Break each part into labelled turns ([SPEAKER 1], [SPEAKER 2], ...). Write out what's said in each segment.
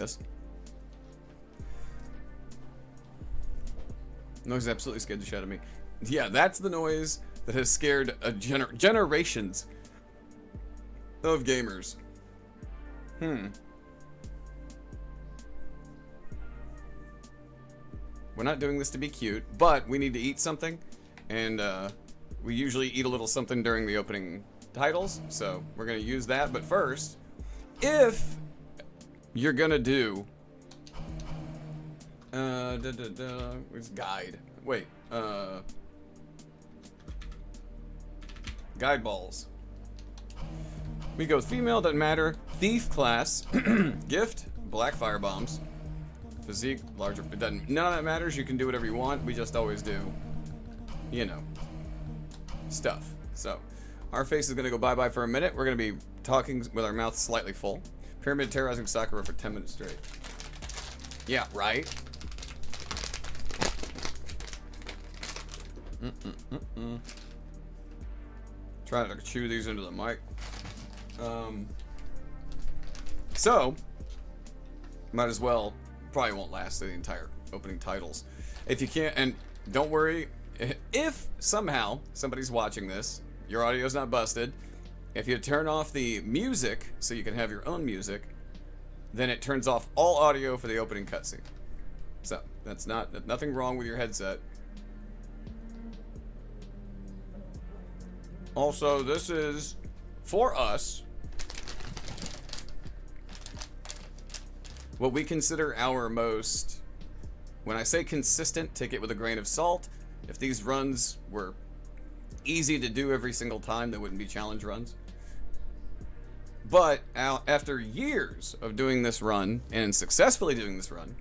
[SPEAKER 1] this. Noise absolutely scared the shit out of me. Yeah, that's the noise that has scared generations of gamers. We're not doing this to be cute, but we need to eat something, and we usually eat a little something during the opening titles, so we're gonna use that. But first, if you're gonna do where's guide? Wait, guide balls. We go female, doesn't matter. Thief class, gift, black fire bombs, physique, larger. It doesn't. None of that matters. You can do whatever you want. We just always do, you know, stuff. So, our face is gonna go bye bye for a minute. We're gonna be talking with our mouth slightly full. Pyramid terrorizing Sakura for 10 minutes straight. Yeah, right. Try to chew these into the mic. So, might as well, probably won't last the entire opening titles. If you can't, and don't worry, if somehow somebody's watching this, your audio's not busted, if you turn off the music so you can have your own music, then it turns off all audio for the opening cutscene. So, that's nothing wrong with your headset. Also, this is, for us, what we consider our most, when I say consistent, take it with a grain of salt. If these runs were easy to do every single time, they wouldn't be challenge runs. But after years of doing this run, and successfully doing this run,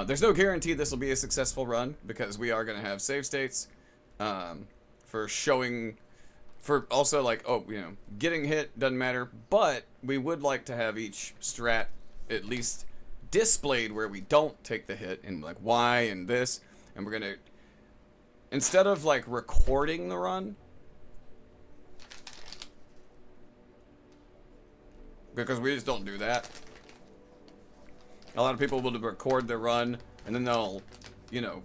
[SPEAKER 1] there's no guarantee this will be a successful run, because we are going to have save states for showing, for also like, oh, you know, getting hit doesn't matter, but we would like to have each strat at least displayed where we don't take the hit, and like why and this, and we're gonna, instead of like recording the run, because we just don't do that. A lot of people will record their run and then they'll, you know,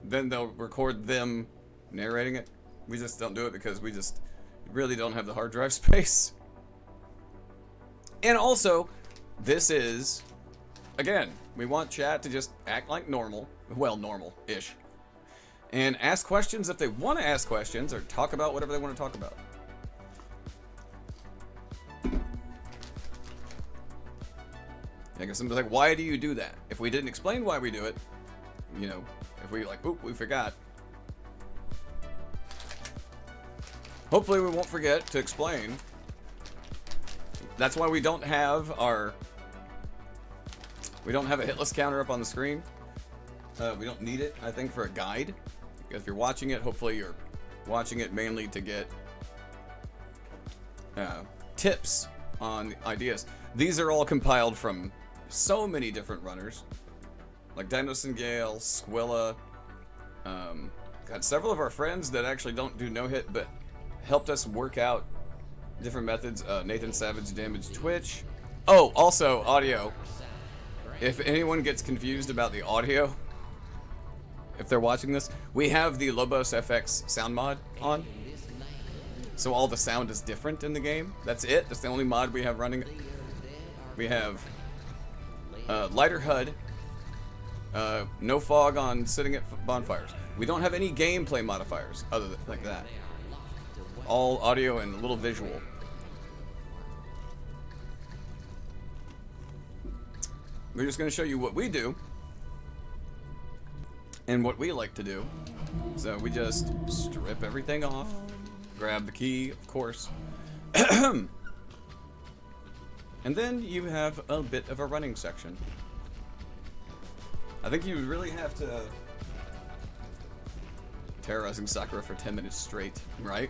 [SPEAKER 1] then they'll record them narrating it. We just don't do it because we just really don't have the hard drive space. And also, this is, again, we want chat to just act like normal. Well, normal-ish. And ask questions if they want to ask questions, or talk about whatever they want to talk about. I guess somebody's like, why do you do that? If we didn't explain why we do it, you know, if we like, oop, we forgot. Hopefully we won't forget to explain. That's why we don't have our, we don't have a hitless counter up on the screen. We don't need it, I think, for a guide. If you're watching it, hopefully you're watching it mainly to get tips on ideas. These are all compiled from so many different runners, like Dinos and Gale, Squilla. Got several of our friends that actually don't do no-hit, but helped us work out different methods. Nathan Savage, Damage Twitch. Oh, also audio. If anyone gets confused about the audio, if they're watching this, we have the Lobos FX sound mod on. So all the sound is different in the game. That's it. That's the only mod we have running. We have lighter HUD, no fog on sitting at bonfires. We don't have any gameplay modifiers other than like that. All audio and a little visual. We're just going to show you what we do and what we like to do. So we just strip everything off, grab the key, of course. And then you have a bit of a running section. I think you really have to terrorizing Sakura for 10 minutes straight, right?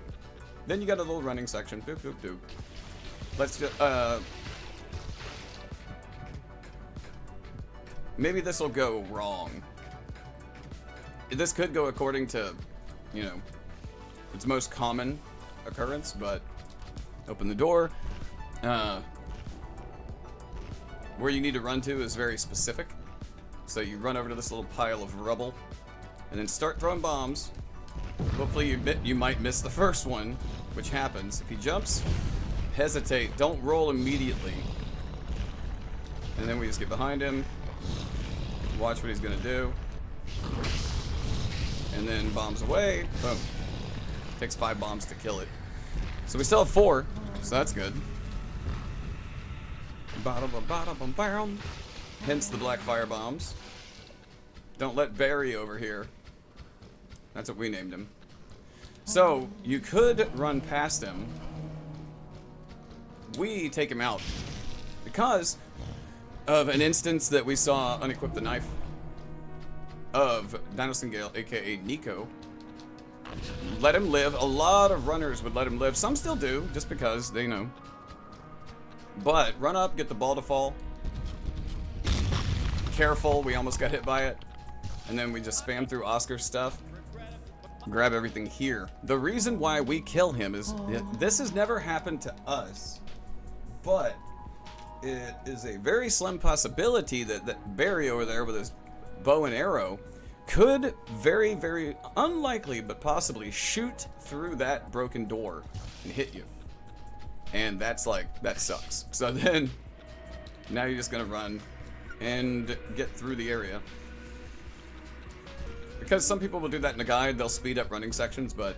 [SPEAKER 1] Then you got a little running section. Doop, doop, doop. Let's just, maybe this will go wrong. This could go according to, you know, its most common occurrence, but open the door. We're where you need to run to is very specific. So you run over to this little pile of rubble, and then start throwing bombs. Hopefully you might miss the first one, which happens. If he jumps, hesitate. Don't roll immediately. And then we just get behind him. Watch what he's going to do. And then bombs away. Boom. Takes 5 bombs to kill it. So we still have 4, so that's good. Hence the black fire bombs. Don't let Barry over here. That's what we named him. So, you could run past him. We take him out. Because of an instance that we saw unequip the knife of Dinosaur Gale, aka Nico. Let him live. A lot of runners would let him live. Some still do, just because they know. But run up, get the ball to fall. Careful, we almost got hit by it. And then we just spam through Oscar's stuff. Grab everything here. The reason why we kill him is this has never happened to us, but it is a very slim possibility that Barry over there with his bow and arrow could very, very unlikely, but possibly shoot through that broken door and hit you. And that's like, that sucks. So then, now you're just gonna run and get through the area. Because some people will do that in a guide, they'll speed up running sections, but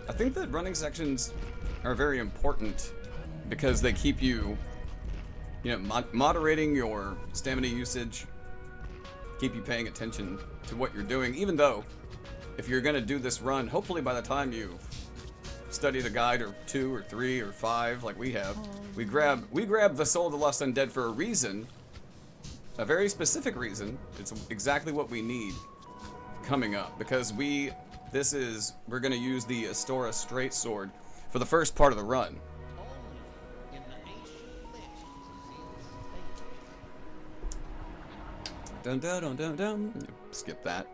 [SPEAKER 1] I think that running sections are very important because they keep you, moderating your stamina usage, keep you paying attention to what you're doing, even though if you're going to do this run, hopefully by the time you study the guide or 2 or 3 or 5 like we have, we grab the Soul of the Lost Undead for a reason, a very specific reason. It's exactly what we need coming up, because we're going to use the Astora Straight Sword for the first part of the run. Dun dun dun dun dun. Skip that.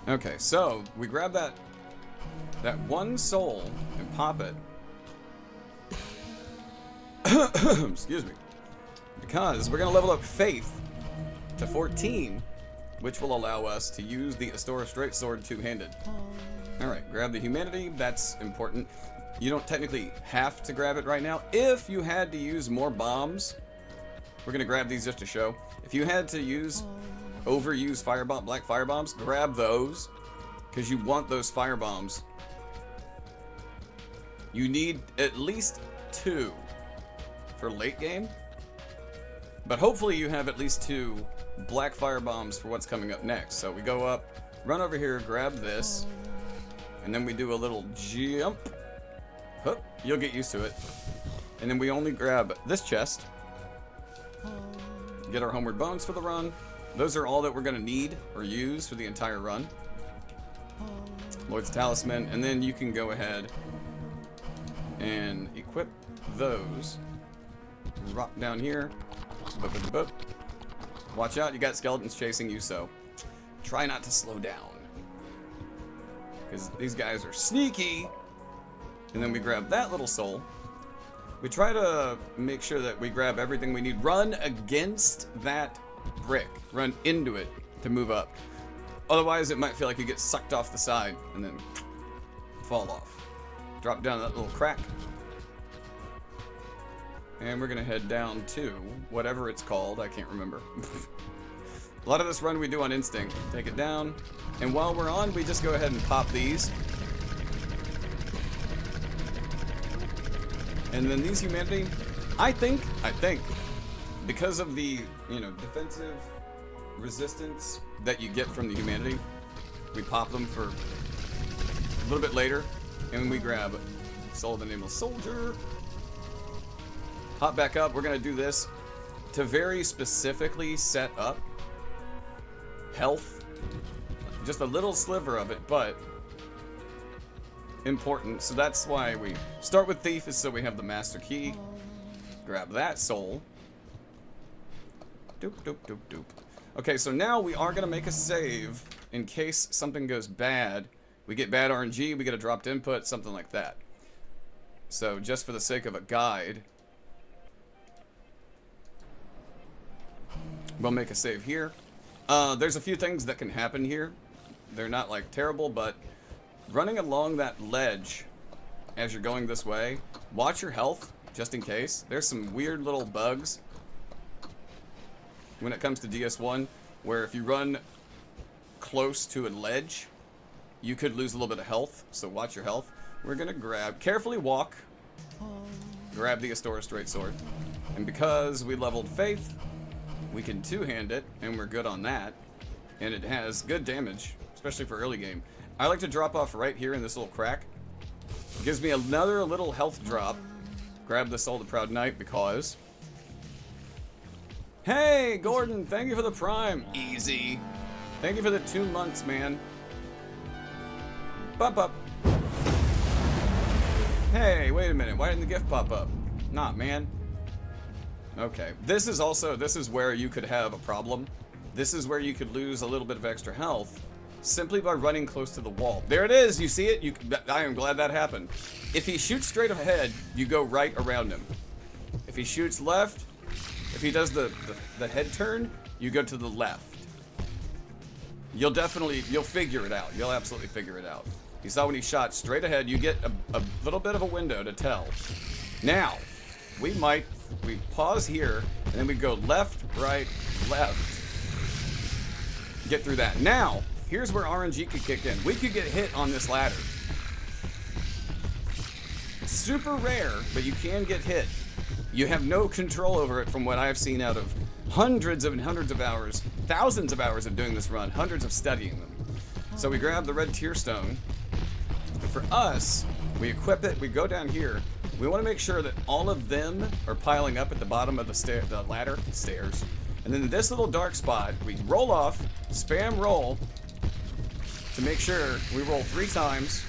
[SPEAKER 1] Okay, so we grab that one soul and pop it. Excuse me. Because we're going to level up Faith to 14, which will allow us to use the Astora Straight Sword two-handed. Alright, grab the Humanity. That's important. You don't technically have to grab it right now. If you had to use more bombs, we're going to grab these just to show. If you had to overuse black fire bombs, grab those, because you want those fire bombs. You need at least 2 for late game. But hopefully you have at least 2 black fire bombs for what's coming up next. So we go up, run over here, grab this, and then we do a little jump. Hup, you'll get used to it. And then we only grab this chest, get our homeward bones for the run. Those are all that we're going to need or use for the entire run. Lloyd's Talisman, and then you can go ahead and equip those. Rock down here. Boop, boop, boop. Watch out, you got skeletons chasing you, so try not to slow down. Because these guys are sneaky. And then we grab that little soul. We try to make sure that we grab everything we need. Run against that brick. Run into it to move up. Otherwise, it might feel like you get sucked off the side and then fall off. Drop down that little crack. And we're going to head down to whatever it's called. I can't remember. A lot of this run we do on instinct. Take it down. And while we're on, we just go ahead and pop these. And then these Humanity, I think, because of the, defensive resistance that you get from the Humanity, we pop them for a little bit later. And we grab Soul of the Nameless Soldier. Hop back up. We're going to do this to very specifically set up health. Just a little sliver of it, but important. So that's why we start with Thief, is so we have the Master Key. Grab that soul. Doop, doop, doop, doop. Okay, so now we are going to make a save in case something goes bad. We get bad RNG, we get a dropped input, something like that. So just for the sake of a guide, we'll make a save here. There's a few things that can happen here. They're not like terrible, but running along that ledge as you're going this way, watch your health just in case. There's some weird little bugs when it comes to DS1 where if you run close to a ledge, you could lose a little bit of health, so watch your health. We're gonna carefully walk, grab the Astora Straight Sword, and because we leveled Faith, we can two-hand it, and we're good on that, and it has good damage, especially for early game. I like to drop off right here in this little crack. It gives me another little health drop. Grab the Soul of the Proud Knight because... Hey, Gordon, thank you for the Prime. Easy. Thank you for the 2 months, man. Pop up. Hey, wait a minute. Why didn't the gift pop up? Nah, man. Okay. This is where you could have a problem. This is where you could lose a little bit of extra health simply by running close to the wall. There it is. You see it? I am glad that happened. If he shoots straight ahead, you go right around him. If he shoots left, if he does the head turn, you go to the left. You'll figure it out. You'll absolutely figure it out. You saw when he shot straight ahead, you get a little bit of a window to tell. Now, we pause here, and then we go left, right, left. Get through that. Now, here's where RNG could kick in. We could get hit on this ladder. It's super rare, but you can get hit. You have no control over it from what I've seen out of hundreds and hundreds of hours, thousands of hours of doing this run, hundreds of studying them. So we grab the red tear stone. And for us, we equip it, we go down here. We want to make sure that all of them are piling up at the bottom of the ladder, stairs. And then in this little dark spot, we roll off, spam roll, to make sure we roll 3 times,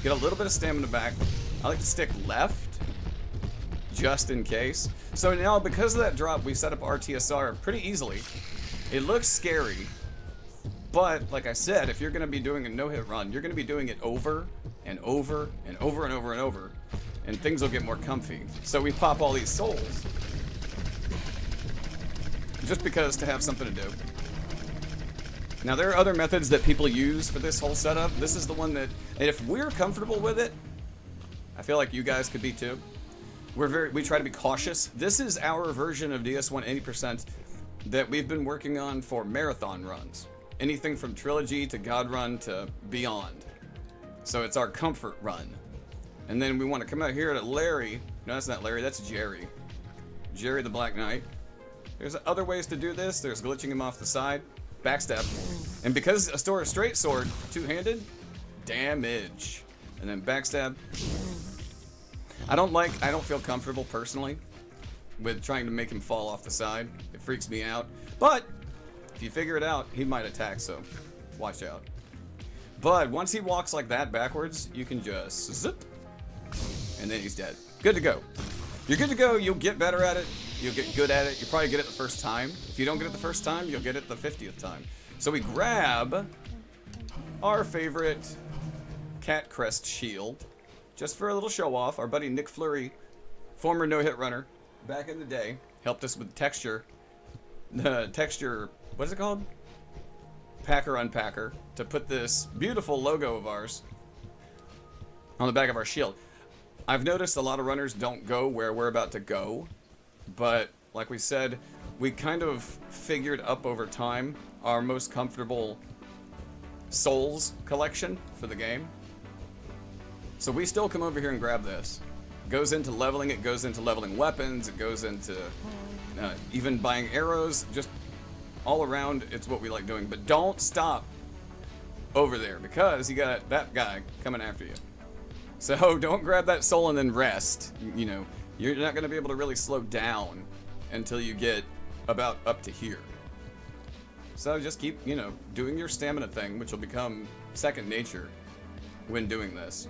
[SPEAKER 1] get a little bit of stamina back. I like to stick left, just in case. So now, because of that drop, we set up RTSR pretty easily. It looks scary, but like I said, if you're going to be doing a no-hit run, you're going to be doing it over and over and over and over and over, and things will get more comfy. So we pop all these souls, just because to have something to do. Now there are other methods that people use for this whole setup. This is the one that, and if we're comfortable with it, I feel like you guys could be too. We try to be cautious. This is our version of DS1 80% that we've been working on for marathon runs. Anything from Trilogy to God Run to beyond. So it's our comfort run. And then we want to come out here to Larry. No, that's not Larry, that's Jerry. Jerry the Black Knight. There's other ways to do this. There's glitching him off the side, backstep. And because Astora Straight Sword, two-handed, damage. And then backstab. I don't feel comfortable personally with trying to make him fall off the side. It freaks me out. But if you figure it out, he might attack, so watch out. But once he walks like that backwards, you can just zip, and then he's dead. Good to go. You're good to go. You'll get better at it. You'll get good at it. You'll probably get it the first time. If you don't get it the first time, you'll get it the 50th time. So we grab our favorite cat crest shield, just for a little show off. Our buddy Nick Fleury, former no-hit runner, back in the day, helped us with texture. Texture, what is it called? Packer Unpacker, to put this beautiful logo of ours on the back of our shield. I've noticed a lot of runners don't go where we're about to go, but like we said, we kind of figured up over time our most comfortable souls collection for the game. So we still come over here and grab this. It goes into leveling, it goes into leveling weapons, it goes into even buying arrows, just all around, it's what we like doing. But don't stop over there, because you got that guy coming after you. So don't grab that soul and then rest. You know, you're not going to be able to really slow down until you get about up to here. So just keep, you know, doing your stamina thing, which will become second nature when doing this.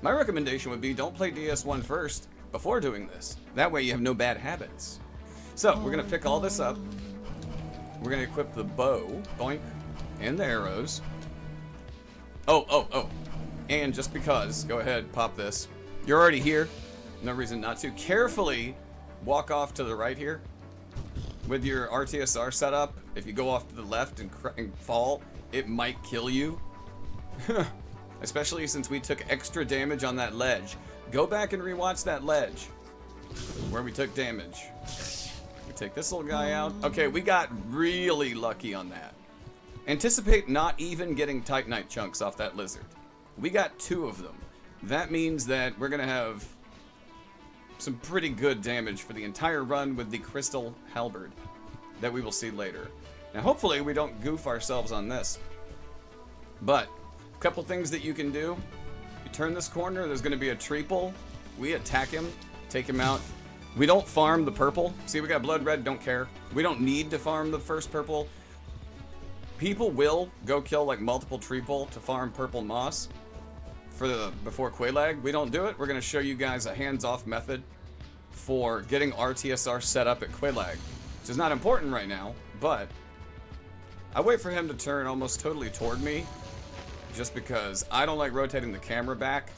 [SPEAKER 1] My recommendation would be don't play DS1 first before doing this. That way you have no bad habits. So we're going to pick all this up. We're going to equip the bow, boink, and the arrows. Oh. And just because, go ahead, pop this. You're already here. No reason not to. Carefully walk off to the right here. With your RTSR setup, if you go off to the left and fall, it might kill you. Especially since we took extra damage on that ledge. Go back and rewatch that ledge where we took damage. We take this little guy out. Okay, we got really lucky on that. Anticipate not even getting Titanite chunks off that lizard. We got 2 of them. That means that we're gonna have some pretty good damage for the entire run with the Crystal Halberd that we will see later. Now hopefully we don't goof ourselves on this. But a couple things that you can do. You turn this corner, there's going to be a triple. We attack him, take him out. We don't farm the purple. See, we got blood red, don't care. We don't need to farm the first purple. People will go kill like multiple triple to farm purple moss before Quelaag. We don't do it. We're going to show you guys a hands-off method for getting RTSR set up at Quelaag, which is not important right now, but I wait for him to turn almost totally toward me, just because I don't like rotating the camera back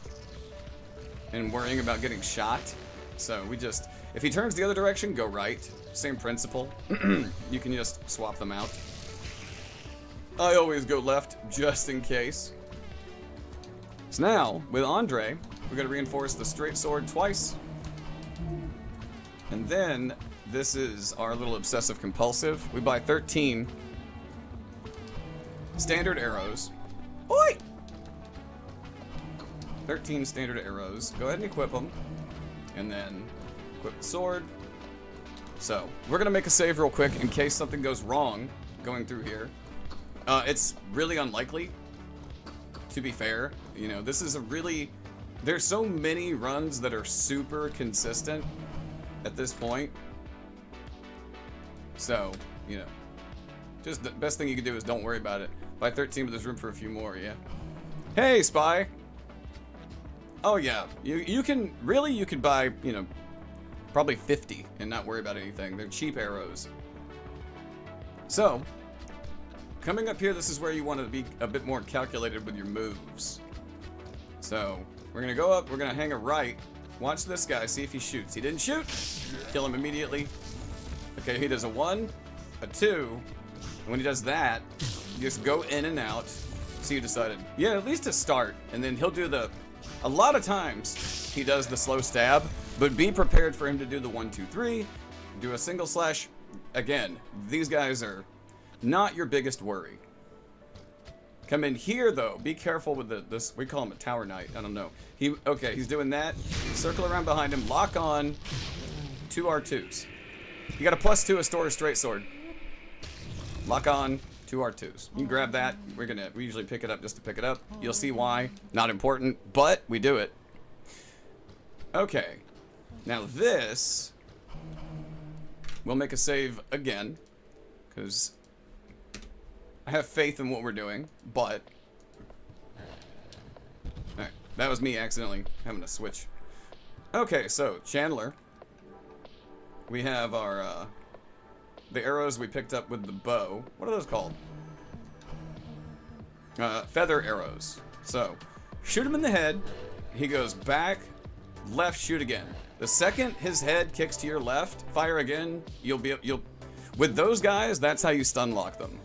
[SPEAKER 1] and worrying about getting shot. So we just, if he turns the other direction, go right. Same principle. You can just swap them out. I always go left just in case. So now, with Andre, we're going to reinforce the straight sword twice. And then, this is our little obsessive compulsive. We buy 13 standard arrows. Oi! 13 standard arrows. Go ahead and equip them. And then equip the sword. So, we're going to make a save real quick in case something goes wrong going through here. It's really unlikely, to be fair. You know, this is a really... There's so many runs that are super consistent at this point. So, you know, just the best thing you can do is don't worry about it. Buy 13, but there's room for a few more, yeah. Hey, Spy! Oh, yeah. You can... Really, you could buy, you know, probably 50 and not worry about anything. They're cheap arrows. So, coming up here, this is where you want to be a bit more calculated with your moves. So, we're going to go up, we're going to hang a right. Watch this guy, see if he shoots. He didn't shoot. Kill him immediately. Okay, he does a 1, a 2. And when he does that, you just go in and out. So you decided, yeah, at least to start. And then he'll do the... A lot of times, he does the slow stab. But be prepared for him to do the 1, 2, 3. Do a single slash. Again, these guys are not your biggest worry. Come in here, though. Be careful with this. We call him a tower knight. I don't know. Okay, he's doing that. Circle around behind him. Lock on 2 R2s. You got a +2 Astora straight sword. Lock on 2 R2s. You can grab that. We usually pick it up just to pick it up. You'll see why. Not important, but we do it. Okay. Now this, we'll make a save again, because I have faith in what we're doing, but... Alright, that was me accidentally having to switch. Okay, so, Chandler. We have our, the arrows we picked up with the bow. What are those called? Feather arrows. So, shoot him in the head. He goes back, left, shoot again. The second his head kicks to your left, fire again, you'll... With those guys, that's how you stun lock them.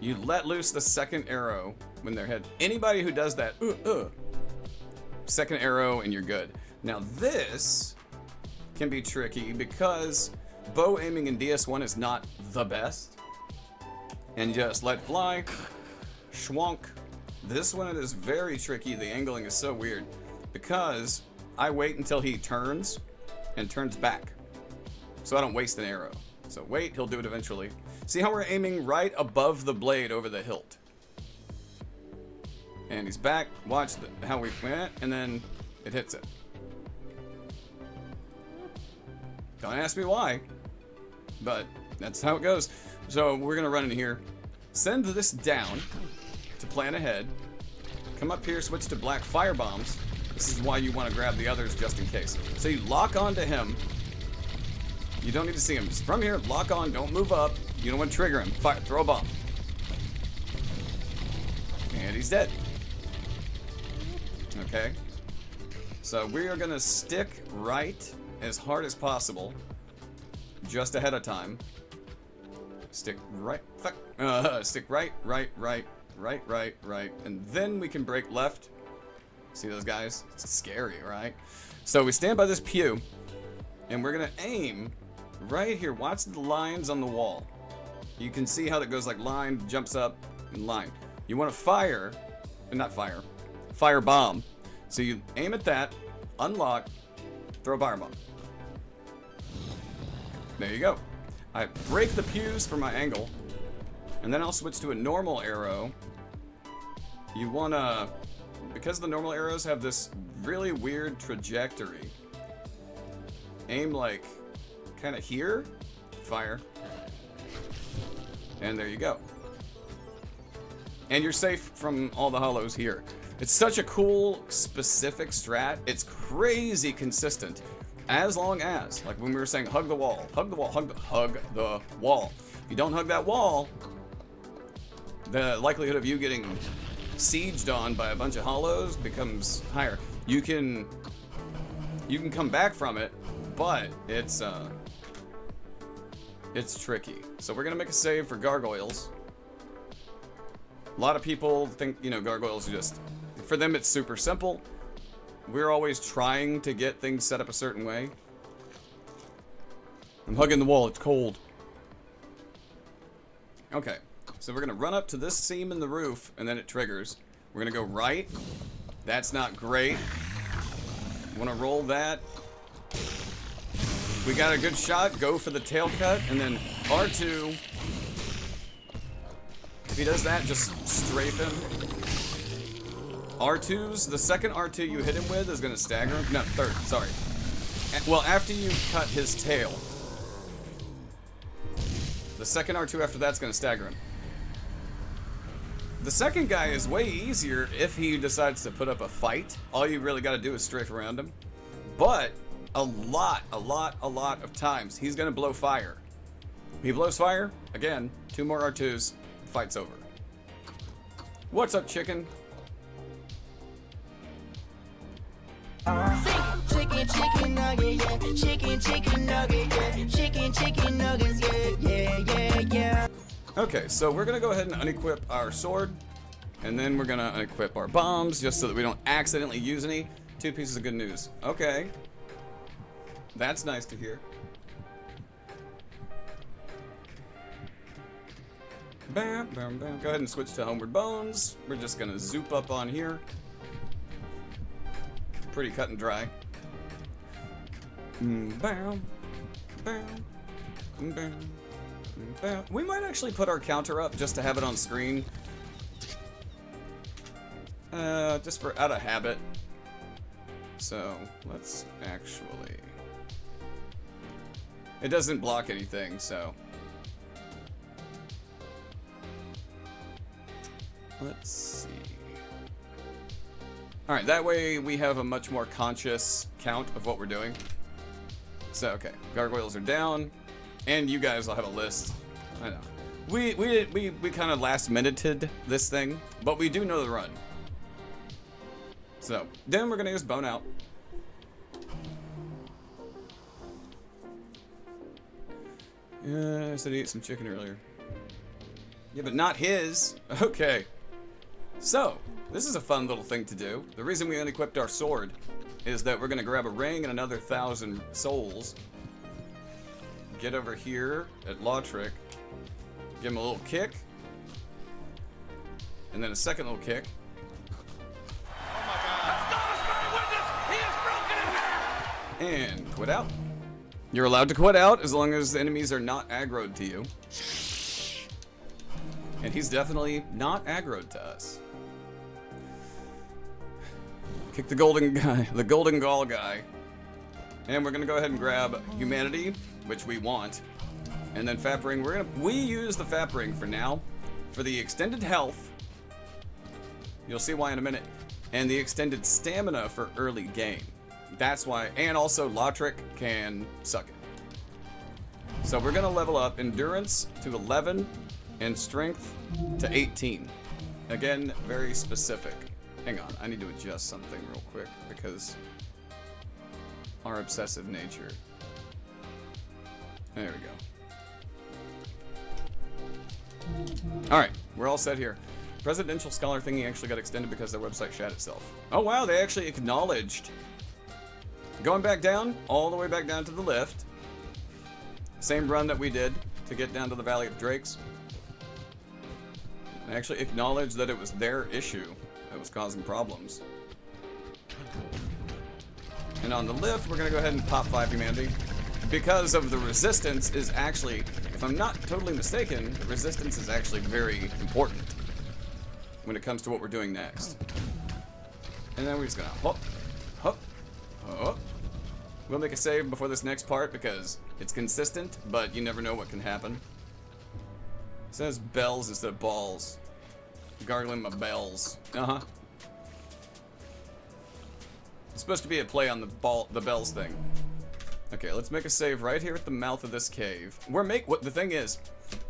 [SPEAKER 1] You let loose the second arrow when their head... Anybody who does that, second arrow and you're good. Now this can be tricky because bow aiming in DS1 is not the best. And just let fly, schwonk. This one is very tricky. The angling is so weird because I wait until he turns and turns back, so I don't waste an arrow. So wait, he'll do it eventually. See how we're aiming right above the blade over the hilt. And he's back. Watch how we went, and then it hits it. Don't ask me why, but that's how it goes. So we're gonna run in here, send this down to plan ahead. Come up here, switch to black fire bombs. This is why you want to grab the others just in case. So you lock onto him. You don't need to see him. Just from here, lock on, don't move up. You don't want to trigger him. Fire, throw a bomb. And he's dead. Okay? So we are gonna stick right as hard as possible, just ahead of time. Stick right, stick right, and then we can break left. See those guys? It's scary, right? So we stand by this pew, and we're gonna aim right here. Watch the lines on the wall. You can see how that goes like line, jumps up, and line. You want to fire, fire bomb. So you aim at that, unlock, throw a firebomb. There you go. I break the pews for my angle, and then I'll switch to a normal arrow. You wanna, because the normal arrows have this really weird trajectory, aim like kind of here, fire, and there you go. And you're safe from all the hollows here. It's such a cool, specific strat. It's crazy consistent. As long as, like when we were saying, hug the wall, hug the wall, hug the wall. If you don't hug that wall, the likelihood of you getting sieged on by a bunch of hollows becomes higher. You can come back from it, but it's tricky. So we're gonna make a save for gargoyles. A lot of people think, you know, gargoyles are just, for them it's super simple. We're always trying to get things set up a certain way. I'm hugging the wall, it's cold. Okay, so we're gonna run up to this seam in the roof, and then it triggers. We're gonna go right. That's not great. Wanna roll that. We got a good shot, go for the tail cut, and then R2. If he does that, just strafe him. R2's, the second R2 you hit him with is gonna stagger him. No, third, sorry. Well, after you cut his tail. The second R2 after that's gonna stagger him. The second guy is way easier if he decides to put up a fight. All you really gotta do is strafe around him. But a lot of times he's gonna blow fire. He blows fire, again, 2 more R2s, fight's over. What's up, chicken?
[SPEAKER 2] Chicken nugget, yeah. Chicken nugget, yeah. Chicken nuggets, yeah.
[SPEAKER 1] Okay, so we're gonna go ahead and unequip our sword, and then we're gonna unequip our bombs just so that we don't accidentally use any. 2 pieces of good news. Okay. That's nice to hear. Bam, bam, bam. Go ahead and switch to Homeward Bones. We're just gonna zoop up on here. Pretty cut and dry. Bam, bam, bam, bam. We might actually put our counter up just to have it on screen. Just for out of habit. So let's actually. It doesn't block anything, so. Let's see. Alright, that way we have a much more conscious count of what we're doing. So, okay. Gargoyles are down. And you guys will have a list. I know. We kind of last-minuted this thing, but we do know the run. So, then we're going to use Bone Out. I said he ate some chicken earlier. Yeah, but not his. Okay. So, this is a fun little thing to do. The reason we unequipped our sword is that we're going to grab a ring and another 1,000 souls. Get over here at Lautrec. Give him a little kick. And then a second little kick.
[SPEAKER 3] Oh my God. He is broken in half!
[SPEAKER 1] And quit out. You're allowed to quit out as long as the enemies are not aggroed to you. And he's definitely not aggroed to us. Kick the golden guy, the golden gall guy. And we're gonna go ahead and grab humanity, which we want. And then Fap Ring, we use the Fap Ring for now. For the extended health. You'll see why in a minute. And the extended stamina for early game. That's why, and also Lautrec can suck it. So we're gonna level up endurance to 11 and strength to 18. Again, very specific. Hang on, I need to adjust something real quick because our obsessive nature. There we go. Alright, we're all set here. Presidential scholar thingy actually got extended because their website shat itself. Oh wow, they actually acknowledged. Going back down, all the way back down to the lift. Same run that we did to get down to the Valley of Drakes. They actually acknowledged that it was their issue that was causing problems. And on the lift, we're gonna go ahead and pop 5 humanity. Because of the resistance is actually, if I'm not totally mistaken, the resistance is actually very important when it comes to what we're doing next. And then we're just gonna hop, hop, hop. We'll make a save before this next part because it's consistent, but you never know what can happen. It says bells instead of balls. Gargling my bells. Uh-huh. It's supposed to be a play on the bells thing. Okay, let's make a save right here at the mouth of this cave. The thing is,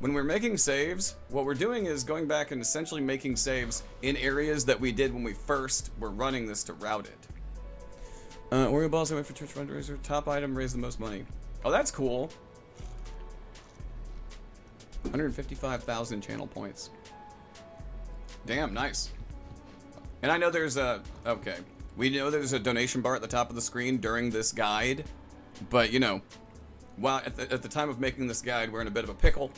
[SPEAKER 1] when we're making saves, what we're doing is going back and essentially making saves in areas that we did when we first were running this to route it. Oreo balls I wait for church fundraiser. Top item, raise the most money. Oh, that's cool. 155,000 channel points. Damn, nice. And I know there's a... Okay. We know there's a donation bar at the top of the screen during this guide. But, you know, while at the time of making this guide, we're in a bit of a pickle.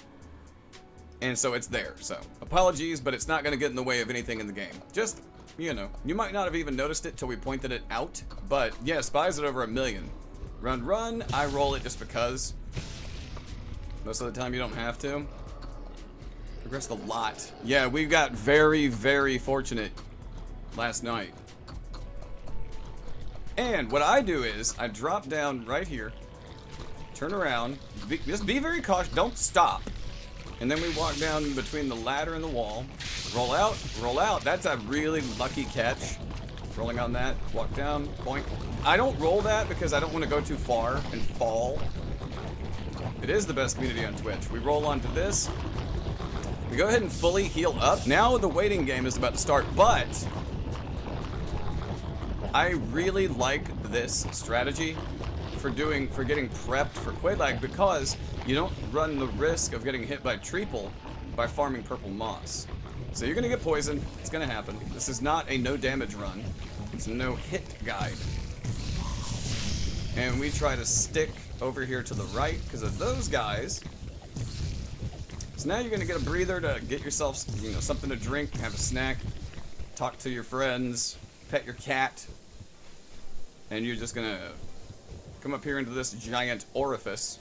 [SPEAKER 1] And so it's there. So, apologies, but it's not going to get in the way of anything in the game. Just, you know, you might not have even noticed it till we pointed it out. But, yeah, Spy's at over 1 million. Run, I roll it just because. Most of the time you don't have to. Progressed a lot. Yeah, we got very, very fortunate last night. And what I do is, I drop down right here, turn around, just be very cautious, don't stop. And then we walk down between the ladder and the wall, roll out, that's a really lucky catch. Rolling on that, walk down, point. I don't roll that because I don't want to go too far and fall. It is the best community on Twitch. We roll onto this, we go ahead and fully heal up. Now the waiting game is about to start, but I really like this strategy for getting prepped for Quelaag because you don't run the risk of getting hit by Treeple by farming purple moss. So you're gonna get poisoned, it's gonna happen. This is not a no damage run, it's a no hit guide. And we try to stick over here to the right because of those guys. So now you're gonna get a breather to get yourself, you know, something to drink, have a snack, talk to your friends, pet your cat. And you're just gonna come up here into this giant orifice.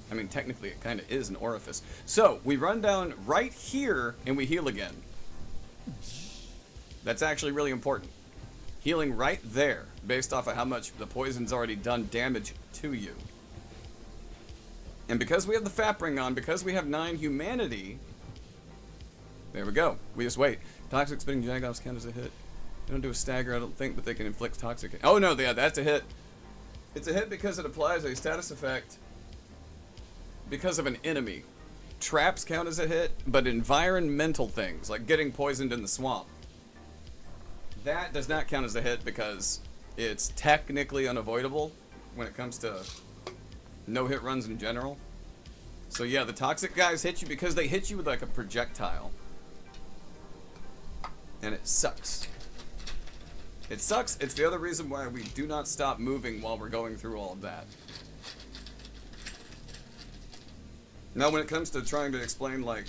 [SPEAKER 1] I mean, technically it kind of is an orifice. So, we run down right here and we heal again. That's actually really important. Healing right there, based off of how much the poison's already done damage to you. And because we have the FAP ring on, because we have 9 humanity, there we go. We just wait. Toxic spitting Jagoffs count as a hit. They don't do a stagger, I don't think, but they can inflict toxic. Oh no, yeah, that's a hit. It's a hit because it applies a status effect because of an enemy. Traps count as a hit, but environmental things, like getting poisoned in the swamp, that does not count as a hit because it's technically unavoidable when it comes to no-hit runs in general. So yeah, the toxic guys hit you because they hit you with like a projectile. And it sucks. It sucks. It's the other reason why we do not stop moving while we're going through all of that. Now, when it comes to trying to explain, like,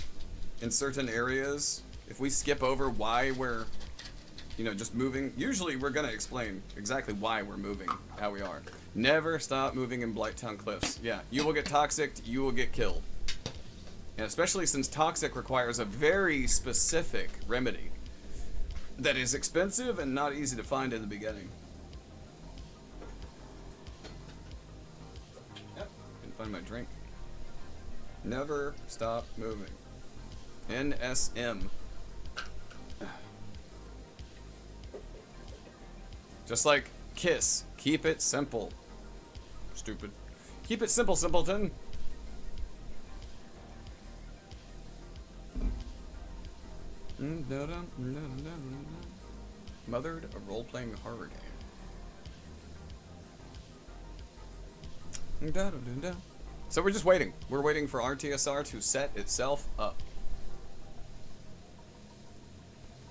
[SPEAKER 1] in certain areas, if we skip over why we're, you know, just moving, usually we're going to explain exactly why we're moving, how we are. Never stop moving in Blighttown Cliffs. Yeah, you will get toxic, you will get killed. And especially since toxic requires a very specific remedy that is expensive and not easy to find in the beginning. Yep, couldn't find my drink. Never stop moving. NSM. Just like KISS. Keep it simple. Stupid. Keep it simple, simpleton. Mothered, a role-playing horror game. So we're just waiting. We're waiting for RTSR to set itself up.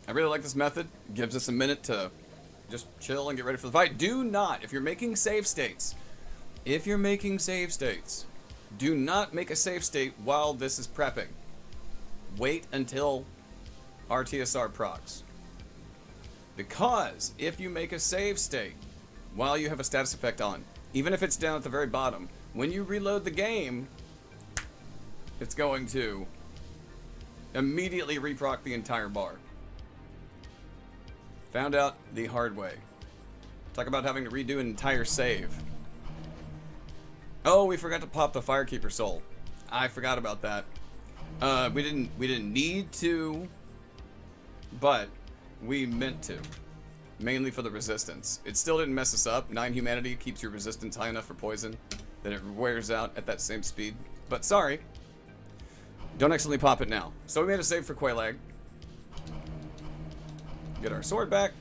[SPEAKER 1] I really like this method. It gives us a minute to just chill and get ready for the fight. Do not, if you're making save states, do not make a save state while this is prepping. Wait until RTSR procs. Because if you make a save state while you have a status effect on, even if it's down at the very bottom, when you reload the game, it's going to immediately reproc the entire bar. Found out the hard way. Talk about having to redo an entire save. Oh, we forgot to pop the Firekeeper soul. I forgot about that. We didn't need to, but we meant to. Mainly for the resistance. It still didn't mess us up. 9 humanity keeps your resistance high enough for poison that it wears out at that same speed. But sorry. Don't accidentally pop it now. So we made a save for Quelaag. Get our sword back.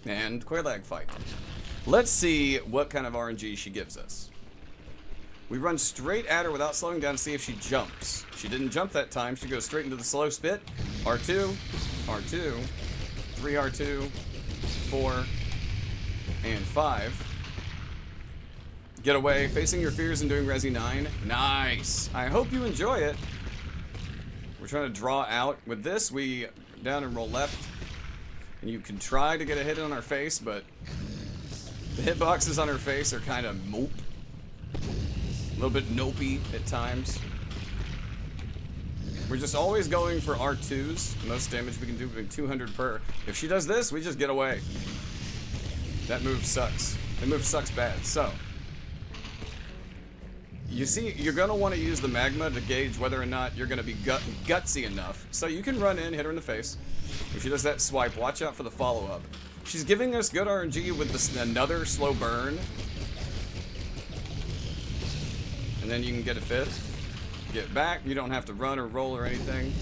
[SPEAKER 1] And Quelaag fight. Let's see what kind of RNG she gives us. We run straight at her without slowing down to see if she jumps. She didn't jump that time. She goes straight into the slow spit. R2, R2, 3R2, 4, and 5. Get away, facing your fears and doing Resi 9. Nice. I hope you enjoy it. We're trying to draw out. With this, we down and roll left. And you can try to get a hit on her face, but the hitboxes on her face are kind of mope. A little bit nopey at times. We're just always going for R2s. Most damage we can do being 200 per. If she does this, we just get away. That move sucks. That move sucks bad. So, you see, you're going to want to use the magma to gauge whether or not you're going to be gutsy enough. So you can run in, hit her in the face. If she does that swipe, watch out for the follow-up. She's giving us good RNG with this, another slow burn. And then you can get a 5th. Get back. You don't have to run or roll or anything.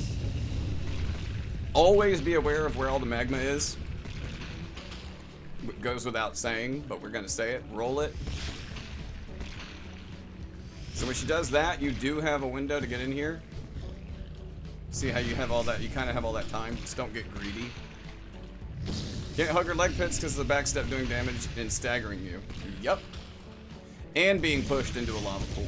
[SPEAKER 1] Always be aware of where all the magma is. It goes without saying, but we're going to say it. Roll it. So when she does that, you do have a window to get in here. See how you have all that? You kind of have all that time. Just don't get greedy. Can't hug her leg pits because of the backstep doing damage and staggering you. Yup. And being pushed into a lava pool.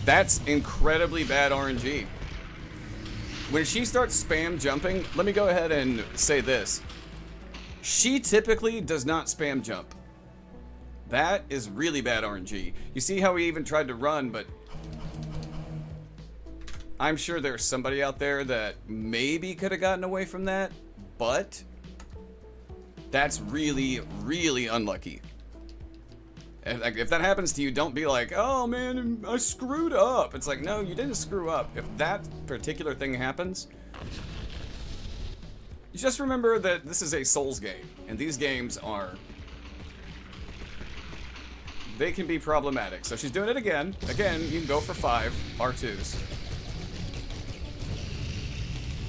[SPEAKER 1] That's incredibly bad RNG. When she starts spam jumping, let me go ahead and say this. She typically does not spam jump. That is really bad RNG. You see how we even tried to run, but I'm sure there's somebody out there that maybe could have gotten away from that, but that's really, really unlucky. If that happens to you, don't be like, oh man, I screwed up. It's like, no, you didn't screw up. If that particular thing happens, just remember that this is a Souls game, and these games are, they can be problematic. So she's doing it again. Again, you can go for 5 R2s.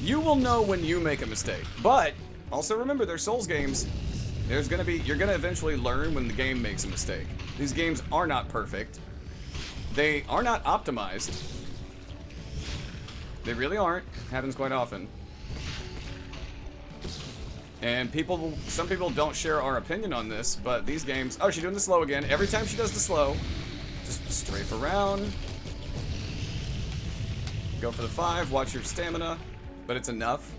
[SPEAKER 1] You will know when you make a mistake, but also remember they're Souls games. You're gonna eventually learn when the game makes a mistake. These games are not perfect. They are not optimized. They really aren't. Happens quite often. And some people don't share our opinion on this, but these games, oh, she's doing the slow again. Every time she does the slow, just strafe around. Go for the 5, watch your stamina, but it's enough.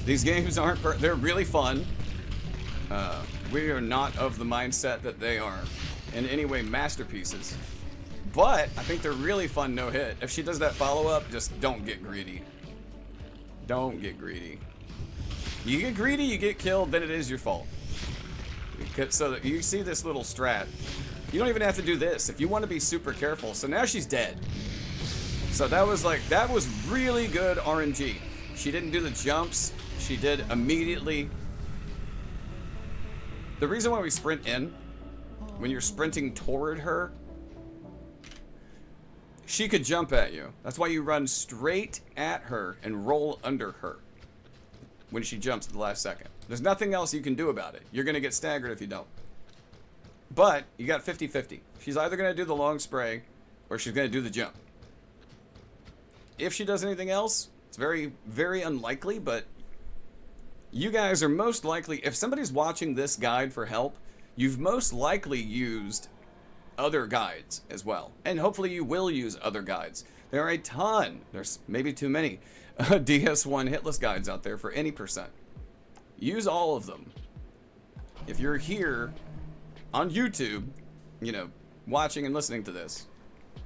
[SPEAKER 1] These games aren't, they're really fun. We are not of the mindset that they are in any way masterpieces. But I think they're really fun no-hit. If she does that follow-up, just don't get greedy. Don't get greedy. You get greedy, you get killed, then it is your fault. So that you see this little strat. You don't even have to do this if you want to be super careful. So now she's dead. So that was really good RNG. She didn't do the jumps. She did immediately. The reason why we sprint in, when you're sprinting toward her, she could jump at you. That's why you run straight at her and roll under her when she jumps at the last second. There's nothing else you can do about it. You're going to get staggered if you don't. But you got 50-50. She's either going to do the long spray or she's going to do the jump. If she does anything else, it's very, very unlikely, but you guys are most likely, if somebody's watching this guide for help, you've most likely used other guides as well. And hopefully you will use other guides. There are a ton, there's maybe too many, DS1 hitless guides out there for any percent. Use all of them. If you're here on YouTube, you know, watching and listening to this,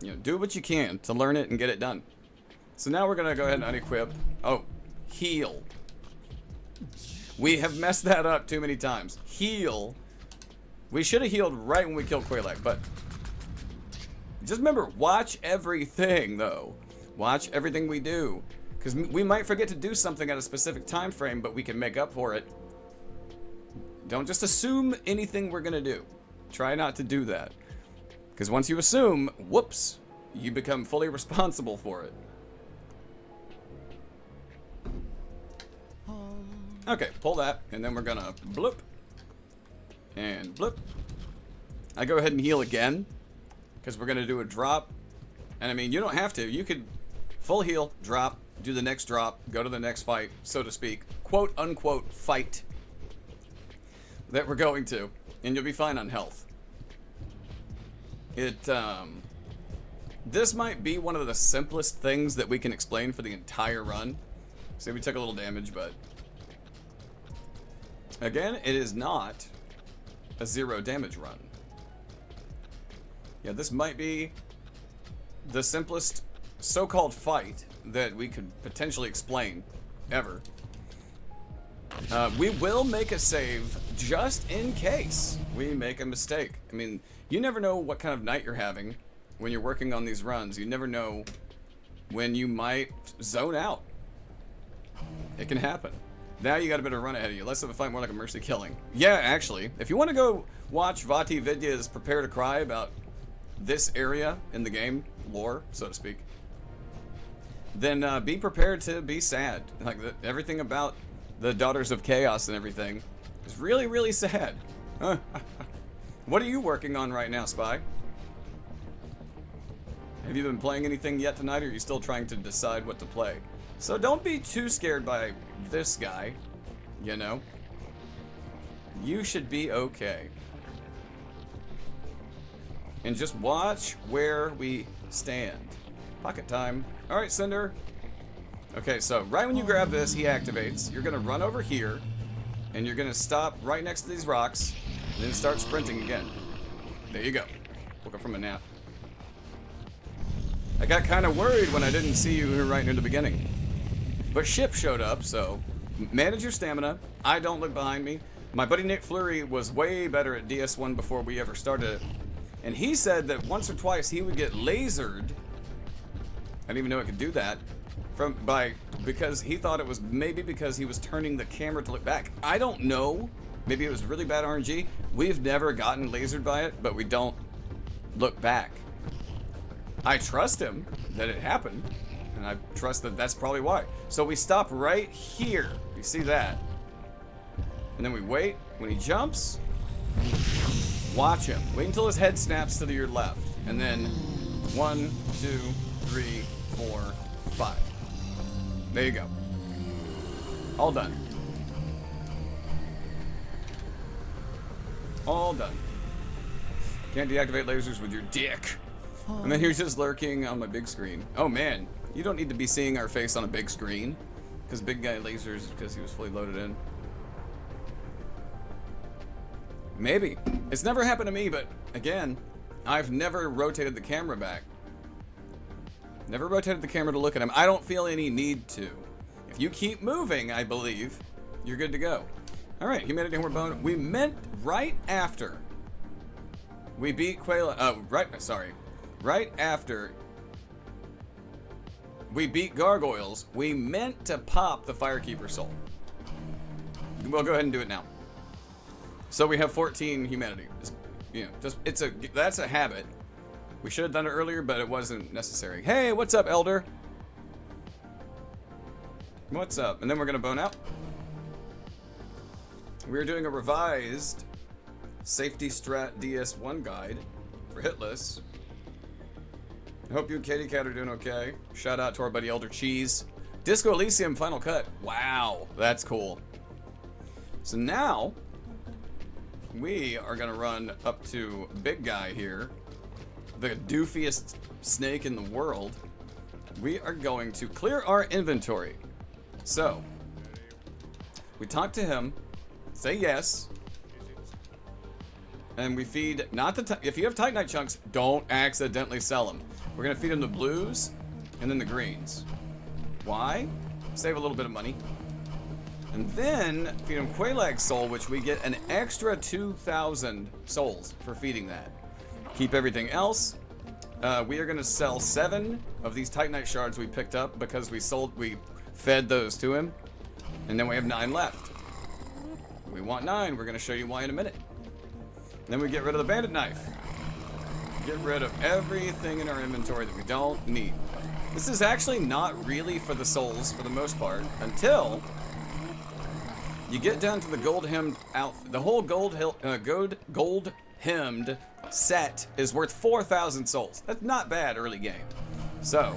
[SPEAKER 1] you know, do what you can to learn it and get it done. So now we're going to go ahead and unequip. Oh, heal. We have messed that up too many times. Heal. We should have healed right when we killed Quelaag, but just remember, watch everything, though. Watch everything we do. Because we might forget to do something at a specific time frame, but we can make up for it. Don't just assume anything we're going to do. Try not to do that. Because once you assume, whoops, you become fully responsible for it. Okay, pull that, and then we're gonna bloop. And bloop. I go ahead and heal again, because we're gonna do a drop. And I mean, you don't have to. You could full heal, drop, do the next drop, go to the next fight, so to speak. Quote, unquote, fight. That we're going to. And you'll be fine on health. This might be one of the simplest things that we can explain for the entire run. See, we took a little damage, but again, it is not a 0 damage run. Yeah, this might be the simplest so-called fight that we could potentially explain ever. We will make a save just in case we make a mistake. I mean, you never know what kind of night you're having when you're working on these runs. You never know when you might zone out. It can happen. Now you got a bit of run ahead of you. Let's have a fight more like a mercy killing. Yeah, actually, if you want to go watch Vati Vidya's Prepare to Cry about this area in the game, lore, so to speak, then be prepared to be sad. Like, everything about the Daughters of Chaos and everything is really, really sad. What are you working on right now, Spy? Have you been playing anything yet tonight, or are you still trying to decide what to play? So don't be too scared by this guy, you know? You should be okay. And just watch where we stand. Pocket time. Alright, Cinder. Okay, so right when you grab this, he activates. You're gonna run over here, and you're gonna stop right next to these rocks, and then start sprinting again. There you go. Woke up from a nap. I got kind of worried when I didn't see you right near the beginning. But Ship showed up, so manage your stamina. I don't look behind me. My buddy Nick Fleury was way better at DS1 before we ever started it. And he said that once or twice he would get lasered. I didn't even know it could do that. Because he thought it was maybe because he was turning the camera to look back. I don't know. Maybe it was really bad RNG. We've never gotten lasered by it, but we don't look back. I trust him that it happened. And I trust that that's probably why. So we stop right here. You see that? And then we wait. When he jumps, watch him. Wait until his head snaps to your left. And then 1, 2, 3, 4, 5. There you go. All done. All done. Can't deactivate lasers with your dick. And then he was just lurking on my big screen. Oh man. You don't need to be seeing our face on a big screen, because big guy lasers because he was fully loaded in. Maybe. It's never happened to me, but again, I've never rotated the camera back. Never rotated the camera to look at him. I don't feel any need to. If you keep moving, I believe, you're good to go. All right, humanity homeward bone. We meant right after we beat Quelaag. Right after we beat Gargoyles, we meant to pop the Firekeeper Soul. We'll go ahead and do it now. So we have 14 humanity. That's a habit. We should have done it earlier, but it wasn't necessary. Hey, what's up, Elder? What's up? And then we're gonna bone out. We're doing a revised Safety Strat DS1 guide for Hitless. I hope you and Katie Cat are doing okay. Shout out to our buddy Elder Cheese. Disco Elysium Final Cut. Wow, that's cool. So now, we are gonna run up to Big Guy here, the doofiest snake in the world. We are going to clear our inventory. So, we talk to him, say yes, and we feed, not the, if you have Titanite chunks, don't accidentally sell them. We're gonna feed him the blues, and then the greens. Why? Save a little bit of money. And then feed him Quelaag Soul, which we get an extra 2,000 souls for feeding that. Keep everything else. We are gonna sell 7 of these Titanite shards we picked up because we fed those to him. And then we have 9 left. We want 9, we're gonna show you why in a minute. Then we get rid of the bandit knife. Get rid of everything in our inventory that we don't need. This is actually not really for the souls for the most part until you get down to the gold hemmed outfit. The whole gold hemmed set is worth 4,000 souls. That's not bad early game. So,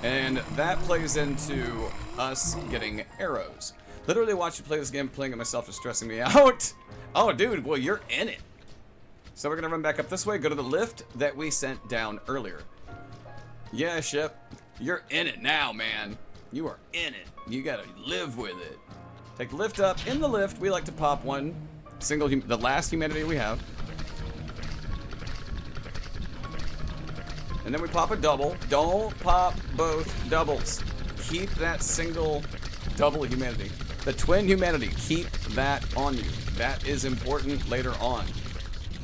[SPEAKER 1] and that plays into us getting arrows. Literally watching play this game, playing it myself is stressing me out. Oh, dude, well, you're in it. So we're gonna run back up this way, go to the lift that we sent down earlier. Yeah, Ship, you're in it now, man. You are in it. You gotta live with it. Take the lift up. In the lift, we like to pop one single, the last humanity we have. And then we pop a double. Don't pop both doubles. Keep that single double humanity. The twin humanity, keep that on you. That is important later on.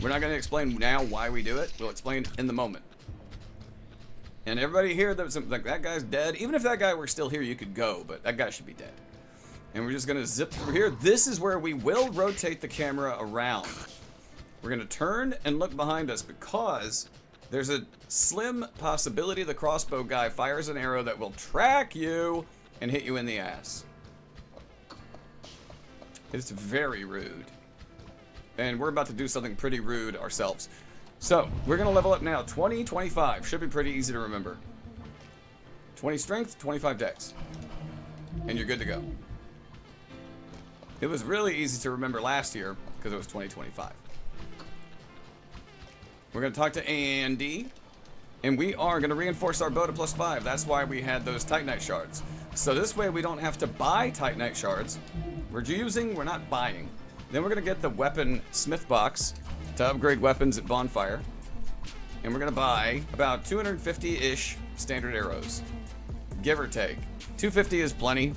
[SPEAKER 1] We're not gonna explain now why we do it. We'll explain in the moment. And everybody here that's like, that guy's dead. Even if that guy were still here, you could go, but that guy should be dead. And we're just gonna zip through here. This is where we will rotate the camera around. We're gonna turn and look behind us because there's a slim possibility the crossbow guy fires an arrow that will track you and hit you in the ass. It's very rude. And we're about to do something pretty rude ourselves. So, we're gonna level up now. 20, 25. Should be pretty easy to remember. 20 strength, 25 dex. And you're good to go. It was really easy to remember last year because it was 2025. We're gonna talk to Andy. And we are gonna reinforce our bow to +5. That's why we had those Titanite shards. So this way we don't have to buy Titanite shards. We're not buying. Then we're gonna get the weapon smith box to upgrade weapons at bonfire. And we're gonna buy about 250-ish standard arrows. Give or take. 250 is plenty.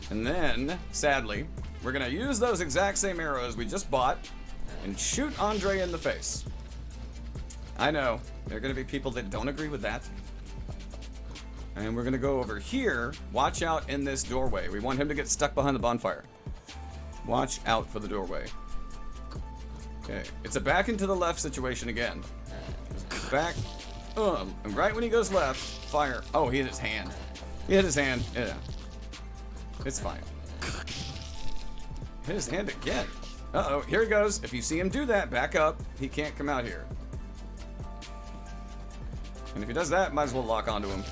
[SPEAKER 1] And then, sadly, we're gonna use those exact same arrows we just bought and shoot Andre in the face. I know, there are gonna be people that don't agree with that. And we're gonna go over here. Watch out in this doorway. We want him to get stuck behind the bonfire. Watch out for the doorway. Okay, it's a back and to the left situation again. Back, and right when he goes left, fire. Oh, he hit his hand. He hit his hand, yeah. It's fine. Hit his hand again. Uh-oh, here he goes. If you see him do that, back up. He can't come out here. And if he does that, might as well lock onto him.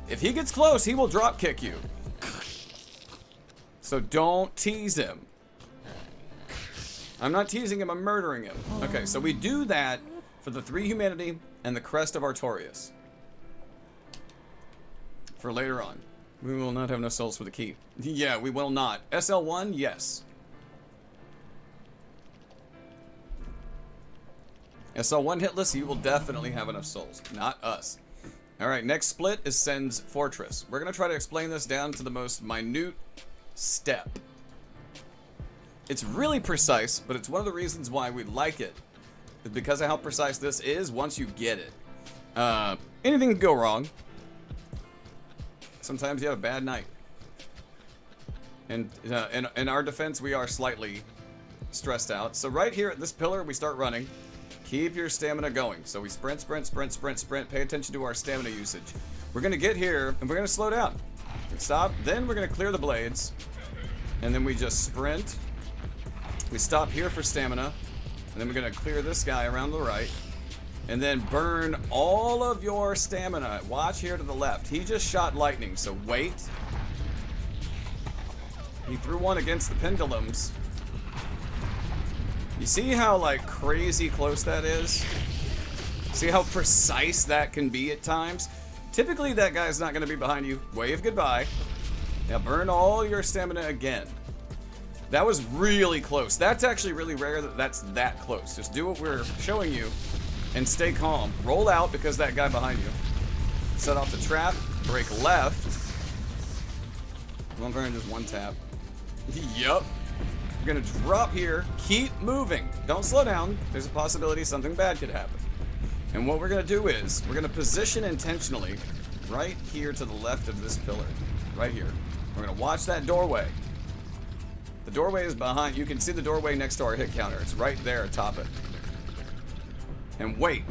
[SPEAKER 1] If he gets close, he will drop kick you. So don't tease him. I'm not teasing him, I'm murdering him. Okay, so we do that for the 3 humanity and the crest of Artorias. For later on. We will not have enough souls for the key. Yeah, we will not. SL1, yes. SL1 hitless, you will definitely have enough souls. Not us. Alright, next split is Sen's Fortress. We're going to try to explain this down to the most minute step. It's really precise, but it's one of the reasons why we like it. It's because of how precise this is once you get it. Anything can go wrong. Sometimes you have a bad night. And in our defense, we are slightly stressed out. So right here at this pillar, we start running. Keep your stamina going. So we sprint, sprint, sprint, sprint, sprint. Pay attention to our stamina usage. We're going to get here, and we're going to slow down. Stop. Then we're going to clear the blades. And then we just sprint. We stop here for stamina. And then we're going to clear this guy around the right. And then burn all of your stamina. Watch here to the left. He just shot lightning, so wait. He threw one against the pendulums. You see how, like, crazy close that is? See how precise that can be at times? Typically, that guy's not going to be behind you. Wave goodbye. Now burn all your stamina again. That was really close. That's actually really rare that that's that close. Just do what we're showing you and stay calm. Roll out because that guy behind you. Set off the trap. Break left. One burn, just one tap. Yup. We're gonna drop here, keep moving. Don't slow down. There's a possibility something bad could happen. And what we're gonna do is, we're gonna position intentionally right here to the left of this pillar. Right here. We're gonna watch that doorway. The doorway is behind. You can see the doorway next to our hit counter. It's right there atop it. And wait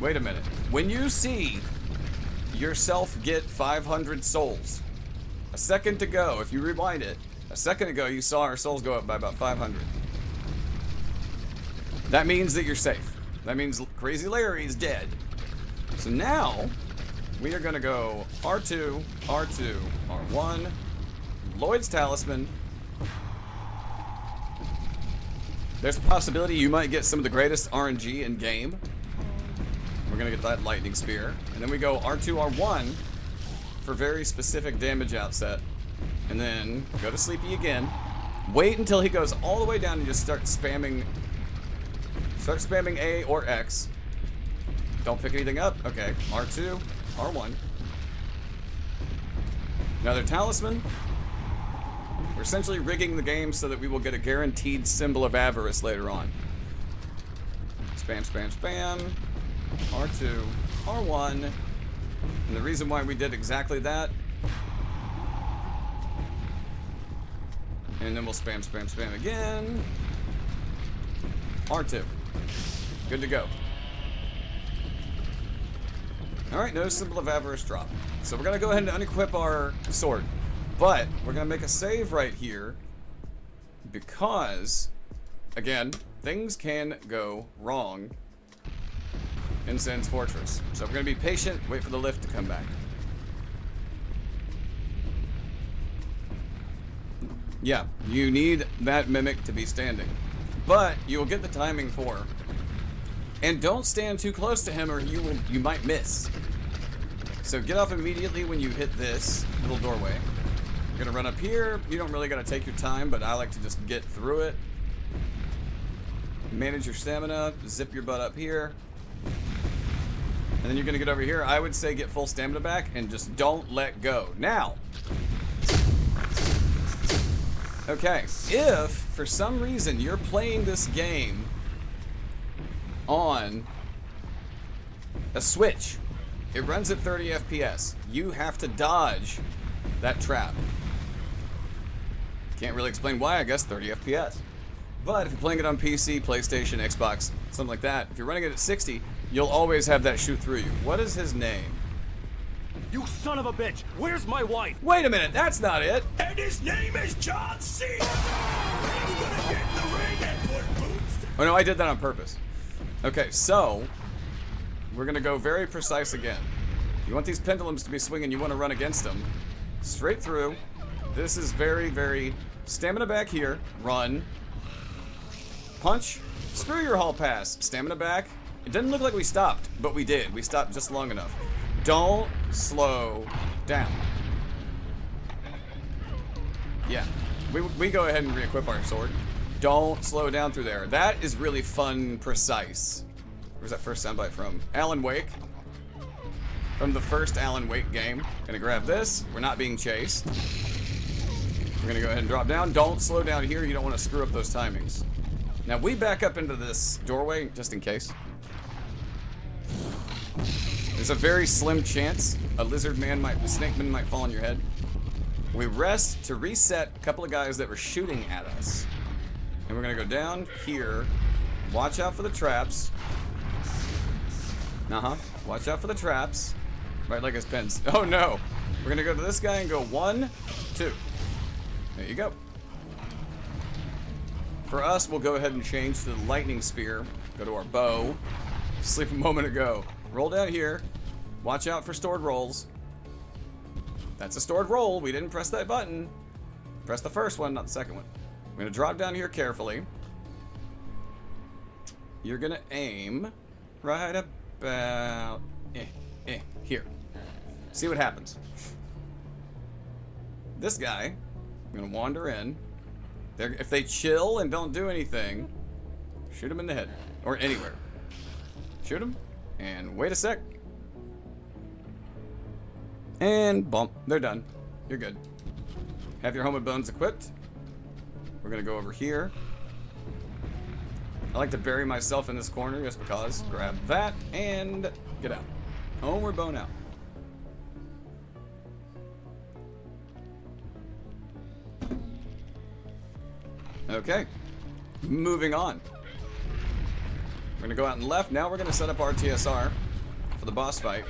[SPEAKER 1] a minute. When you see yourself get 500 souls, a second to go, if you rewind it, a second ago, you saw our souls go up by about 500. That means that you're safe. That means Crazy Larry is dead. So now, we are going to go R2, R2, R1, Lloyd's Talisman. There's a possibility you might get some of the greatest RNG in game. We're going to get that Lightning Spear. And then we go R2, R1 for very specific damage outset. And then go to Sleepy again. Wait until he goes all the way down and just start spamming A or X. Don't pick anything up. Okay, R2, R1. Another Talisman. We're essentially rigging the game so that we will get a guaranteed symbol of avarice later on. Spam, spam, spam. R2, R1. And the reason why we did exactly that, and then we'll spam, spam, spam again. R2. Good to go. Alright, no symbol of avarice drop. So we're going to go ahead and unequip our sword. But we're going to make a save right here because, again, things can go wrong in Zen's Fortress. So we're going to be patient, wait for the lift to come back. Yeah, you need that mimic to be standing. But you will get the timing for. And don't stand too close to him or you might miss. So get off immediately when you hit this little doorway. You're gonna run up here. You don't really gotta take your time, but I like to just get through it. Manage your stamina, zip your butt up here. And then you're gonna get over here. I would say get full stamina back and just don't let go. Now, okay, if for some reason you're playing this game on a Switch, it runs at 30 FPS. You have to dodge that trap. Can't really explain why, I guess 30 FPS. But if you're playing it on PC, PlayStation, Xbox, something like that, if you're running it at 60, you'll always have that shoot through you. What is his name?
[SPEAKER 4] You son of a bitch! Where's my wife?
[SPEAKER 1] Wait a minute, that's not it!
[SPEAKER 4] And his name is John Cena! He's gonna get in the ring and put boots to...
[SPEAKER 1] Oh no, I did that on purpose. Okay, so we're gonna go very precise again. You want these pendulums to be swinging, you want to run against them. Straight through. This is very, very... Stamina back here. Run. Punch. Screw your hall pass. Stamina back. It didn't look like we stopped, but we did. We stopped just long enough. Don't slow down. Yeah. We go ahead and re-equip our sword. Don't slow down through there. That is really fun, precise. Where's that first soundbite from? Alan Wake. From the first Alan Wake game. Gonna grab this. We're not being chased. We're gonna go ahead and drop down. Don't slow down here. You don't want to screw up those timings. Now we back up into this doorway just in case. There's a very slim chance a snake man might fall on your head. We rest to reset a couple of guys that were shooting at us. And we're gonna go down here. Watch out for the traps. Watch out for the traps. Right, like his pins. Oh no! We're gonna go to this guy and go 1, 2. There you go. For us, we'll go ahead and change to the lightning spear. Go to our bow. Sleep a moment ago. Roll down here. Watch out for stored rolls. That's a stored roll. We didn't press that button. Press the first one, not the second one. I'm gonna drop down here carefully. You're gonna aim right about here. See what happens. This guy, I'm gonna wander in. If they chill and don't do anything, shoot him in the head or anywhere. Shoot him and wait a sec. And bump. They're done. You're good. Have your helmet bones equipped. We're gonna go over here. I like to bury myself in this corner just because. Grab that and get out. Homeward bone out. Okay. Moving on. We're gonna go out and left. Now we're gonna set up our TSR for the boss fight.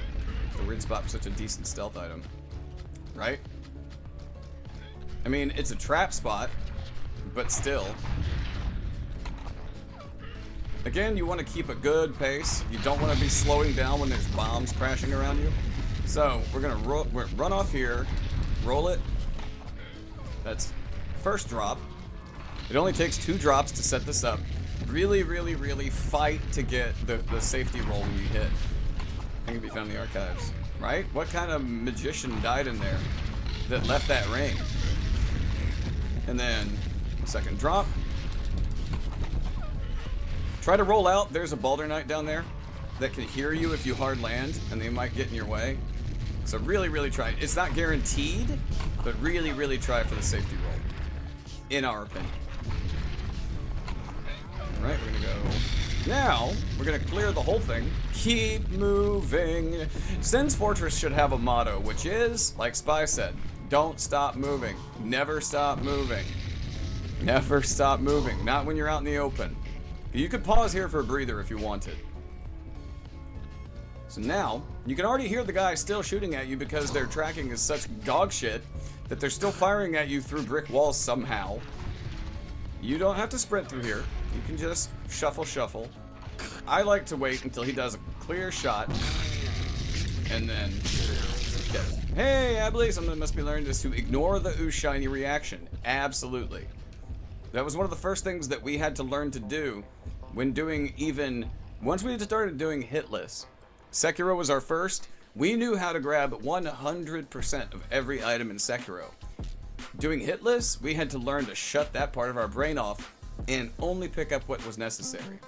[SPEAKER 1] It's a weird spot for such a decent stealth item. Right? I mean, it's a trap spot, but still. Again, you want to keep a good pace. You don't want to be slowing down when there's bombs crashing around you. So, we're gonna run off here, roll it. That's first drop. It only takes 2 drops to set this up. Really, really, really fight to get the safety roll when you hit. I think it can be found in the archives. Right? What kind of magician died in there that left that ring? And then, second drop. Try to roll out. There's a Balder Knight down there that can hear you if you hard land, and they might get in your way. So really, really try. It's not guaranteed, but really, really try for the safety roll, in our opinion. All right, we're gonna go. Now, we're gonna clear the whole thing. Keep moving. Sin's Fortress should have a motto, which is, like Spy said, don't stop moving. Never stop moving. Never stop moving. Not when you're out in the open. You could pause here for a breather if you wanted. So now, you can already hear the guy still shooting at you because their tracking is such dog shit that they're still firing at you through brick walls somehow. You don't have to sprint through here. You can just shuffle. I like to wait until he does a clear shot and then get it. Hey, I believe something must be learned is to ignore the ooh shiny reaction. Absolutely. That was one of the first things that we had to learn to do when doing once we started doing Hitless. Sekiro was our first. We knew how to grab 100% of every item in Sekiro. Doing Hitless, we had to learn to shut that part of our brain off and only pick up what was necessary.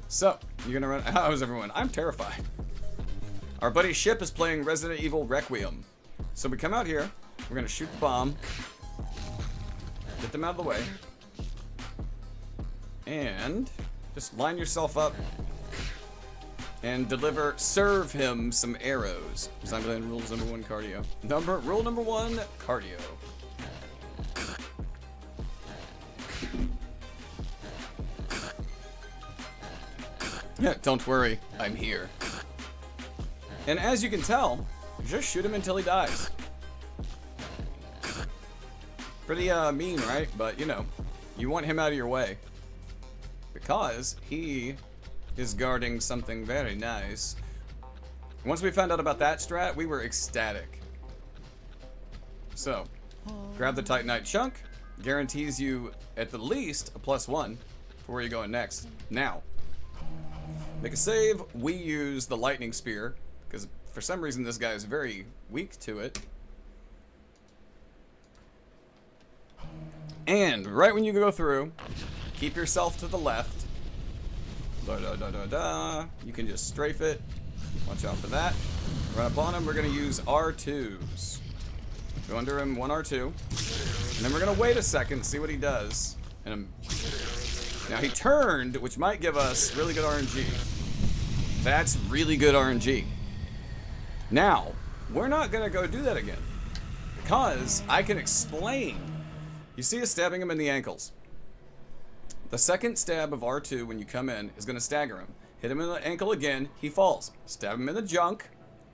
[SPEAKER 1] So, you're gonna run. How's everyone? I'm terrified. Our buddy Ship is playing Resident Evil Requiem. So we come out here, we're gonna shoot the bomb, get them out of the way, and just line yourself up and serve him some arrows. Zombieland rules number 1, cardio. Rule number 1, cardio. Yeah, don't worry, I'm here. And as you can tell, just shoot him until he dies. Pretty mean, right? But you know, you want him out of your way because he is guarding something very nice. Once we found out about that strat, we were ecstatic. So, grab the Titanite chunk. Guarantees you at the least a +1 for where you're going next. Now, make a save. We use the lightning spear because for some reason this guy is very weak to it. And right when you go through, keep yourself to the left. You can just strafe it. Watch out for that. Run up on him. We're going to use R2s. Go under him, 1 R2. And then we're going to wait a second, see what he does. And now he turned, which might give us really good RNG. That's really good RNG. Now, we're not going to go do that again. Because I can explain. You see us stabbing him in the ankles. The second stab of R2 when you come in is going to stagger him. Hit him in the ankle again, he falls. Stab him in the junk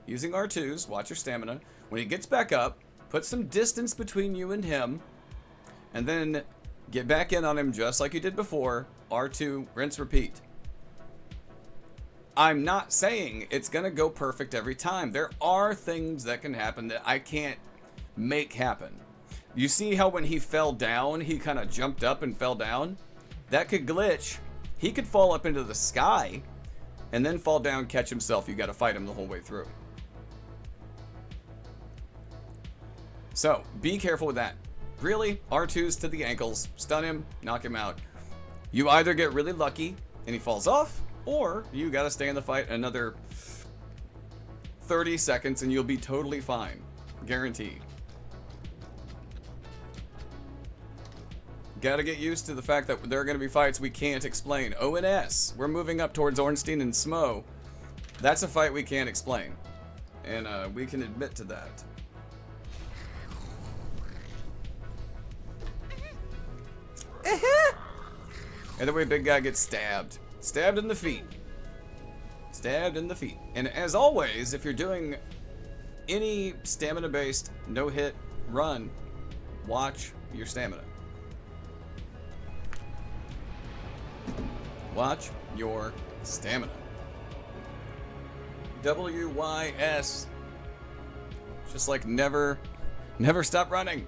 [SPEAKER 1] using R2s. Watch your stamina. When he gets back up, put some distance between you and him, and then get back in on him just like you did before. R2, rinse, repeat. I'm not saying it's going to go perfect every time. There are things that can happen that I can't make happen. You see how when he fell down, he kind of jumped up and fell down? That could glitch. He could fall up into the sky and then fall down, catch himself. You got to fight him the whole way through. So, be careful with that. Really, R2s to the ankles, stun him, knock him out. You either get really lucky and he falls off, or you got to stay in the fight another 30 seconds and you'll be totally fine. Guaranteed. Gotta get used to the fact that there are going to be fights we can't explain. ONS, we're moving up towards Ornstein and Smo. That's a fight we can't explain. And we can admit to that. And the way big guy gets stabbed. Stabbed in the feet. Stabbed in the feet. And as always, if you're doing any stamina-based no-hit run, watch your stamina. Watch your stamina. WYS. Just like never stop running.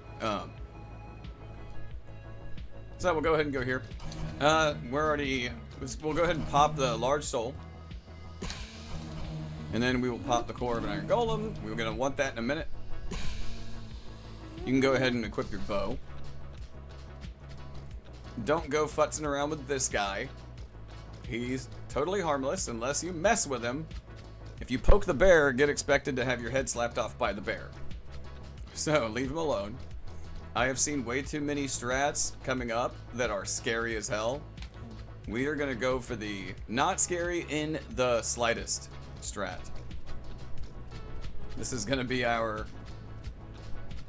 [SPEAKER 1] So we'll go ahead and go here. We'll go ahead and pop the large soul. And then we will pop the core of an iron golem. We're going to want that in a minute. You can go ahead and equip your bow. Don't go futzing around with this guy. He's totally harmless unless you mess with him. If you poke the bear, get expected to have your head slapped off by the bear. So leave him alone. I have seen way too many strats coming up that are scary as hell. We are going to go for the not scary in the slightest strat. This is going to be our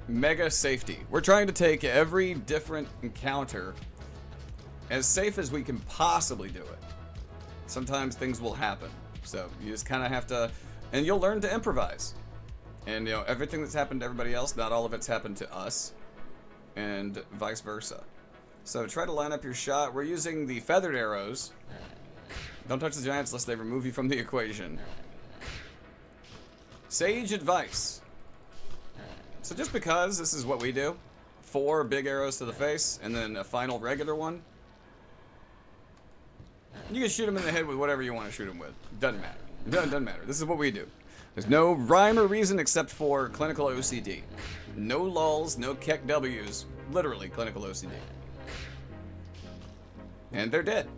[SPEAKER 1] mega safety. We're trying to take every different encounter as safe as we can possibly do it. Sometimes things will happen. So you just kind of have to, and you'll learn to improvise. And you know, everything that's happened to everybody else, not all of it's happened to us. And vice versa. So try to line up your shot. We're using the feathered arrows. Don't touch the giants unless they remove you from the equation. Sage advice. So just because this is what we do, 4 big arrows to the face and then a final regular one, you can shoot him in the head with whatever you want to shoot him with. Doesn't matter. Doesn't matter. This is what we do. There's no rhyme or reason except for clinical OCD. No lulls, no keck W's. Literally clinical OCD. And they're dead.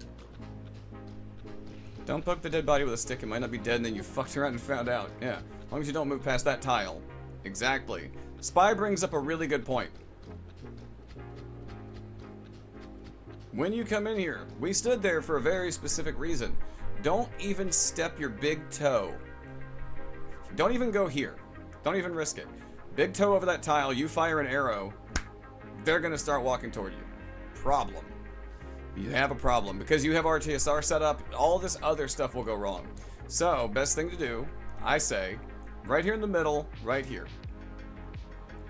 [SPEAKER 1] Don't poke the dead body with a stick. It might not be dead and then you fucked around and found out. Yeah. As long as you don't move past that tile. Exactly. Spy brings up a really good point. When you come in here, we stood there for a very specific reason. Don't even step your big toe. Don't even go here. Don't even risk it. Big toe over that tile, you fire an arrow, they're going to start walking toward you. Problem. You have a problem. Because you have RTSR set up, all this other stuff will go wrong. So, best thing to do, I say, right here in the middle, right here.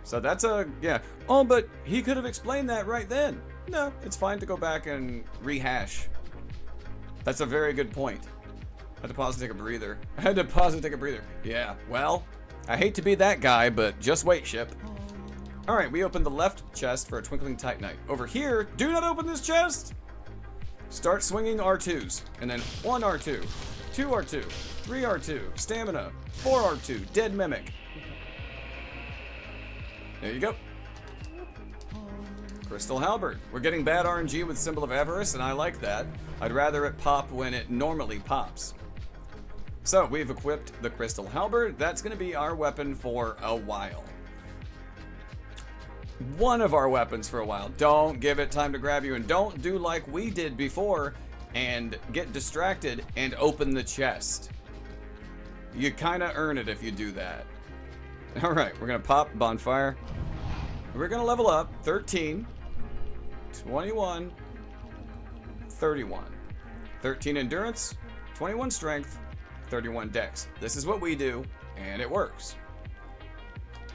[SPEAKER 1] So that's yeah. Oh, but he could have explained that right then. No, it's fine to go back and rehash. That's a very good point. I had to pause and take a breather. Yeah, well, I hate to be that guy, but just wait, ship. Alright, we opened the left chest for a Twinkling Titanite. Over here, do not open this chest! Start swinging R2s, and then 1 R2, 2 R2, 3 R2, stamina, 4 R2, dead mimic. There you go. Crystal Halberd. We're getting bad RNG with Symbol of Avarice, and I like that. I'd rather it pop when it normally pops. So, we've equipped the Crystal Halberd. That's going to be our weapon for a while. One of our weapons for a while. Don't give it time to grab you, and don't do like we did before and get distracted and open the chest. You kind of earn it if you do that. Alright, we're going to pop Bonfire. We're going to level up 13, 21, 31. 13 endurance, 21 strength, 31 dex. This is what we do, and it works.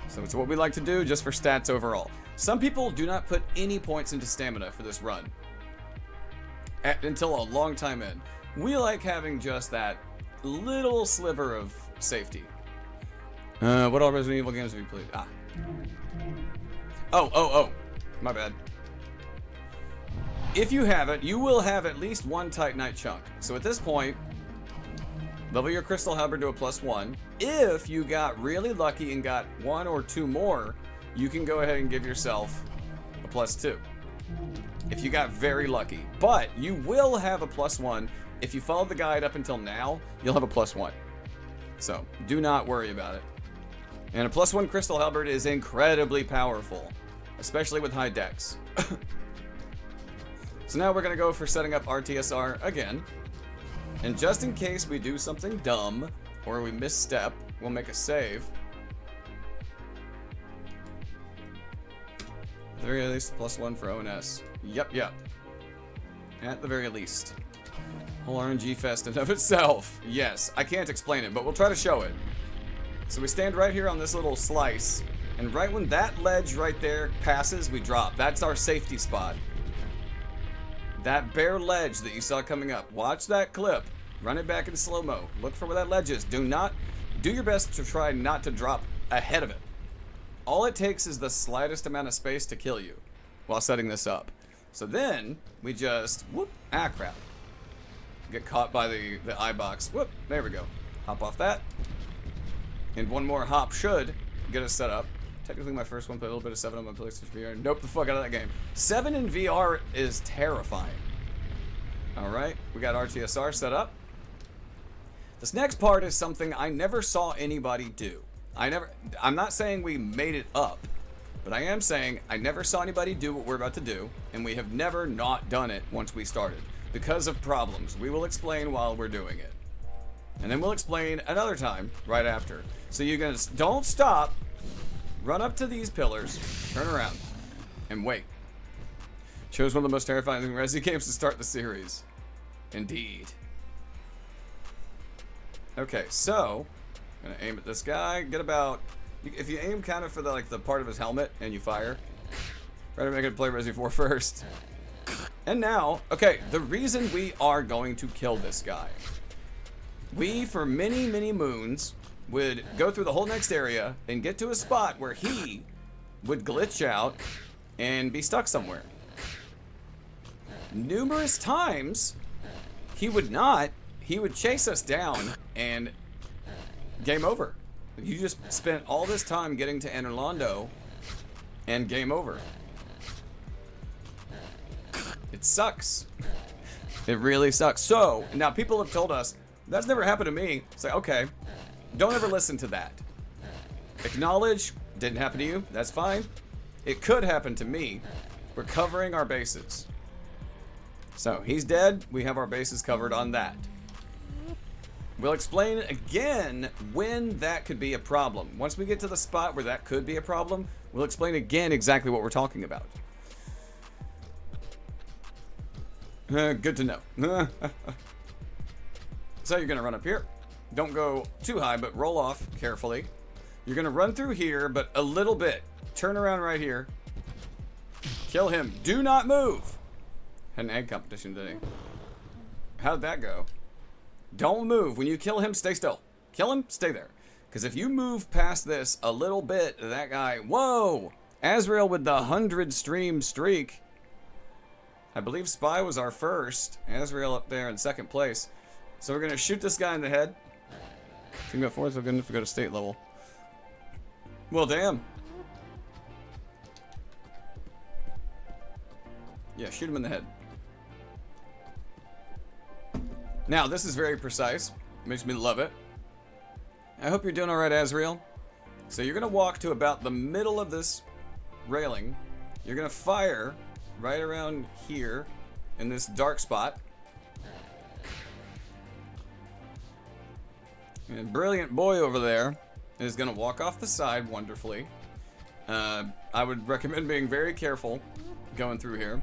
[SPEAKER 1] So it's what we like to do just for stats overall. Some people do not put any points into stamina for this run until a long time in. We like having just that little sliver of safety. What all Resident Evil games have you played? Ah. Oh. My bad. If you have it, you will have at least one Titanite chunk. So at this point, level your Crystal Halberd to a +1. If you got really lucky and got 1 or 2 more, you can go ahead and give yourself a +2. If you got very lucky. But you will have a +1. If you followed the guide up until now, you'll have a +1. So do not worry about it. And a +1 Crystal Halberd is incredibly powerful, especially with high dex. So now we're going to go for setting up RTSR again. And just in case we do something dumb or we misstep, we'll make a save. At the very least, +1 for ONS. Yep. At the very least. Whole RNG fest in of itself. Yes, I can't explain it, but we'll try to show it. So we stand right here on this little slice, and right when that ledge right there passes, we drop. That's our safety spot. That bare ledge that you saw coming up. Watch that clip. Run it back in slow-mo. Look for where that ledge is. Do your best to try not to drop ahead of it. All it takes is the slightest amount of space to kill you while setting this up. So then we just crap. Get caught by the eye box. Whoop, there we go. Hop off that. And one more hop should get us set up. Technically my first one, played a little bit of 7 on my PlayStation VR. Nope, the fuck out of that game. 7 in VR is terrifying. Alright, we got RTSR set up. This next part is something I never saw anybody do. I'm not saying we made it up, but I am saying I never saw anybody do what we're about to do, and we have never not done it once we started. Because of problems. We will explain while we're doing it. And then we'll explain another time right after. So you're gonna don't stop. Run up to these pillars, turn around, and wait. Chose one of the most terrifying Resi games to start the series. Indeed. Okay, so I'm gonna aim at this guy. Get about, if you aim kind of for the part of his helmet and you fire, right, I'm gonna play Resi 4 first. And now, okay, the reason we are going to kill this guy. We, for many, many moons, would go through the whole next area and get to a spot where he would glitch out and be stuck somewhere. Numerous times, he would not. He would chase us down and game over. You just spent all this time getting to Enerlando and game over. It sucks. It really sucks. So, now people have told us, that's never happened to me. It's like, okay, don't ever listen to that. Acknowledge, didn't happen to you, that's fine. It could happen to me. We're covering our bases. So, he's dead, we have our bases covered on that. We'll explain again when that could be a problem. Once we get to the spot where that could be a problem, we'll explain again exactly what we're talking about. Good to know. So you're gonna run up here. Don't go too high, but roll off carefully. You're gonna run through here, but a little bit. Turn around right here. Kill him. Do not move. Had an egg competition today. How'd that go? Don't move. When you kill him, stay still. Kill him, stay there. Because if you move past this a little bit, that guy... Whoa! Azrael with the 100 stream streak. I believe Spy was our first. Azrael up there in second place. So we're going to shoot this guy in the head. If we go fourth, we're good enough to go to state level. Well, damn. Yeah, shoot him in the head. Now, this is very precise. Makes me love it. I hope you're doing alright, Azrael. So you're going to walk to about the middle of this railing. You're going to fire right around here in this dark spot. And brilliant boy over there is going to walk off the side wonderfully. I would recommend being very careful going through here.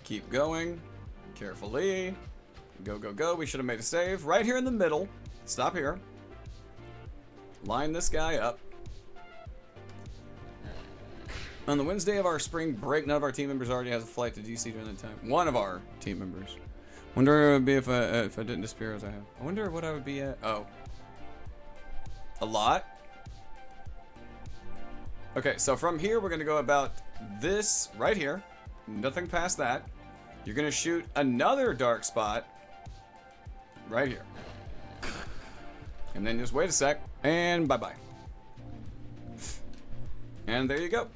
[SPEAKER 1] Keep going. Carefully. Go, go, go. We should have made a save. Right here in the middle. Stop here. Line this guy up. On the Wednesday of our spring break, none of our team members already has a flight to DC during that time. One of our team members. Wonder where it would be if I didn't disappear as I have. I wonder what I would be at. Oh. A lot? Okay, so from here, we're going to go about this right here. Nothing past that. You're going to shoot another dark spot right here. And then just wait a sec, and bye-bye. And there you go.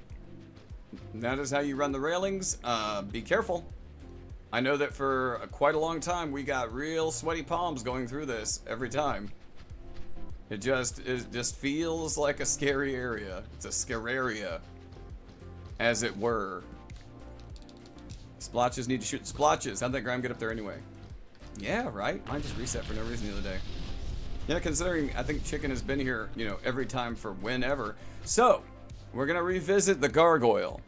[SPEAKER 1] That is how you run the railings. Be careful. I know that for quite a long time, we got real sweaty palms going through this every time. It just feels like a scary area. It's a scary area, as it were. Splotches need to shoot splotches. How'd that Grime get up there anyway? Yeah, right? Mine just reset for no reason the other day. Yeah, considering I think Chicken has been here, you know, every time for whenever. So, we're going to revisit the gargoyle.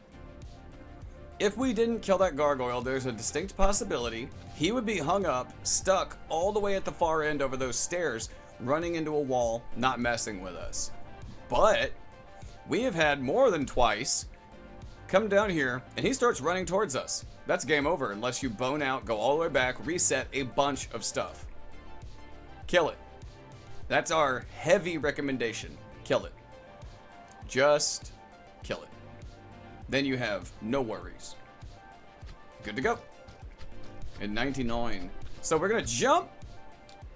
[SPEAKER 1] If we didn't kill that gargoyle, there's a distinct possibility he would be hung up, stuck all the way at the far end over those stairs, running into a wall, not messing with us. But we have had more than twice come down here, and he starts running towards us. That's game over unless you bone out, go all the way back, reset a bunch of stuff. Kill it. That's our heavy recommendation. Kill it. Just kill it. Then you have no worries. Good to go. In 99. So we're going to jump,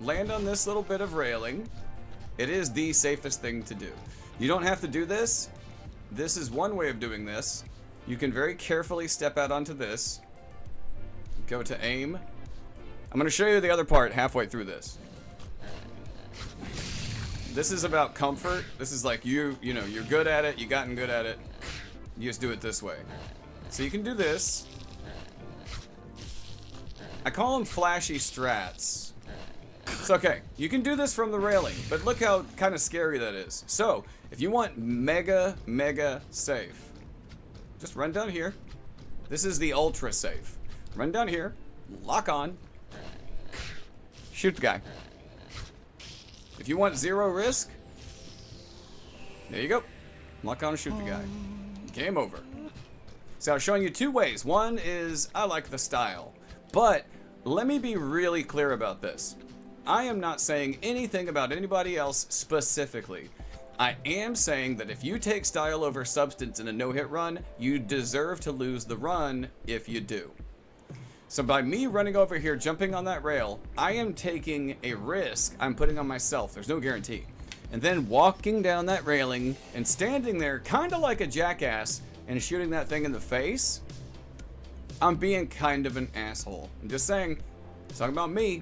[SPEAKER 1] land on this little bit of railing. It is the safest thing to do. You don't have to do this. This is one way of doing this. You can very carefully step out onto this. Go to aim. I'm going to show you the other part halfway through this. This is about comfort. This is like you know, you're good at it. You gotten good at it. You just do it this way. So you can do this. I call them flashy strats. It's okay. You can do this from the railing, but look how kind of scary that is. So, if you want mega, mega safe, just run down here. This is the ultra safe. Run down here, lock on, shoot the guy. If you want zero risk, there you go. Lock on and shoot the guy. Game over. So I was showing you two ways. One is I like the style, but let me be really clear about this. I am not saying anything about anybody else specifically. I am saying that if you take style over substance in a no-hit run, you deserve to lose the run if you do. So by me running over here, jumping on that rail, I am taking a risk I'm putting on myself. There's no guarantee. And then walking down that railing and standing there kind of like a jackass and shooting that thing in the face, I'm being kind of an asshole. I'm just saying, talking about me.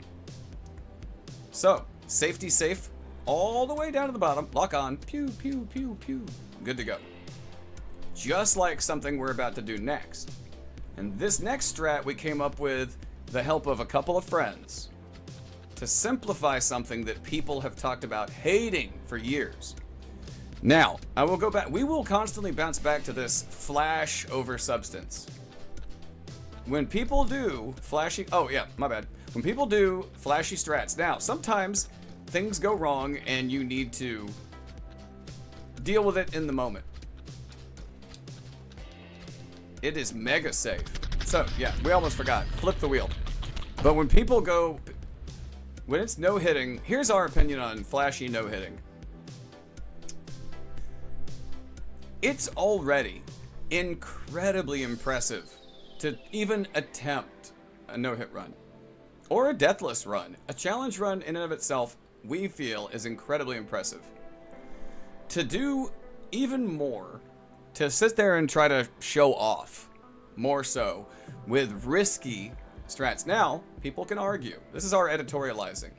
[SPEAKER 1] So, safety safe all the way down to the bottom. Lock on. Pew, pew, pew, pew. Good to go. Just like something we're about to do next. And this next strat we came up with the help of a couple of friends to simplify something that people have talked about hating for years. Now, I will go back. We will constantly bounce back to this flash over substance. When people do flashy... Oh, yeah, my bad. When people do flashy strats. Now, sometimes things go wrong and you need to deal with it in the moment. It is mega safe. So, yeah, we almost forgot. Flip the wheel. But when people go... When it's no-hitting, here's our opinion on flashy no-hitting. It's already incredibly impressive to even attempt a no-hit run. Or a deathless run. A challenge run in and of itself, we feel, is incredibly impressive. To do even more, to sit there and try to show off, more so, with risky strats. Now, people can argue. This is our editorializing.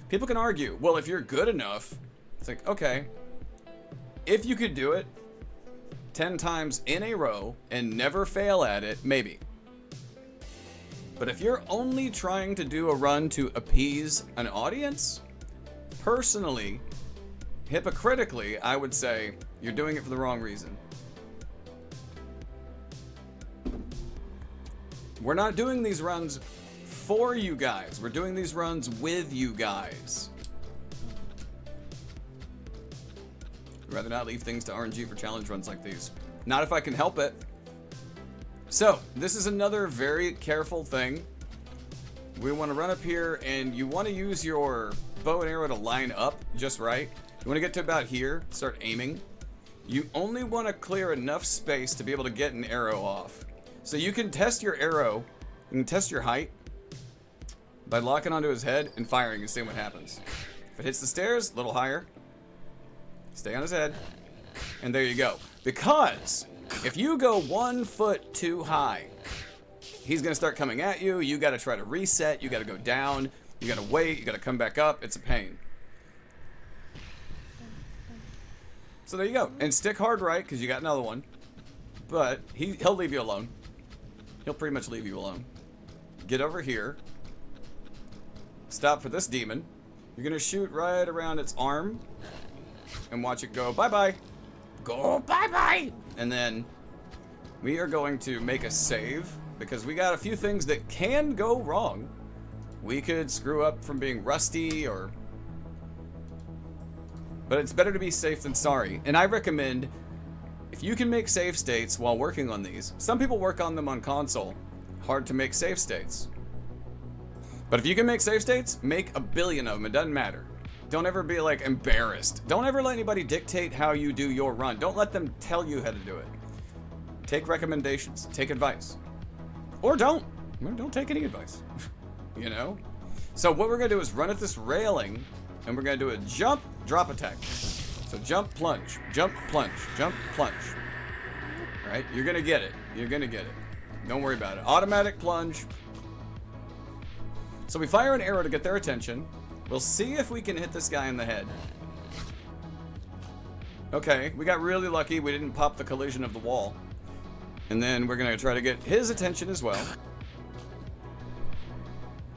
[SPEAKER 1] People can argue, well, if you're good enough, it's like, okay, if you could do it 10 times in a row and never fail at it, maybe. But if you're only trying to do a run to appease an audience, personally, hypocritically, I would say you're doing it for the wrong reason. We're not doing these runs for you guys. We're doing these runs with you guys. I'd rather not leave things to RNG for challenge runs like these. Not if I can help it. So, this is another very careful thing. We want to run up here, and you want to use your bow and arrow to line up just right. You want to get to about here, start aiming. You only want to clear enough space to be able to get an arrow off. So you can test your arrow, you can test your height by locking onto his head and firing and seeing what happens. If it hits the stairs, a little higher, stay on his head, and there you go. Because if you go 1 foot too high, he's gonna start coming at you. You gotta try to reset, you gotta go down, you gotta wait, you gotta come back up. It's a pain. So there you go. And stick hard right, because you got another one. But he'll leave you alone. He'll pretty much leave you alone. Get over here. Stop for this demon. You're gonna shoot right around its arm and watch it go bye-bye. Go bye-bye! And then we are going to make a save, because we got a few things that can go wrong. We could screw up from being rusty, or... But it's better to be safe than sorry. And I recommend, if you can make save states while working on these, some people work on them on console. Hard to make save states. But if you can make save states, make a billion of them. It doesn't matter. Don't ever be like embarrassed. Don't ever let anybody dictate how you do your run. Don't let them tell you how to do it. Take recommendations. Take advice. Or don't. Don't take any advice. You know? So what we're going to do is run at this railing, and we're going to do a jump, drop attack. So jump, plunge, jump, plunge, jump, plunge. All right? You're going to get it. You're going to get it. Don't worry about it. Automatic plunge. So we fire an arrow to get their attention. We'll see if we can hit this guy in the head. Okay, we got really lucky. We didn't pop the collision of the wall. And then we're going to try to get his attention as well.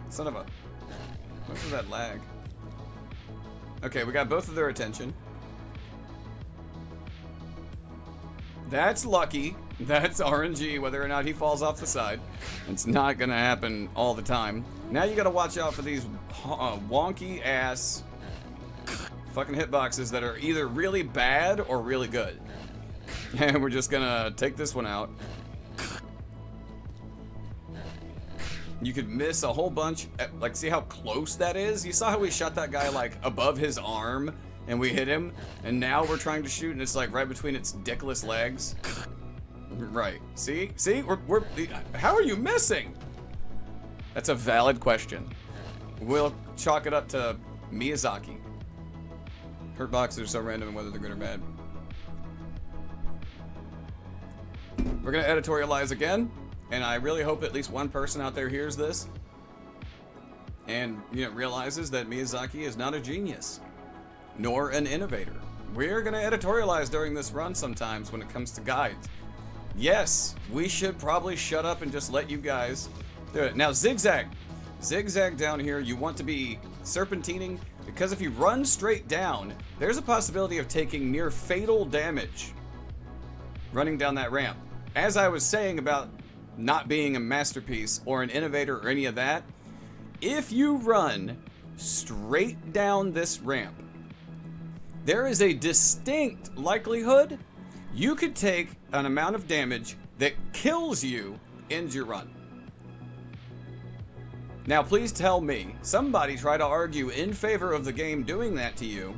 [SPEAKER 1] Son of a... What was that lag? Okay, we got both of their attention. That's lucky. That's RNG, whether or not he falls off the side. It's not going to happen all the time. Now you got to watch out for these wonky ass fucking hitboxes that are either really bad or really good. And we're just going to take this one out. You could miss a whole bunch. Like, see how close that is? You saw how we shot that guy, like, above his arm, and we hit him? And now we're trying to shoot, and it's, like, right between its dickless legs. Right. See? See? We're how are you missing? That's a valid question. We'll chalk it up to Miyazaki. Hurt boxes are so random, whether they're good or bad. We're going to editorialize again. And I really hope at least one person out there hears this and, you know, realizes that Miyazaki is not a genius, nor an innovator. We're going to editorialize during this run sometimes when it comes to guides. Yes, we should probably shut up and just let you guys do it. Now, zigzag. Zigzag down here. You want to be serpentining, because if you run straight down, there's a possibility of taking near fatal damage running down that ramp. As I was saying about not being a masterpiece or an innovator or any of that, if you run straight down this ramp, there is a distinct likelihood you could take an amount of damage that kills you in your run. Now, please tell me, somebody try to argue in favor of the game doing that to you,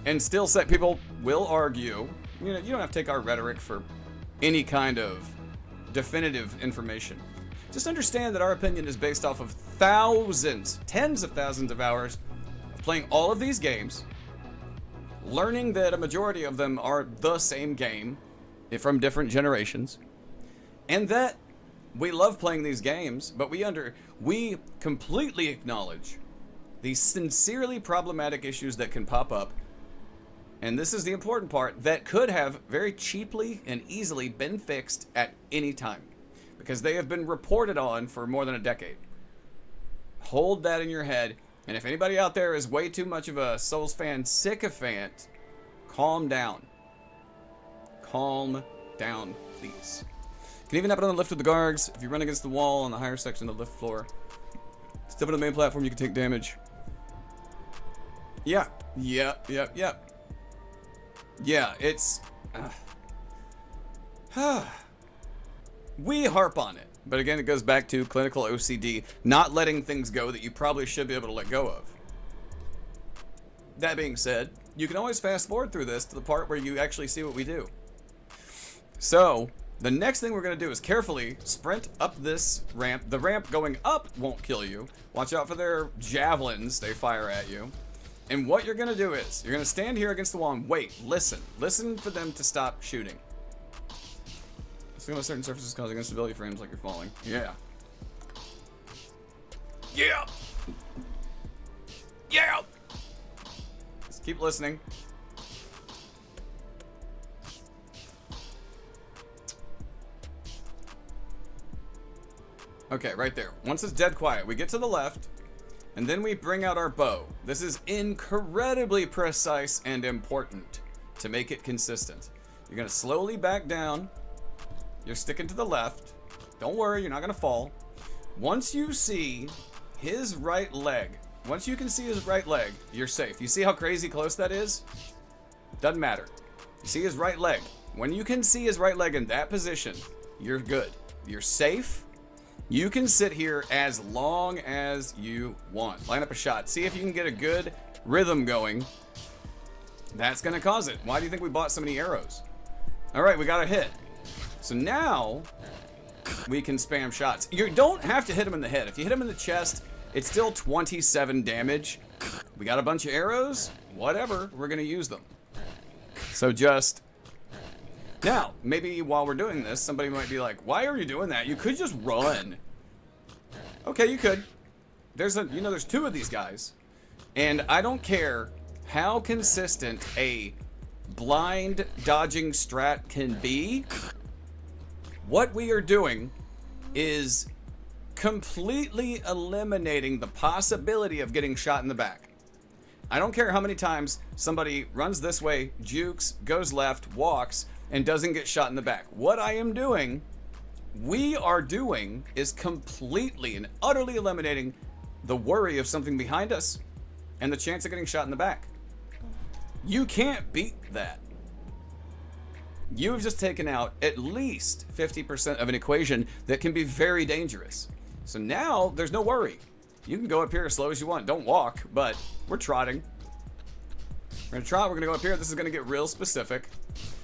[SPEAKER 1] and still say, people will argue. You know, you don't have to take our rhetoric for any kind of definitive information. Just understand that our opinion is based off of thousands, tens of thousands of hours of playing all of these games, learning that a majority of them are the same game from different generations, and that we love playing these games, but we completely acknowledge the sincerely problematic issues that can pop up. And this is the important part, that could have very cheaply and easily been fixed at any time, because they have been reported on for more than a decade. Hold that in your head, and if anybody out there is way too much of a Souls fan sycophant, calm down. Calm down, please. Can even happen on the lift with the guards. If you run against the wall on the higher section of the lift floor. Step on the main platform, you can take damage. Yeah. Yeah, it's... we harp on it. But again, it goes back to clinical OCD, not letting things go that you probably should be able to let go of. That being said, you can always fast forward through this to the part where you actually see what we do. So, the next thing we're going to do is carefully sprint up this ramp. The ramp going up won't kill you. Watch out for their javelins they fire at you. And what you're going to do is, you're going to stand here against the wall and wait. Listen. Listen for them to stop shooting. Swing on certain surfaces causing instability frames like you're falling. Yeah. Yeah! Yeah! Just keep listening. Okay, right there. Once it's dead quiet, we get to the left, and then we bring out our bow. This is incredibly precise and important to make it consistent. You're going to slowly back down. You're sticking to the left. Don't worry, you're not going to fall. Once you see his right leg, once you can see his right leg, you're safe. You see how crazy close that is? Doesn't matter. You see his right leg. When you can see his right leg in that position, you're good. You're safe. You can sit here as long as you want. Line up a shot. See if you can get a good rhythm going. That's going to cause it. Why do you think we bought so many arrows? All right, we got a hit. So now we can spam shots. You don't have to hit him in the head. If you hit him in the chest, it's still 27 damage. We got a bunch of arrows. Whatever, we're going to use them. So just... Now, maybe while we're doing this, somebody might be like, why are you doing that? You could just run. Okay, you could. There's two of these guys. And I don't care how consistent a blind dodging strat can be. What we are doing is completely eliminating the possibility of getting shot in the back. I don't care how many times somebody runs this way, jukes, goes left, walks, and doesn't get shot in the back. What I am doing, we are doing, is completely and utterly eliminating the worry of something behind us and the chance of getting shot in the back. You can't beat that. You've just taken out at least 50% of an equation that can be very dangerous. So now there's no worry. You can go up here as slow as you want. Don't walk, but we're trotting. We're gonna trot, we're gonna go up here. This is gonna get real specific.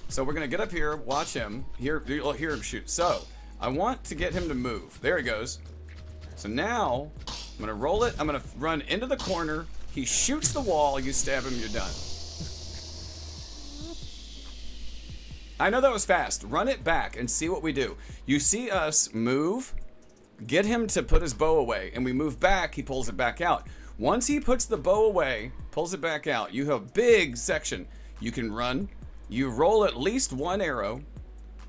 [SPEAKER 1] So we're gonna get up here, watch him. You'll hear him shoot. So I want to get him to move. There he goes. So now I'm gonna roll it. I'm gonna run into the corner. He shoots the wall. You stab him, you're done. I know that was fast. Run it back and see what we do. You see us move, get him to put his bow away, and we move back, he pulls it back out. Once he puts the bow away, pulls it back out, you have a big section. You can run, you roll at least one arrow,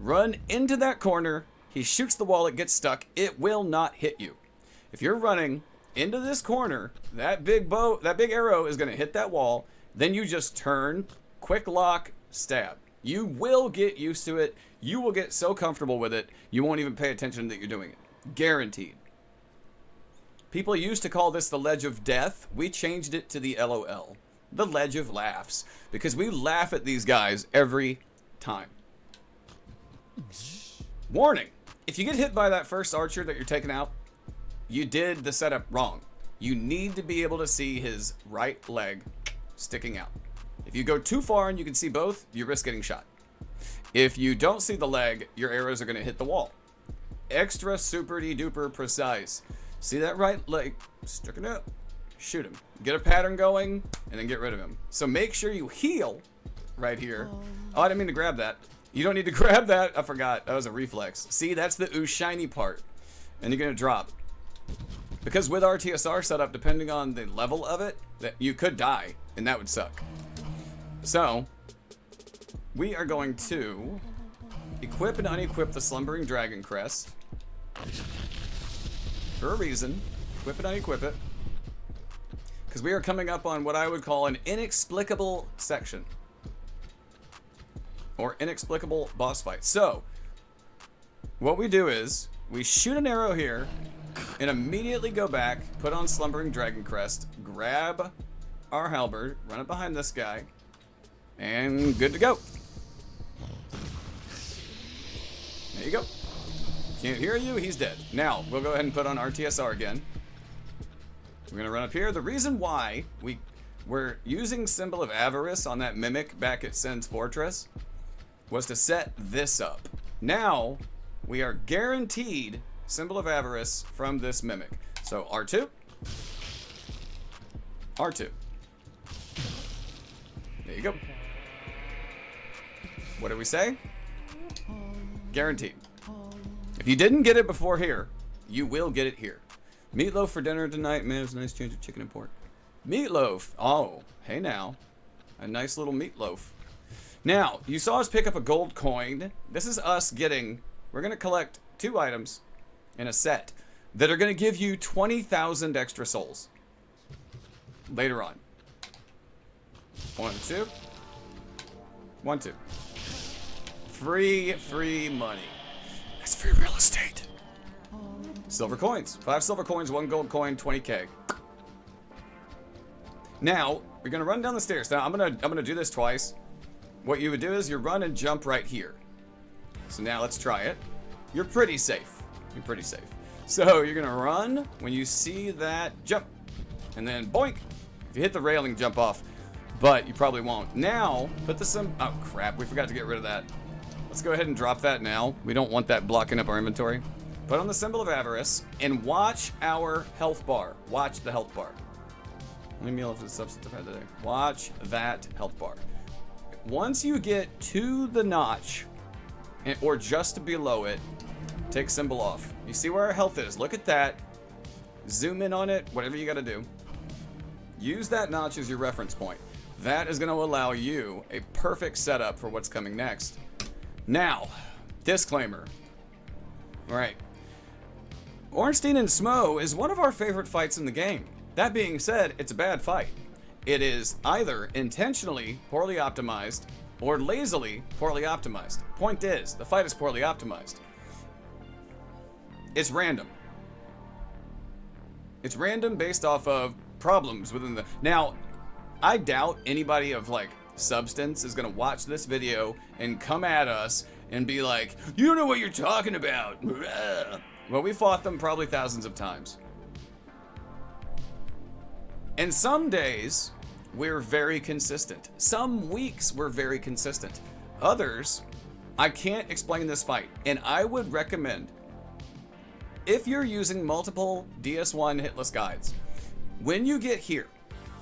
[SPEAKER 1] run into that corner, he shoots the wall, it gets stuck, it will not hit you. If you're running into this corner, that big arrow is gonna hit that wall, then you just turn, quick lock, stab. You will get used to it. You will get so comfortable with it, you won't even pay attention that you're doing it. Guaranteed. People used to call this the ledge of death. We changed it to the LOL. The ledge of laughs. Because we laugh at these guys every time. Warning. If you get hit by that first archer that you're taking out, you did the setup wrong. You need to be able to see his right leg sticking out. If you go too far and you can see both, you risk getting shot. If you don't see the leg, your arrows are going to hit the wall. Extra super-de-duper precise. See that right leg? Stick it out. Shoot him. Get a pattern going, and then get rid of him. So make sure you heal right here. Oh, I didn't mean to grab that. You don't need to grab that. I forgot. That was a reflex. See, that's the ooh shiny part. And you're going to drop. Because with our TSR setup, depending on the level of it, that you could die, and that would suck. So, we are going to equip and unequip the Slumbering Dragon Crest. For a reason. Equip and unequip it. Because we are coming up on what I would call an inexplicable section. Or inexplicable boss fight. So, what we do is we shoot an arrow here and immediately go back, put on Slumbering Dragon Crest, grab our halberd, run it behind this guy, and good to go. There you go. Can't hear you, he's dead. Now, we'll go ahead and put on RTSR again. We're gonna run up here. The reason why we're using Symbol of Avarice on that Mimic back at Sen's Fortress was to set this up. Now, we are guaranteed Symbol of Avarice from this Mimic. So R2. R2. There you go. What did we say? Guaranteed. If you didn't get it before here, you will get it here. Meatloaf for dinner tonight. Man, it's a nice change of chicken and pork. Meatloaf. Oh, hey now. A nice little meatloaf. Now, you saw us pick up a gold coin. This is us getting... We're going to collect 2 items in a set that are going to give you 20,000 extra souls. Later on. 1, 2. 1, 2. Free money. That's free real estate. Silver coins. 5 silver coins, 1 gold coin, 20k. Now, we're gonna run down the stairs. Now, I'm gonna do this twice. What you would do is you run and jump right here. So now let's try it. You're pretty safe. You're pretty safe. So you're gonna run when you see that jump. And then boink. If you hit the railing, jump off. But you probably won't. Now, put the oh crap, we forgot to get rid of that. Let's go ahead and drop that now. We don't want that blocking up our inventory. Put on the Symbol of Avarice and watch our health bar. Watch the health bar. Let me meal if it's substance I've had today. Watch that health bar. Once you get to the notch, or just below it, take symbol off. You see where our health is. Look at that. Zoom in on it, whatever you gotta do. Use that notch as your reference point. That is gonna allow you a perfect setup for what's coming next. Now, disclaimer. All right. Ornstein and Smo is one of our favorite fights in the game. That being said, it's a bad fight. It is either intentionally poorly optimized or lazily poorly optimized. Point is, the fight is poorly optimized. It's random. It's random based off of problems within the... Now, I doubt anybody of, like, substance is gonna watch this video and come at us and be like, you don't know what you're talking about. Well, we fought them probably thousands of times. And some days, we're very consistent. Some weeks, we're very consistent. Others, I can't explain this fight. And I would recommend, if you're using multiple DS1 hitless guides, when you get here,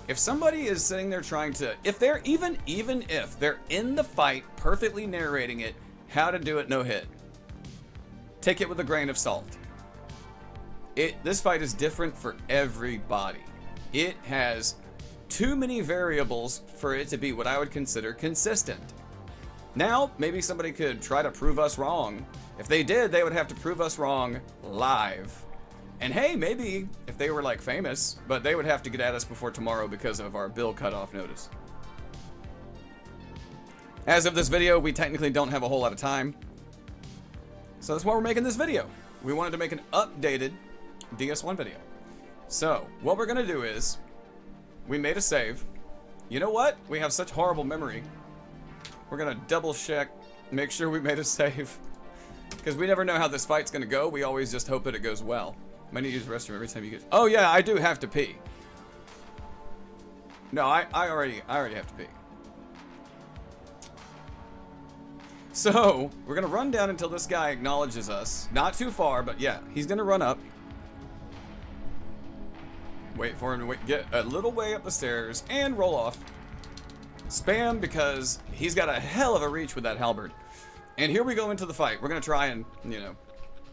[SPEAKER 1] if somebody is sitting there trying to, if they're even if they're in the fight perfectly narrating it, how to do it no hit, take it with a grain of salt. This fight is different for everybody. It has too many variables for it to be what I would consider consistent. Now, maybe somebody could try to prove us wrong. If they did, they would have to prove us wrong live. And hey, maybe if they were like famous, but they would have to get at us before tomorrow because of our bill cutoff notice. As of this video, we technically don't have a whole lot of time. So that's why we're making this video. We wanted to make an updated DS1 video. So what we're gonna do is, we made a save. You know what? We have such horrible memory. We're gonna double check, make sure we made a save. Because we never know how this fight's gonna go. We always just hope that it goes well. Might need to use the restroom every time you get... Oh yeah, I do have to pee. No, I already have to pee. So, we're gonna run down until this guy acknowledges us. Not too far, but yeah, he's gonna run up. Wait for him to get a little way up the stairs and roll off. Spam because he's got a hell of a reach with that halberd. And here we go into the fight. We're gonna try and, you know,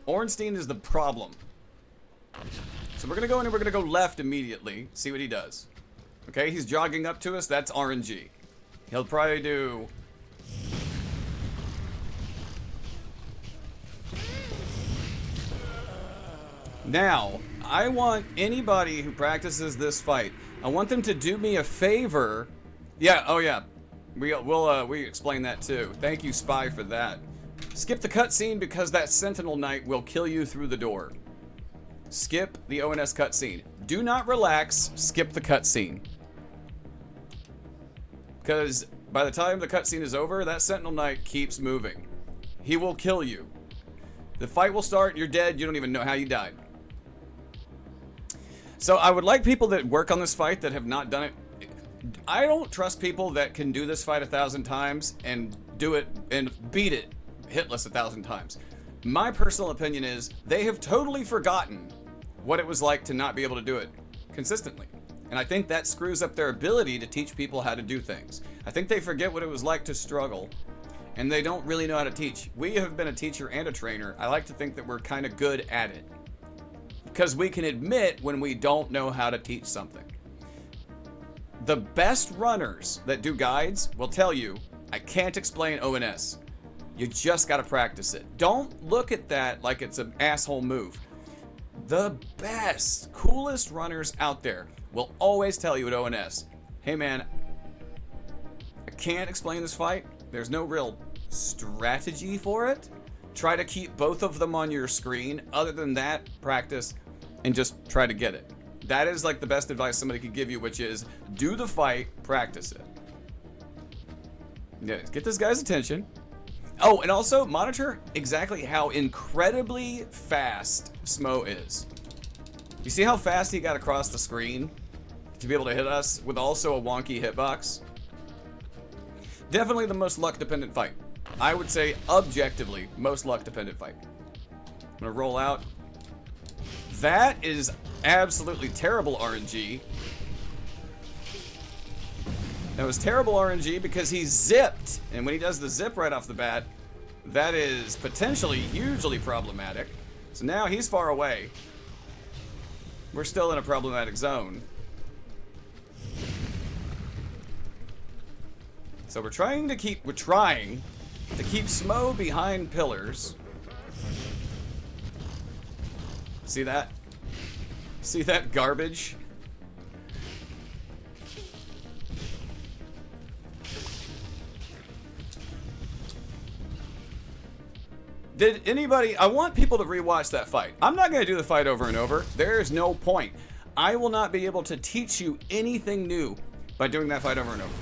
[SPEAKER 1] Ornstein is the problem. So we're gonna go in and we're gonna go left immediately, see what he does. Okay, he's jogging up to us, that's RNG. He'll probably do... Now, I want anybody who practices this fight, I want them to do me a favor. Yeah, oh yeah. We explain that too. Thank you, Spy, for that. Skip the cutscene because that Sentinel Knight will kill you through the door. Skip the ONS cutscene. Do not relax. Skip the cutscene. Because by the time the cutscene is over, that Sentinel Knight keeps moving. He will kill you. The fight will start, you're dead, you don't even know how you died. So I would like people that work on this fight that have not done it. I don't trust people that can do this fight 1,000 times and do it and beat it hitless 1,000 times. My personal opinion is they have totally forgotten what it was like to not be able to do it consistently. And I think that screws up their ability to teach people how to do things. I think they forget what it was like to struggle, and they don't really know how to teach. We have been a teacher and a trainer. I like to think that we're kind of good at it, because we can admit when we don't know how to teach something. The best runners that do guides will tell you, I can't explain ONS. You just got to practice it. Don't look at that like it's an asshole move. The best, coolest runners out there will always tell you at ONS, hey man, I can't explain this fight. There's no real strategy for it. Try to keep both of them on your screen. Other than that, practice and just try to get it. That is like the best advice somebody could give you, which is do the fight, practice it. Yeah, get this guy's attention. Oh, and also monitor exactly how incredibly fast Smo is. You see how fast he got across the screen to be able to hit us with also a wonky hitbox? Definitely the most luck-dependent fight. I would say objectively most luck-dependent fight. I'm gonna roll out. That is absolutely terrible RNG. That was terrible RNG because he zipped, and when he does the zip right off the bat, that is potentially hugely problematic. So now he's far away. We're still in a problematic zone. So we're trying to keep Smo behind pillars. See that? See that garbage? Did anybody... I want people to rewatch that fight. I'm not going to do the fight over and over. There's no point. I will not be able to teach you anything new by doing that fight over and over.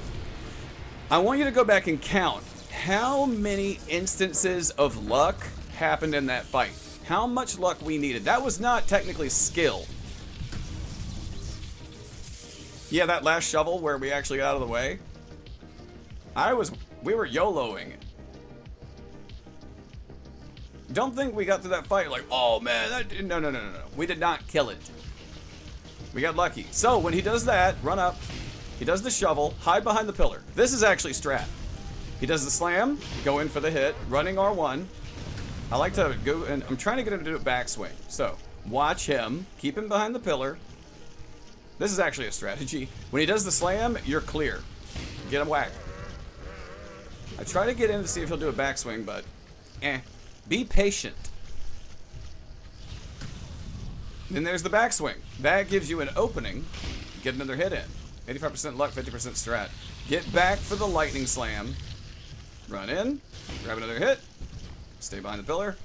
[SPEAKER 1] I want you to go back and count how many instances of luck happened in that fight. How much luck we needed. That was not technically skill. Yeah, that last shovel where we actually got out of the way. We were YOLOing it. Don't think we got through that fight like, oh man, no. We did not kill it. We got lucky. So when he does that, run up. He does the shovel, hide behind the pillar. This is actually strat. He does the slam, go in for the hit, running R1. I like to go, and I'm trying to get him to do a backswing. So watch him, keep him behind the pillar. This is actually a strategy. When he does the slam, you're clear. Get him whacked. I try to get in to see if he'll do a backswing, but be patient. Then there's the backswing. That gives you an opening. Get another hit in. 85% luck, 50% strat. Get back for the lightning slam. Run in. Grab another hit. Stay behind the pillar.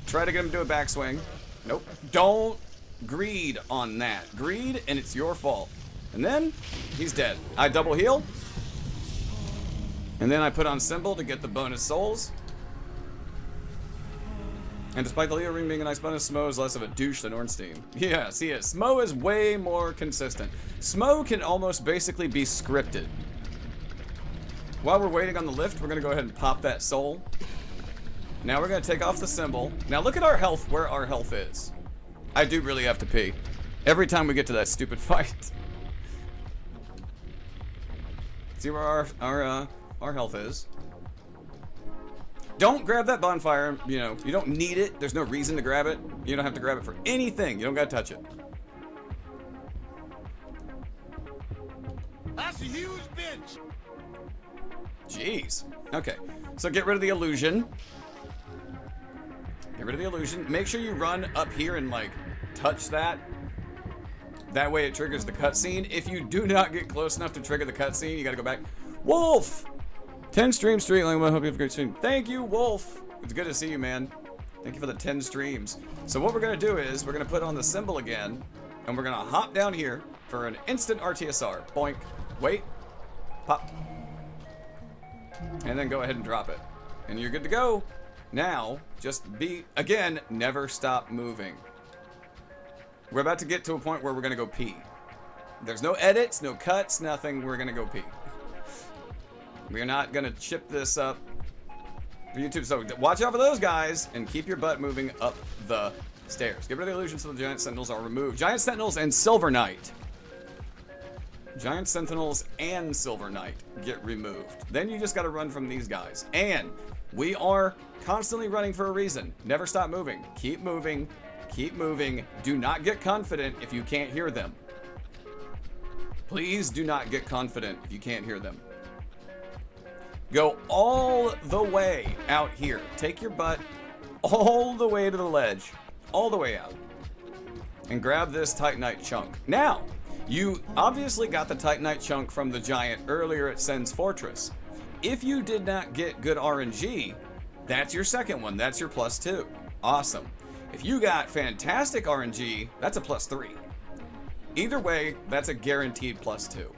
[SPEAKER 1] Try to get him to do a backswing. Nope. Don't greed on that. Greed, and it's your fault. And then, he's dead. I double heal. And then I put on Symbol to get the bonus souls. And despite the Leo ring being a nice bonus, Smo is less of a douche than Ornstein. Yes, he is. Smo is way more consistent. Smo can almost basically be scripted. While we're waiting on the lift, we're going to go ahead and pop that soul. Now we're going to take off the symbol. Now look at our health, where our health is. I do really have to pee. Every time we get to that stupid fight. See where our health is. Don't grab that bonfire, you know, you don't need it. There's no reason to grab it. You don't have to grab it for anything. You don't gotta touch it.
[SPEAKER 4] That's a huge bitch.
[SPEAKER 1] Jeez. Okay, so get rid of the illusion. Get rid of the illusion. Make sure you run up here and, like, touch that. That way it triggers the cutscene. If you do not get close enough to trigger the cutscene, you gotta go back. Wolf! 10 stream street. I hope you have a great stream. Thank you, Wolf. It's good to see you, man. Thank you for the 10 streams. So what we're going to do is we're going to put on the symbol again, and we're going to hop down here for an instant RTSR. Boink. Wait. Pop. And then go ahead and drop it. And you're good to go. Now, just be, again, never stop moving. We're about to get to a point where we're going to go pee. There's no edits, no cuts, nothing. We're going to go pee. We're not going to chip this up for YouTube. So watch out for those guys and keep your butt moving up the stairs. Get rid of the illusions so the Giant Sentinels are removed. Giant Sentinels and Silver Knight. Giant Sentinels and Silver Knight get removed. Then you just got to run from these guys. And we are constantly running for a reason. Never stop moving. Keep moving. Keep moving. Do not get confident if you can't hear them. Please do not get confident if you can't hear them. Go all the way out here. Take your butt all the way to the ledge. All the way out. And grab this Titanite chunk. Now, you obviously got the Titanite chunk from the giant earlier at Sen's Fortress. If you did not get good RNG, that's your second one. That's your +2. Awesome. If you got fantastic RNG, that's a +3. Either way, that's a guaranteed +2.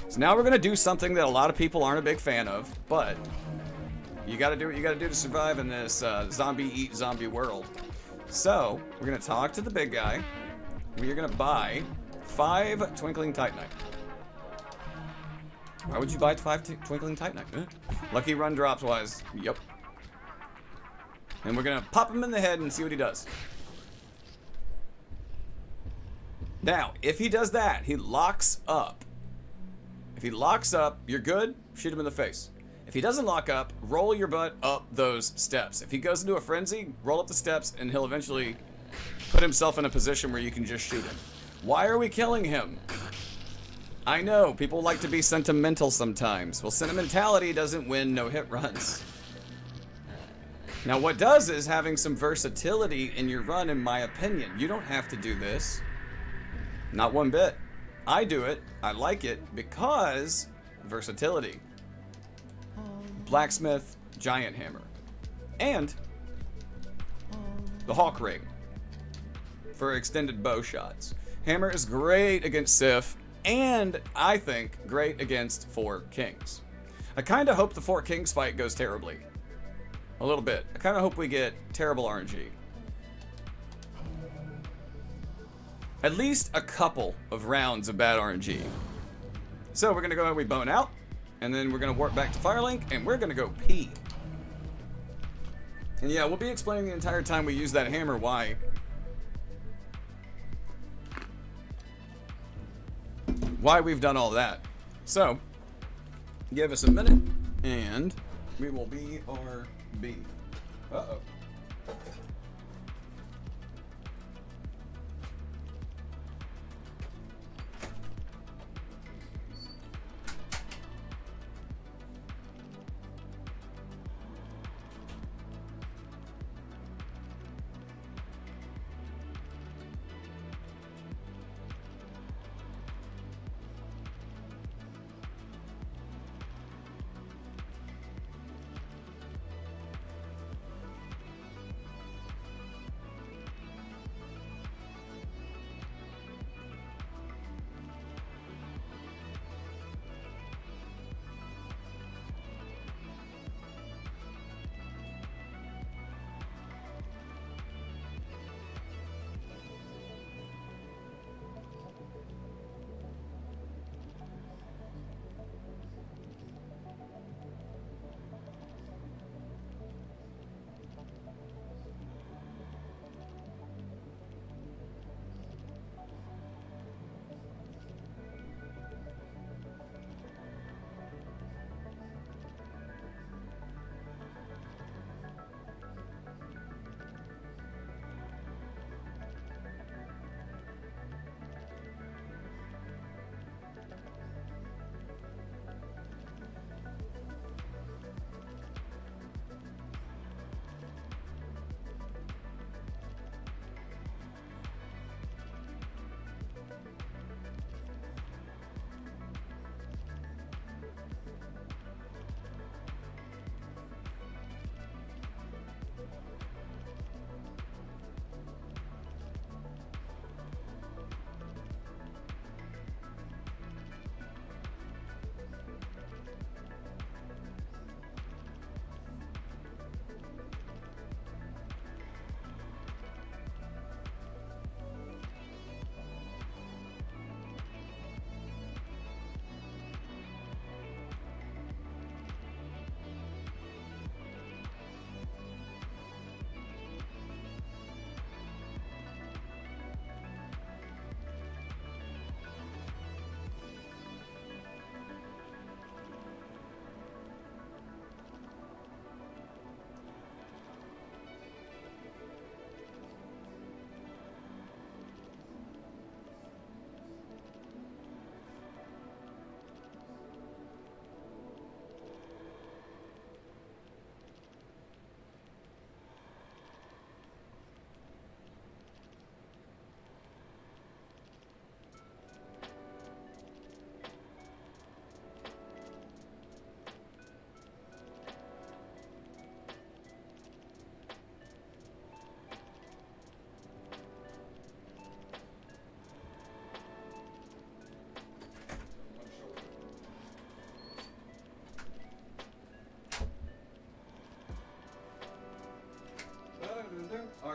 [SPEAKER 1] So now we're going to do something that a lot of people aren't a big fan of, but you got to do what you got to do to survive in this zombie eat zombie world. So we're going to talk to the big guy. We're going to buy 5 Twinkling Titanite. Why would you buy 5 Twinkling Titanite? Lucky run drops wise. Yep. And we're going to pop him in the head and see what he does. Now, if he does that, he locks up. If he locks up, you're good. Shoot him in the face. If he doesn't lock up, roll your butt up those steps. If he goes into a frenzy, roll up the steps and he'll eventually put himself in a position where you can just shoot him. Why are we killing him? I know, people like to be sentimental sometimes. Well, sentimentality doesn't win no hit runs. Now, what does is having some versatility in your run, in my opinion. You don't have to do this. Not one bit. I do it. I like it because versatility. Blacksmith, Giant Hammer. And the Hawk Ring for extended bow shots. Hammer is great against Sif, and I think great against 4 Kings. I kind of hope the 4 Kings fight goes terribly. A little bit. I kind of hope we get terrible RNG. At least a couple of rounds of bad RNG. So we're going to go and we bone out, and then we're going to warp back to Firelink, and we're going to go pee. And yeah, we'll be explaining the entire time we use that hammer why we've done all that. So, give us a minute, and we will be RB. Uh-oh.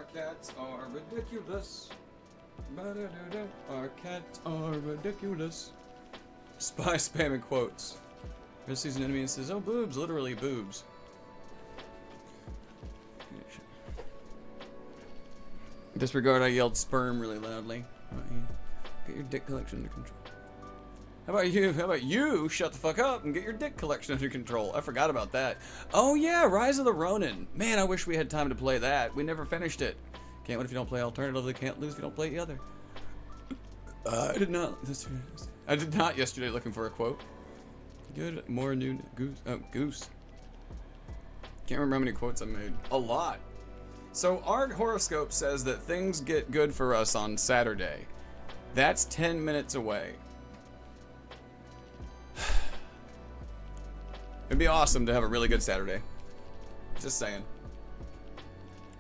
[SPEAKER 1] Our cats are ridiculous. Ba-da-da-da. Our cats are ridiculous. Spy spamming quotes. Chris sees an enemy and says, "Oh, boobs!" Literally boobs. Disregard, I yelled sperm really loudly. Get your dick collection under control. How about you? How about you shut the fuck up and get your dick collection under control? I forgot about that. Oh yeah, Rise of the Ronin. Man, I wish we had time to play that. We never finished it. Can't win if you don't play alternatively. Can't lose if you don't play either. I did not yesterday looking for a quote. Good, more new goose. Oh, goose. Can't remember how many quotes I made. A lot. So our horoscope says that things get good for us on Saturday. That's 10 minutes away. It'd be awesome to have a really good Saturday. Just saying.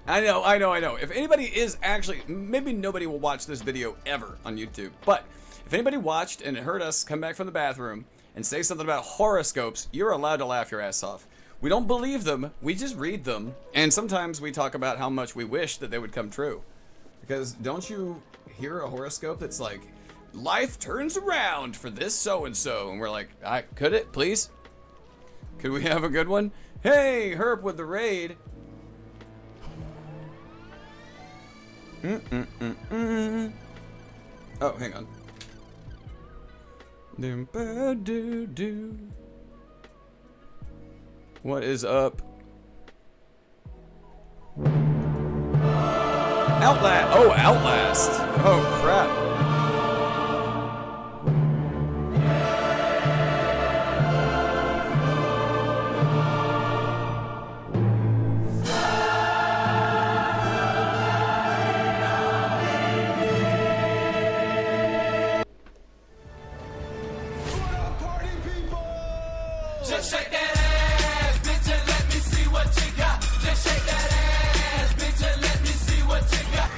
[SPEAKER 1] I know. If anybody is actually, maybe nobody will watch this video ever on YouTube, but if anybody watched and heard us come back from the bathroom and say something about horoscopes, you're allowed to laugh your ass off. We don't believe them, we just read them, and sometimes we talk about how much we wish that they would come true. Because don't you hear a horoscope that's like, life turns around for this so-and-so, and we're like, could it, please? Could we have a good one? Hey, Herp with the raid. Oh, hang on. What is up? Outlast. Oh, Outlast. Oh, crap.
[SPEAKER 4] Just shake that ass, bitch, and let me see what you got. Just shake that ass, bitch, and let me see what you got.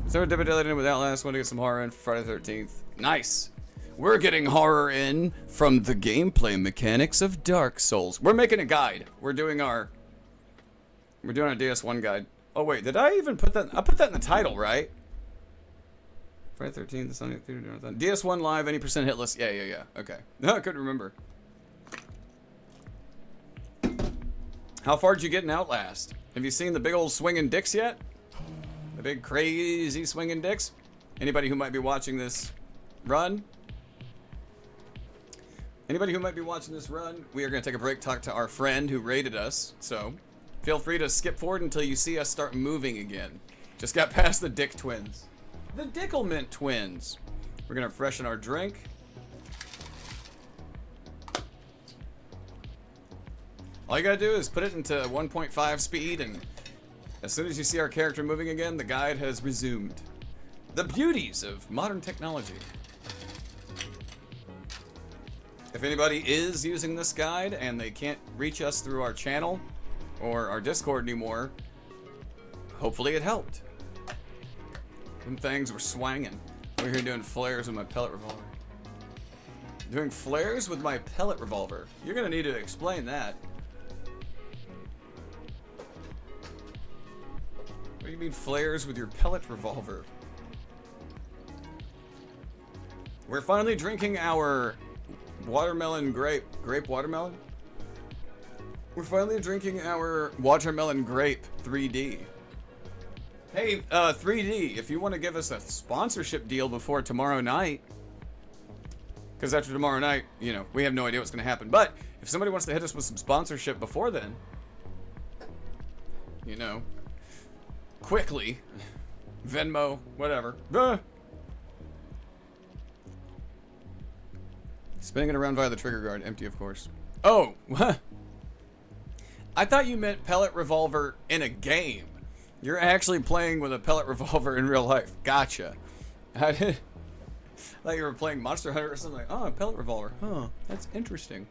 [SPEAKER 1] So we're dipping with Outlast. Want to get some horror in for Friday the 13th. Nice. We're getting horror in from the gameplay mechanics of Dark Souls. We're making a guide. We're doing our DS1 guide. Oh wait, did I even put that? I put that in the title, right? Friday 13th, the Sunday Theater Marathon. DS1 live, any percent hitless. Yeah. Okay. No, I couldn't remember. How far did you get in Outlast? Have you seen the big old swinging dicks yet? The big crazy swinging dicks? Anybody who might be watching this run? Anybody who might be watching this run? We are going to take a break, talk to our friend who raided us. So, feel free to skip forward until you see us start moving again. Just got past the Dick Twins. The Dicklemint Twins. We're gonna freshen our drink. All you gotta do is put it into 1.5 speed, and as soon as you see our character moving again, the guide has resumed. The beauties of modern technology. If anybody is using this guide and they can't reach us through our channel or our Discord anymore, hopefully it helped. Them things were swanging. We're here doing flares with my pellet revolver. Doing flares with my pellet revolver. You're gonna need to explain that. What do you mean flares with your pellet revolver? We're finally drinking our watermelon grape watermelon? We're finally drinking our watermelon grape 3D. Hey, 3D, if you want to give us a sponsorship deal before tomorrow night, because after tomorrow night, you know, we have no idea what's going to happen. But if somebody wants to hit us with some sponsorship before then, you know, quickly, Venmo, whatever. Spinning it around via the trigger guard, empty of course. Oh, what? I thought you meant pellet revolver in a game. You're actually playing with a pellet revolver in real life. Gotcha. I thought you were playing Monster Hunter or something. Oh, a pellet revolver. Huh. That's interesting.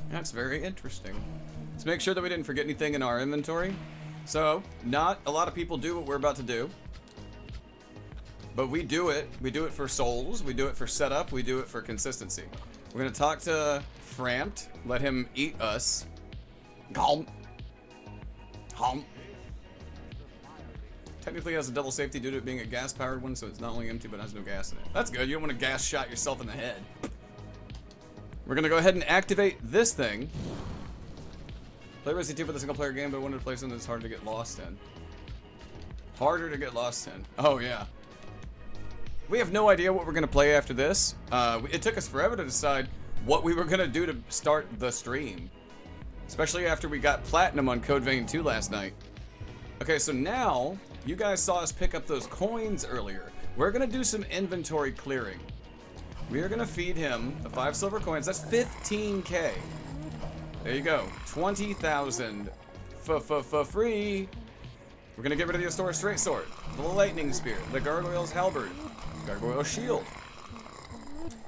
[SPEAKER 1] That's very interesting. Let's make sure that we didn't forget anything in our inventory. So, not a lot of people do what we're about to do. But we do it. We do it for souls. We do it for setup. We do it for consistency. We're gonna talk to Frampt. Let him eat us. Calm. Calm. Technically has a double safety due to it being a gas-powered one, so it's not only empty but has no gas in it. That's good. You don't want to gas shot yourself in the head. We're gonna go ahead and activate this thing. Play Resident 2 with a single-player game, but I wanted to play something that's hard to get lost in. Harder to get lost in. Oh yeah. We have no idea what we're gonna play after this. It took us forever to decide what we were gonna do to start the stream, especially after we got platinum on Code Vein 2 last night. Okay, so now you guys saw us pick up those coins earlier. We're gonna do some inventory clearing. We are gonna feed him the 5 silver coins. That's 15K. There you go. 20,000 for free. We're gonna get rid of the Astora Straight Sword, the Lightning Spear, the Gargoyle's Halberd, Gargoyle Shield.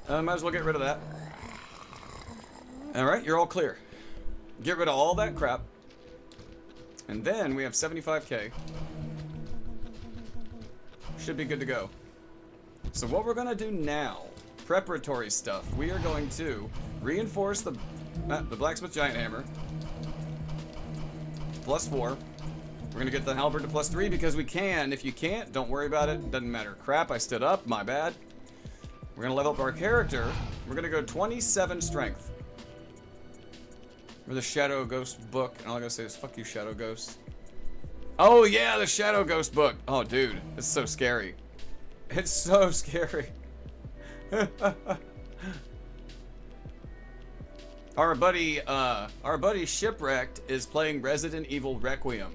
[SPEAKER 1] Might as well get rid of that. Alright, you're all clear. Get rid of all that crap. And then we have 75K. Should be good to go. So what we're gonna do now, preparatory stuff, we are going to reinforce the Blacksmith Giant Hammer. +4. We're gonna get the Halberd to +3 because we can. If you can't, don't worry about it. Doesn't matter. Crap, I stood up. My bad. We're gonna level up our character. We're gonna go 27 strength. Or the Shadow Ghost book. And all I gotta say is fuck you, Shadow Ghost. Oh yeah, the Shadow Ghost book. Oh dude, it's so scary. It's so scary. Our buddy Shipwrecked is playing Resident Evil Requiem,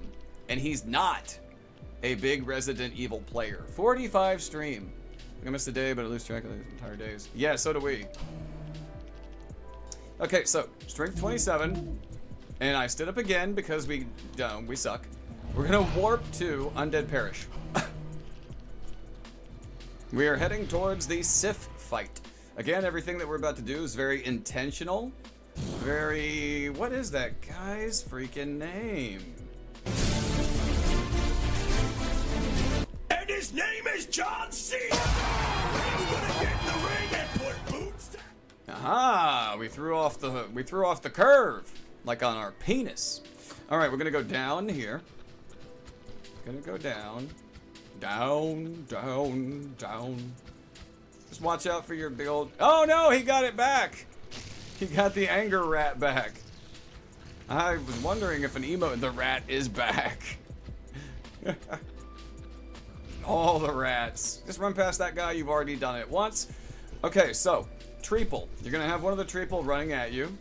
[SPEAKER 1] and he's not a big Resident Evil player. 45 stream. I missed a day, but I lose track of the entire days. Yeah, so do we. Okay, so strength 27, and I stood up again because we suck. We're gonna warp to Undead Parish. We are heading towards the Sif fight. Again, everything that we're about to do is very intentional. Very... What is that guy's freaking name?
[SPEAKER 5] And his name is John Cena! He's gonna get in the ring and put boots down.
[SPEAKER 1] Aha! We threw off the curve, like on our penis. All right, we're gonna go down here. Gonna go down, down, down, down. Just watch out for your big old... Oh no, he got it back. He got the anger rat back. I was wondering if an emote. The rat is back. All the rats. Just run past that guy. You've already done it once. Okay, so Treeple. You're gonna have one of the Treeple running at you.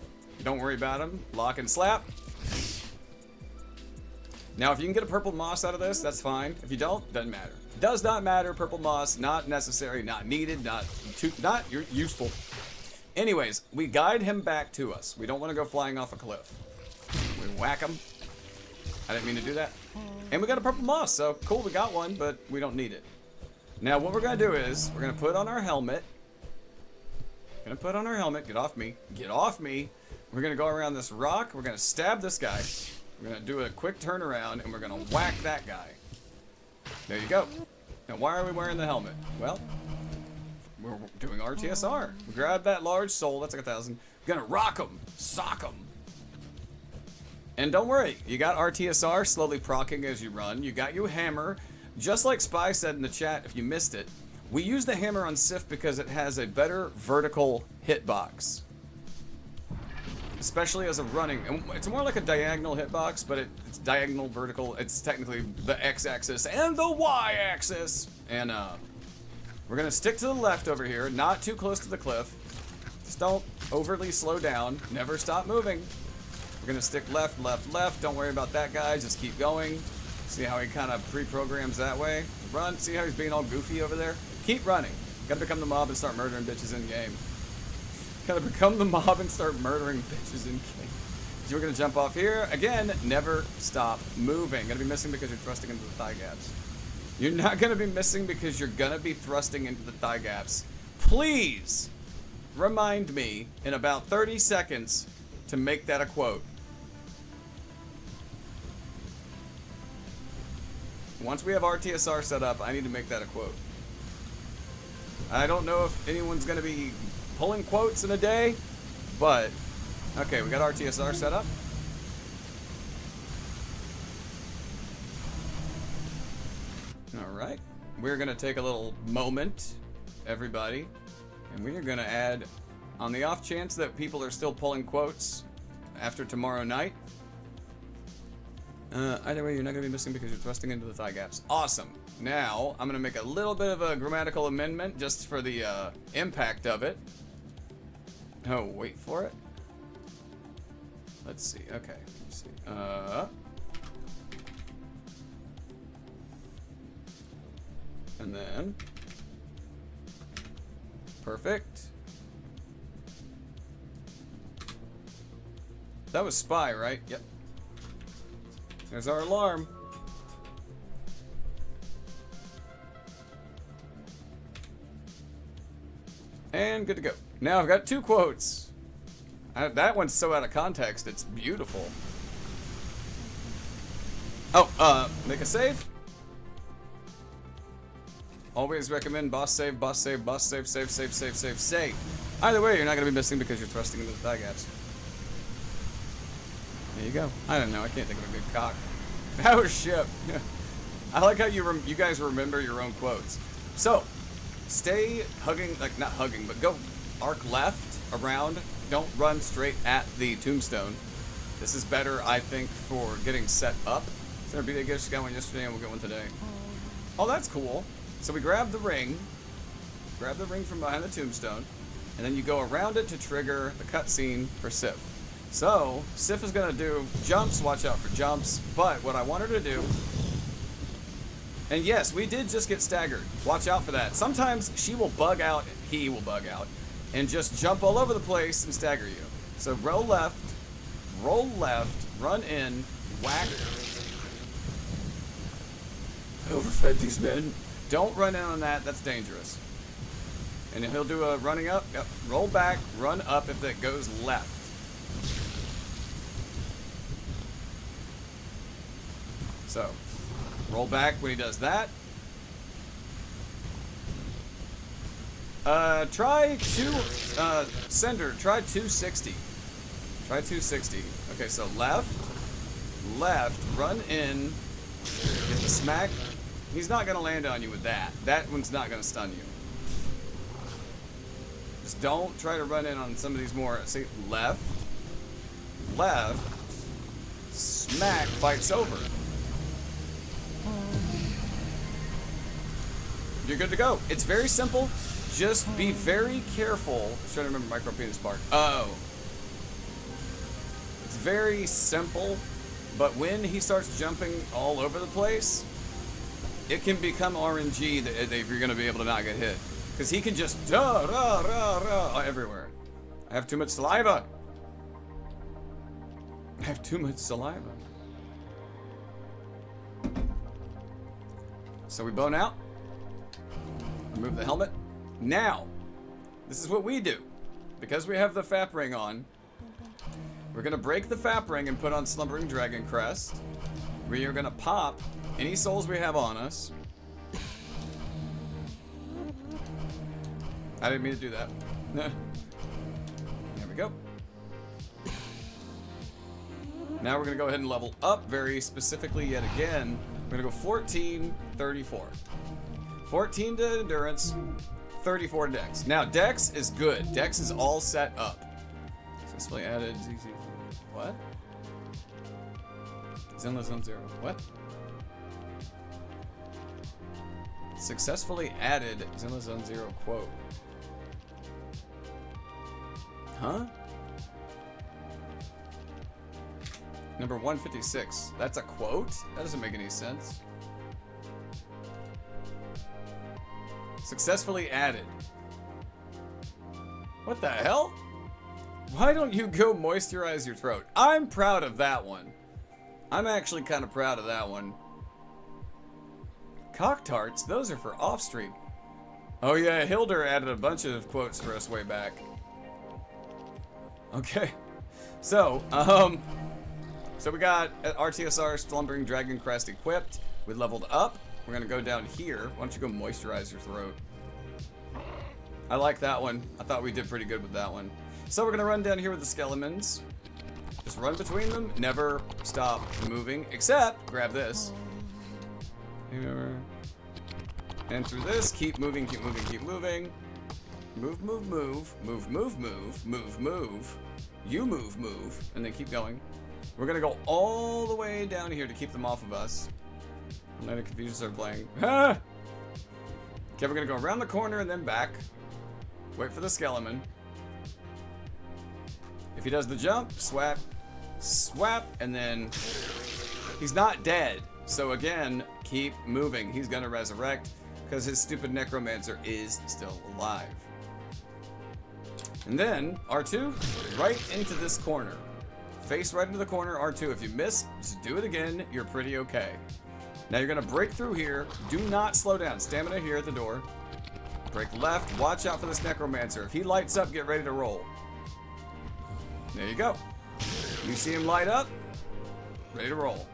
[SPEAKER 1] Don't worry about him. Lock and slap. Now, if you can get a purple moss out of this, that's fine. If you don't, doesn't matter. Does not matter. Purple moss, not necessary, not needed, not useful. Anyways, we guide him back to us. We don't want to go flying off a cliff. We whack him. I didn't mean to do that. And we got a purple moss, so cool, we got one, but we don't need it. Now, what we're going to do is, we're going to put on our helmet. Get off me. Get off me. We're going to go around this rock. We're going to stab this guy. We're going to do a quick turnaround, and we're going to whack that guy. There you go. Now, why are we wearing the helmet? Well, we're doing RTSR. We grab that large soul, that's like 1,000. We're gonna rock him, sock him. And don't worry, you got RTSR slowly proccing as you run. You got your hammer. Just like Spy said in the chat, if you missed it, we use the hammer on Sif because it has a better vertical hitbox. Especially as a running, and it's more like a diagonal hitbox, but it's diagonal, vertical. It's technically the X-axis and the Y-axis. And we're gonna stick to the left over here, not too close to the cliff. Just don't overly slow down. Never stop moving. We're gonna stick left, left, left. Don't worry about that guy. Just keep going. See how he kind of pre-programs that way. Run. See how he's being all goofy over there? Keep running. Gotta become the mob and start murdering bitches in game. Gotta become the mob and start murdering bitches in game. So we're gonna jump off here. Again, never stop moving. Gonna be missing because you're thrusting into the thigh gaps. You're not gonna be missing because you're gonna be thrusting into the thigh gaps. Please remind me in about 30 seconds to make that a quote. Once we have RTSR set up, I need to make that a quote. I don't know if anyone's going to be pulling quotes in a day, but okay, we got RTSR set up. All right, we're going to take a little moment, everybody, and we are going to add, on the off chance that people are still pulling quotes after tomorrow night. Either way, you're not going to be missing because you're thrusting into the thigh gaps. Awesome. Now, I'm going to make a little bit of a grammatical amendment just for the impact of it. Oh, wait for it. Let's see. Okay. Let's see. And then. Perfect. That was spy, right? Yep. There's our alarm. And good to go. Now I've got 2 quotes. That one's so out of context, it's beautiful. Oh, make a save. Always recommend boss save, boss save, boss save, save, save, save, save, save. Either way, you're not going to be missing because you're thrusting into the thigh gaps. There you go. I don't know. I can't think of a good cock. Power ship. I like how you guys remember your own quotes. So, stay hugging, like not hugging, but go arc left around. Don't run straight at the tombstone. This is better, I think, for getting set up. So be a gift. Got one yesterday, and we'll get one today. Oh, that's cool. So we grab the ring from behind the tombstone, and then you go around it to trigger the cutscene for Sif. So, Sif is going to do jumps, watch out for jumps, but what I want her to do, and yes, we did just get staggered, watch out for that. Sometimes she will bug out, he will bug out, and just jump all over the place and stagger you. So roll left, run in, whack. Overfed these men. Don't run in on that, that's dangerous. And he'll do a running up, yep. Roll back, run up if that goes left. So, roll back when he does that. Sender, try 260. Try 260. Okay, so left, run in, get the smack. He's not going to land on you with that. That one's not going to stun you. Just don't try to run in on some of these more, see, left, smack, fight's over. You're good to go. It's very simple. Just be very careful. I'm trying to remember micro penis part. Oh. It's very simple, but when he starts jumping all over the place, it can become RNG if you're going to be able to not get hit. Because he can just everywhere. I have too much saliva. I have too much saliva. So we bone out. Remove the helmet. Now, this is what we do. Because we have the FAP ring on, we're going to break the FAP ring and put on Slumbering Dragon Crest. We are going to pop any souls we have on us. I didn't mean to do that. There we go. Now we're going to go ahead and level up very specifically yet again. We're going to go 14, 34. 14 to endurance, 34 dex. Now, dex is good. Dex is all set up. Successfully added. What? Zenless on 0. What? Successfully added Zenless on 0 quote. Huh? Number 156. That's a quote? That doesn't make any sense. Successfully added. What the hell? Why don't you go moisturize your throat? I'm proud of that one. I'm actually kind of proud of that one. Cock tarts? Those are for off stream. Oh yeah, Hilder added a bunch of quotes for us way back. Okay. So we got RTSR Slumbering Dragon Crest equipped. We leveled up. We're gonna go down here. Why don't you go moisturize your throat? I like that one. I thought we did pretty good with that one. So we're gonna run down here with the skeletons. Just run between them. Never stop moving, except grab this. And through this, keep moving, keep moving, keep moving. Move, move, move. Move, move, move. Move, move. You move, move. And then keep going. We're gonna go all the way down here to keep them off of us. And then the confusion started playing. Ah! Okay, we're gonna go around the corner and then back. Wait for the skeleton. If he does the jump, swap, swap, and then he's not dead. So again, keep moving. He's gonna resurrect because his stupid necromancer is still alive. And then R2 right into this corner. Face right into the corner, R2. If you miss, just do it again. You're pretty okay. Now you're gonna break through here. Do not slow down. Stamina here at the door. Break left. Watch out for this necromancer. If he lights up, get ready to roll. There you go. You see him light up, ready to roll.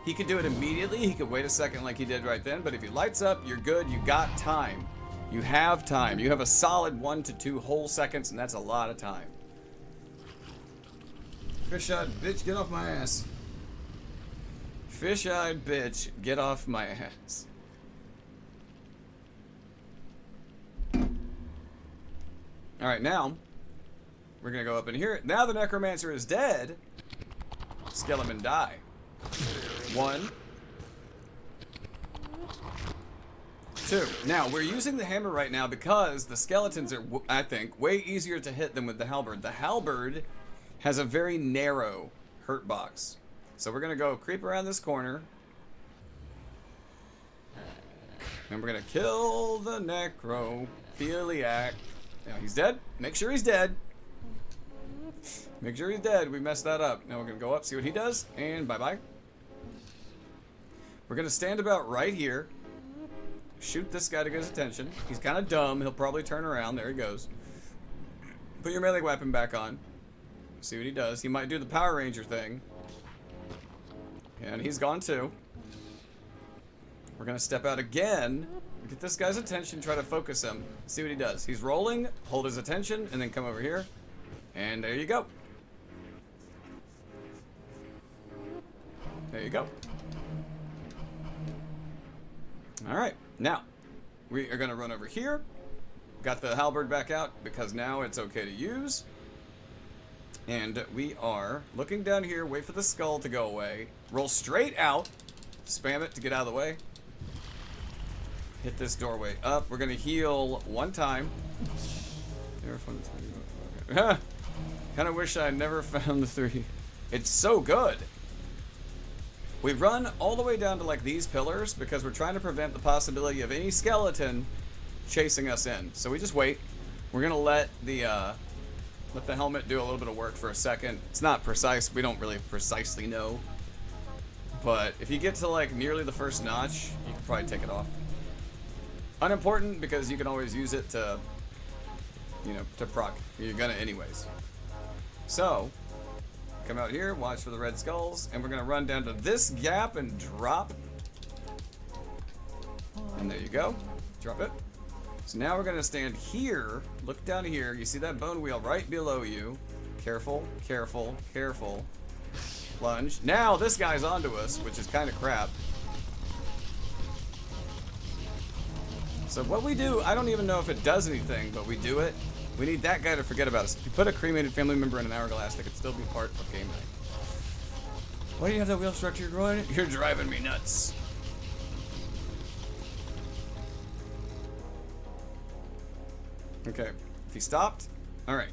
[SPEAKER 1] He could do it immediately. He could wait a second like he did right then. But if he lights up, you're good. You got time. You have time. You have a solid 1 to 2 whole seconds, and that's a lot of time. Fish-eyed bitch, get off my ass. Fish-eyed bitch, get off my ass. Alright, now, we're gonna go up in here. Now the necromancer is dead. Skeleton die. 1, 2. Now, we're using the hammer right now because the skeletons are, I think, way easier to hit than with the halberd. The halberd has a very narrow hurt box. So we're gonna go creep around this corner. And we're gonna kill the necrophiliac. Now he's dead. Make sure he's dead. Make sure he's dead. We messed that up. Now we're gonna go up, see what he does, and bye-bye. We're gonna stand about right here. Shoot this guy to get his attention. He's kind of dumb. He'll probably turn around. There he goes. Put your melee weapon back on. See what he does. He might do the Power Ranger thing. And he's gone too. We're gonna step out again. Get this guy's attention. Try to focus him. See what he does. He's rolling. Hold his attention. And then come over here. And there you go. There you go. Alright. Now, we are going to run over here. Got the halberd back out because now it's okay to use. And we are looking down here. Wait for the skull to go away. Roll straight out. Spam it to get out of the way. Hit this doorway up. We're going to heal 1 time. Kind of wish I never found the 3. It's so good. We run all the way down to like these pillars because we're trying to prevent the possibility of any skeleton chasing us in. So we just wait. We're gonna let the helmet do a little bit of work for a second. It's not precise. We don't really precisely know. But if you get to like nearly the first notch, you can probably take it off. Unimportant because you can always use it to, you know, to proc. You're gonna anyways. So, come out here, watch for the red skulls, and we're gonna run down to this gap and drop. And there you go. Drop it. So now we're gonna stand here, look down here. You see that bone wheel right below you. Careful, careful, careful. Plunge. Now this guy's onto us, which is kind of crap. So what we do, I don't even know if it does anything, but we do it. We need that guy to forget about us. If you put a cremated family member in an hourglass, they could still be part of game night. Why do you have that wheel structure going? You're driving me nuts. Okay, if he stopped, all right.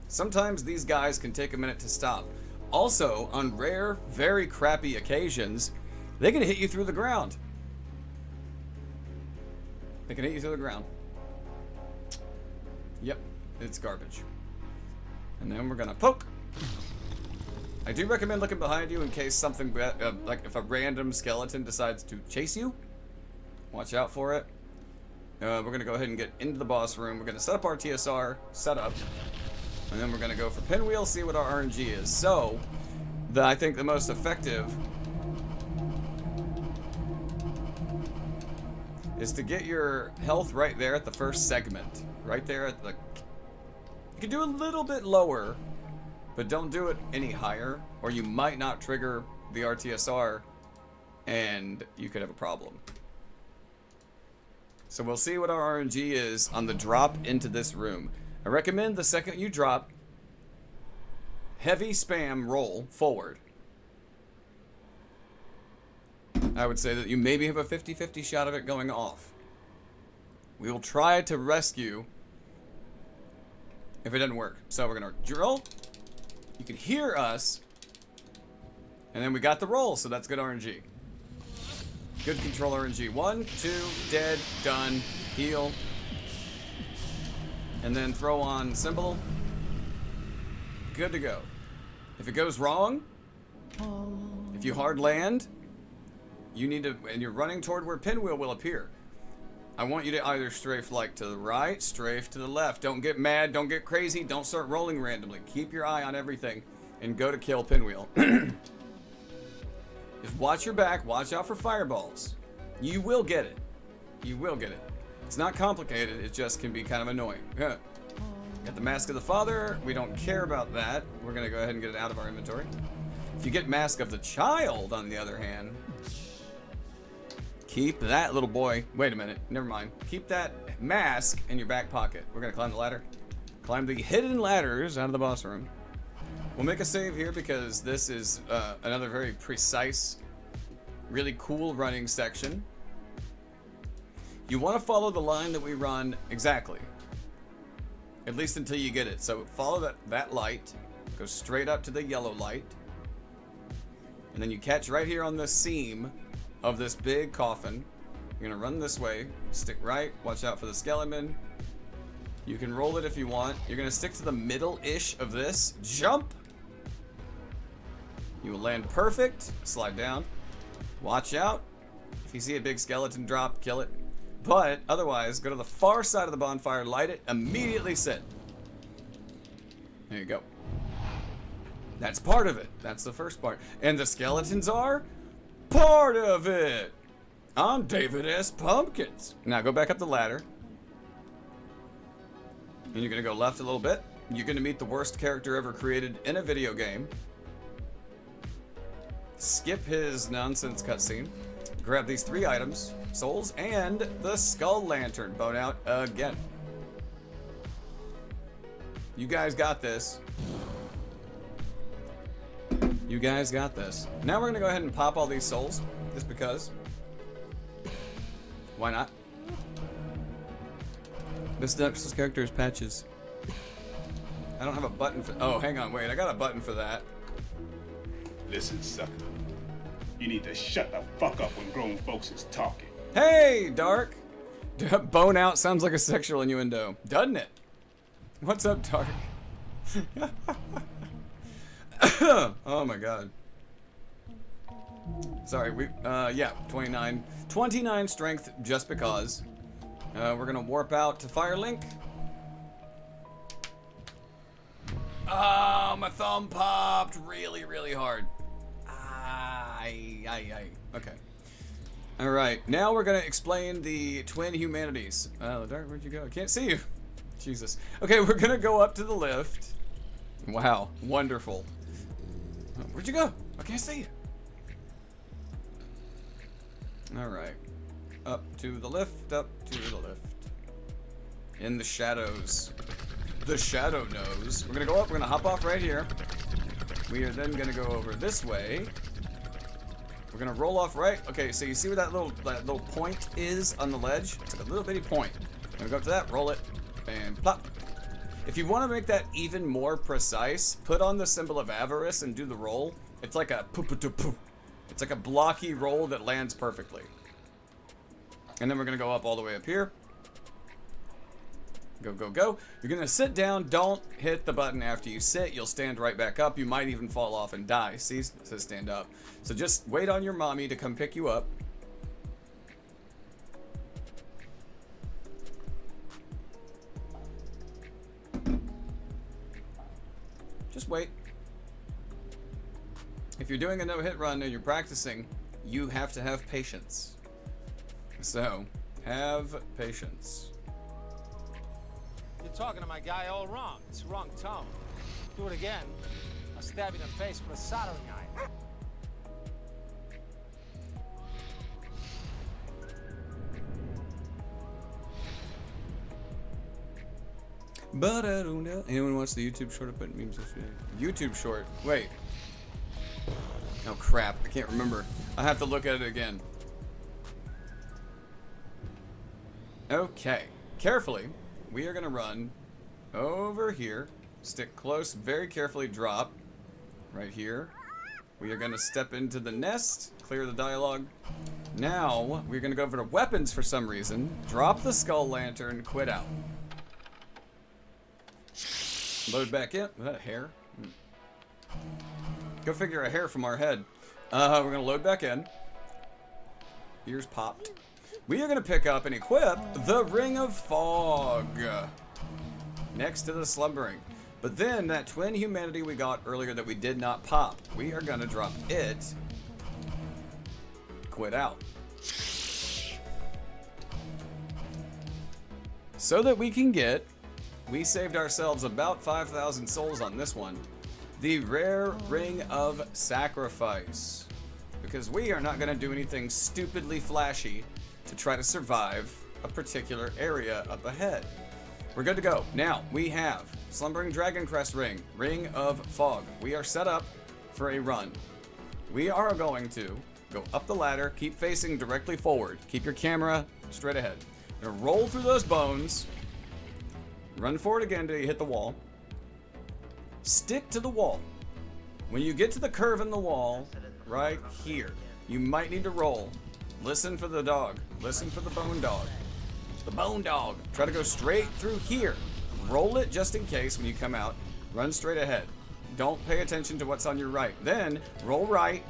[SPEAKER 1] Sometimes these guys can take a minute to stop. Also, on rare, very crappy occasions, they can hit you through the ground. They can hit you through the ground. Yep, it's garbage. And then we're gonna poke. I do recommend looking behind you in case something, like if a random skeleton decides to chase you. Watch out for it. We're gonna go ahead and get into the boss room. We're gonna set up our TSR, set up, and then we're gonna go for pinwheel, see what our RNG is. So, I think the most effective is to get your health right there at the first segment. Right there at the... You can do a little bit lower, but don't do it any higher, or you might not trigger the RTSR, and you could have a problem. So we'll see what our RNG is on the drop into this room. I recommend the second you drop, heavy spam roll forward. I would say that you maybe have a 50-50 shot of it going off. We will try to rescue if it doesn't work. So we're going to drill. You can hear us. And then we got the roll, so that's good RNG. Good control RNG. 1, 2, dead, done, heal. And then throw on symbol. Good to go. If it goes wrong, if you hard land, you need to, and you're running toward where pinwheel will appear. I want you to either strafe like to the right, strafe to the left. Don't get mad, don't get crazy, don't start rolling randomly. Keep your eye on everything and go to kill pinwheel. Just watch your back, watch out for fireballs. You will get it. You will get it. It's not complicated, it just can be kind of annoying. Got the Mask of the Father, we don't care about that. We're gonna go ahead and get it out of our inventory. If you get Mask of the Child, on the other hand, keep that little boy. Wait a minute. Never mind. Keep that mask in your back pocket. We're going to climb the ladder. Climb the hidden ladders out of the boss room. We'll make a save here because this is another very precise, really cool running section. You want to follow the line that we run exactly. At least until you get it. So follow that light. Go straight up to the yellow light. And then you catch right here on the seam of this big coffin. You're gonna run this way, stick right, watch out for the skeleton. You can roll it if you want. You're gonna stick to the middle-ish of this, jump. You will land perfect, slide down. Watch out. If you see a big skeleton drop, kill it. But otherwise, go to the far side of the bonfire, light it, immediately sit. There you go. That's part of it. That's the first part. And the skeletons are part of it. I'm David S. Pumpkins. Now go back up the ladder. And you're going to go left a little bit. You're going to meet the worst character ever created in a video game. Skip his nonsense cutscene. Grab these 3 items. Souls and the skull lantern. Bone out again. You guys got this. You guys got this. Now we're gonna go ahead and pop all these souls, just because. Why not? This next character is Patches. I don't have a button for. Oh, hang on, wait. I got a button for that.
[SPEAKER 5] Listen, sucker. You need to shut the fuck up when grown folks is talking.
[SPEAKER 1] Hey, Dark. Bone out sounds like a sexual innuendo, doesn't it? What's up, Dark? Oh my god. Sorry, yeah, 29 strength just because. We're gonna warp out to Firelink. Oh, my thumb popped really, really hard. Okay. Alright, now we're gonna explain the twin humanities. Oh, Dark, where'd you go? I can't see you. Jesus. Okay, we're gonna go up to the lift. Wow, wonderful. Where'd you go? I can't see you. Alright. Up to the lift, up to the lift. In the shadows. The shadow knows. We're gonna go up, we're gonna hop off right here. We are then gonna go over this way. We're gonna roll off right. Okay, so you see where that little point is on the ledge? It's like a little bitty point. I'm gonna go up to that, roll it, and plop. If you want to make that even more precise, put on the symbol of avarice and do the roll. It's like a poo-poo-poo-poo. It's like a blocky roll that lands perfectly. And then we're gonna go up all the way up here. Go, go, go. You're gonna sit down. Don't hit the button after you sit. You'll stand right back up. You might even fall off and die. See, it says stand up. So just wait on your mommy to come pick you up. Just wait. If you're doing a no-hit run and you're practicing, you have to have patience. So, Have patience.
[SPEAKER 3] You're talking to my guy all wrong. It's the wrong tone. Do it again, I'll stab you in the face with a soldering iron.
[SPEAKER 1] But I don't know. Anyone watch the YouTube short about memes yesterday? YouTube short. Wait. Oh crap! I can't remember. I have to look at it again. Okay. Carefully, we are gonna run over here. Stick close. Very carefully. Drop. Right here. We are gonna step into the nest. Clear the dialogue. Now we're gonna go over to weapons for some reason. Drop the skull lantern. Quit out. Load back in. Was that a hair? Go figure, a hair from our head. We're gonna load back in. Ears popped. We are gonna pick up and equip the Ring of Fog next to the Slumbering. But then that twin humanity we got earlier that we did not pop, we are gonna drop it. Quit out. So that we can get. We saved ourselves about 5,000 souls on this one. The rare Ring of Sacrifice. Because we are not going to do anything stupidly flashy to try to survive a particular area up ahead. We're good to go. Now, we have Slumbering Dragon Crest Ring, Ring of Fog. We are set up for a run. We are going to go up the ladder, keep facing directly forward. Keep your camera straight ahead. We're going to roll through those bones. Run forward again until you hit the wall. Stick to the wall. When you get to the curve in the wall, right here, you might need to roll. Listen for the dog. Listen for the bone dog. The bone dog. Try to go straight through here. Roll it just in case when you come out. Run straight ahead. Don't pay attention to what's on your right. Then, roll right.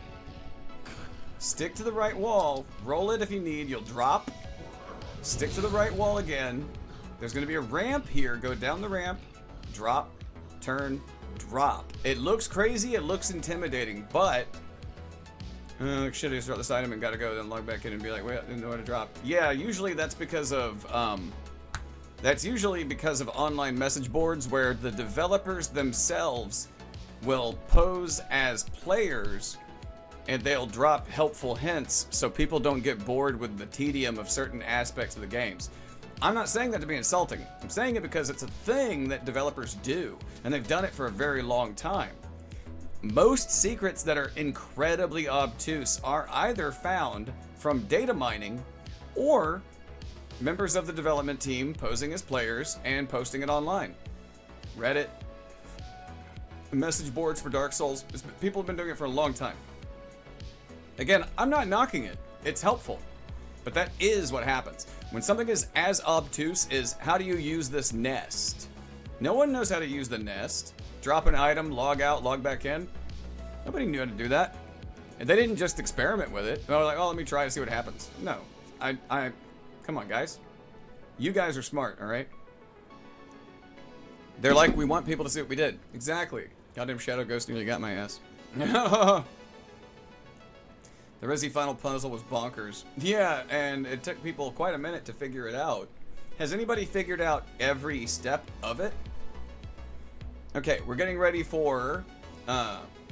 [SPEAKER 1] Stick to the right wall. Roll it if you need. You'll drop. Stick to the right wall again. There's going to be a ramp here. Go down the ramp, drop, turn, drop. It looks crazy. It looks intimidating, but should I start this item and got to go then log back in and be like, wait, I didn't know how to drop. Yeah, usually that's because of online message boards where the developers themselves will pose as players and they'll drop helpful hints so people don't get bored with the tedium of certain aspects of the games. I'm not saying that to be insulting. I'm saying it because it's a thing that developers do, and they've done it for a very long time. Most secrets that are incredibly obtuse are either found from data mining or members of the development team posing as players and posting it online. Reddit, message boards for Dark Souls. People have been doing it for a long time. Again, I'm not knocking it. It's helpful. But that is what happens. When something is as obtuse as how do you use this nest? No one knows how to use the nest. Drop an item, log out, log back in. Nobody knew how to do that. And they didn't just experiment with it. They were like, oh, let me try to see what happens. No. Come on, guys. You guys are smart, all right? They're like, we want people to see what we did. Exactly. Goddamn Shadow Ghost nearly got my ass. The Resi final puzzle was bonkers. Yeah, and it took people quite a minute to figure it out. Has anybody figured out every step of it? Okay, we're getting ready for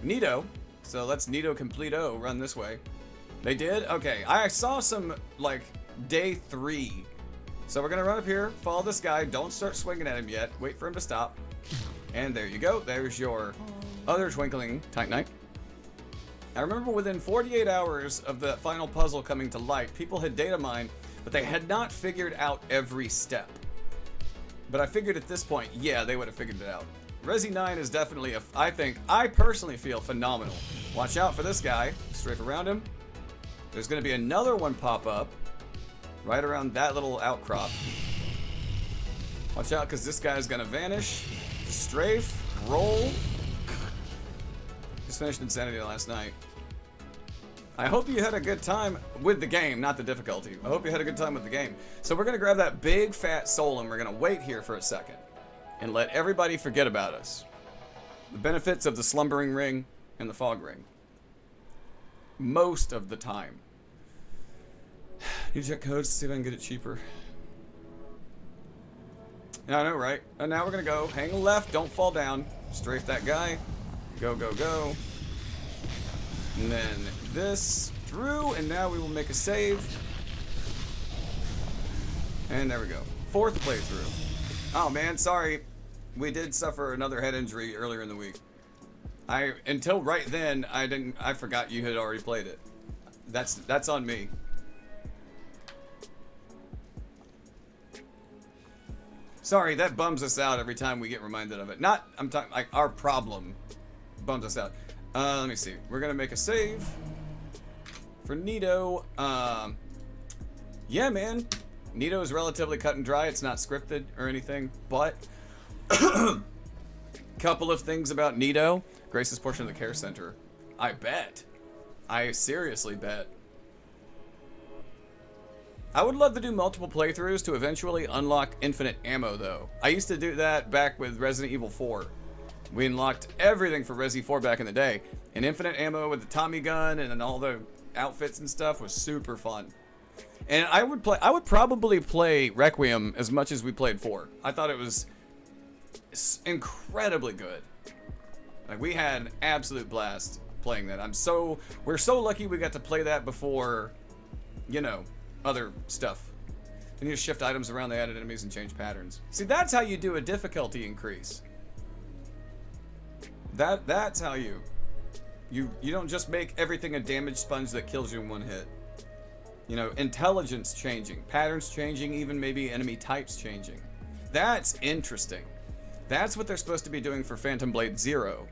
[SPEAKER 1] Nito. So let's Nito Completo run this way. They did? Okay, I saw some, like, day 3. So we're gonna run up here, follow this guy, don't start swinging at him yet, wait for him to stop. And there you go, there's your other Twinkling Titanite. I remember within 48 hours of the final puzzle coming to light, people had data mined, but they had not figured out every step. But I figured at this point, yeah, they would have figured it out. Resi 9 is definitely, I personally feel phenomenal. Watch out for this guy, strafe around him. There's going to be another one pop up right around that little outcrop. Watch out because this guy's going to vanish. Strafe, roll. Just finished Insanity last night. I hope you had a good time with the game, not the difficulty. I hope you had a good time with the game. So we're going to grab that big fat soul and we're going to wait here for a second and let everybody forget about us. The benefits of the Slumbering Ring and the Fog Ring. Most of the time. Need to check codes to see if I can get it cheaper. Yeah, I know, right? And now we're gonna go. Hang left, don't fall down. Strafe that guy. Go, go, go. And then this through, and now we will make a save. And there we go. 4th playthrough. Oh man, sorry. We did suffer another head injury earlier in the week. Until right then, I forgot you had already played it. That's on me. Sorry, that bums us out every time we get reminded of it. I'm talking like our problem bums us out. Let me see. We're gonna make a save for Nito. Yeah, man. Nito is relatively cut and dry. It's not scripted or anything, but couple of things about Nito. Grace's portion of the care center. I bet. I seriously bet. I would love to do multiple playthroughs to eventually unlock infinite ammo, though. I used to do that back with Resident Evil 4. We unlocked everything for Resi 4 back in the day. And infinite ammo with the Tommy gun and then all the outfits and stuff was super fun. And I would probably play Requiem as much as we played 4. I thought it was incredibly good. Like, we had an absolute blast playing that. We're so lucky we got to play that before, you know, other stuff. You need to shift items around the added enemies and change patterns. See, that's how you do a difficulty increase. That's how you don't just make everything a damage sponge that kills you in one hit. You know, intelligence changing, patterns changing, even maybe enemy types changing. That's interesting. That's what they're supposed to be doing for Phantom Blade 0.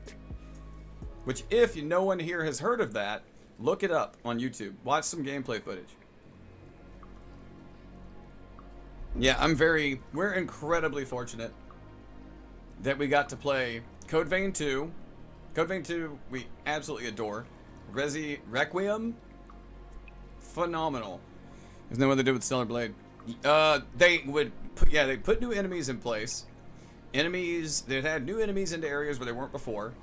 [SPEAKER 1] Which, if no one here has heard of that, look it up on YouTube. Watch some gameplay footage. Yeah, we're incredibly fortunate that we got to play Code Vein 2. Code Vein 2, we absolutely adore. Resi Requiem, phenomenal. There's no other do with Stellar Blade. They put new enemies in place. They had new enemies into areas where they weren't before.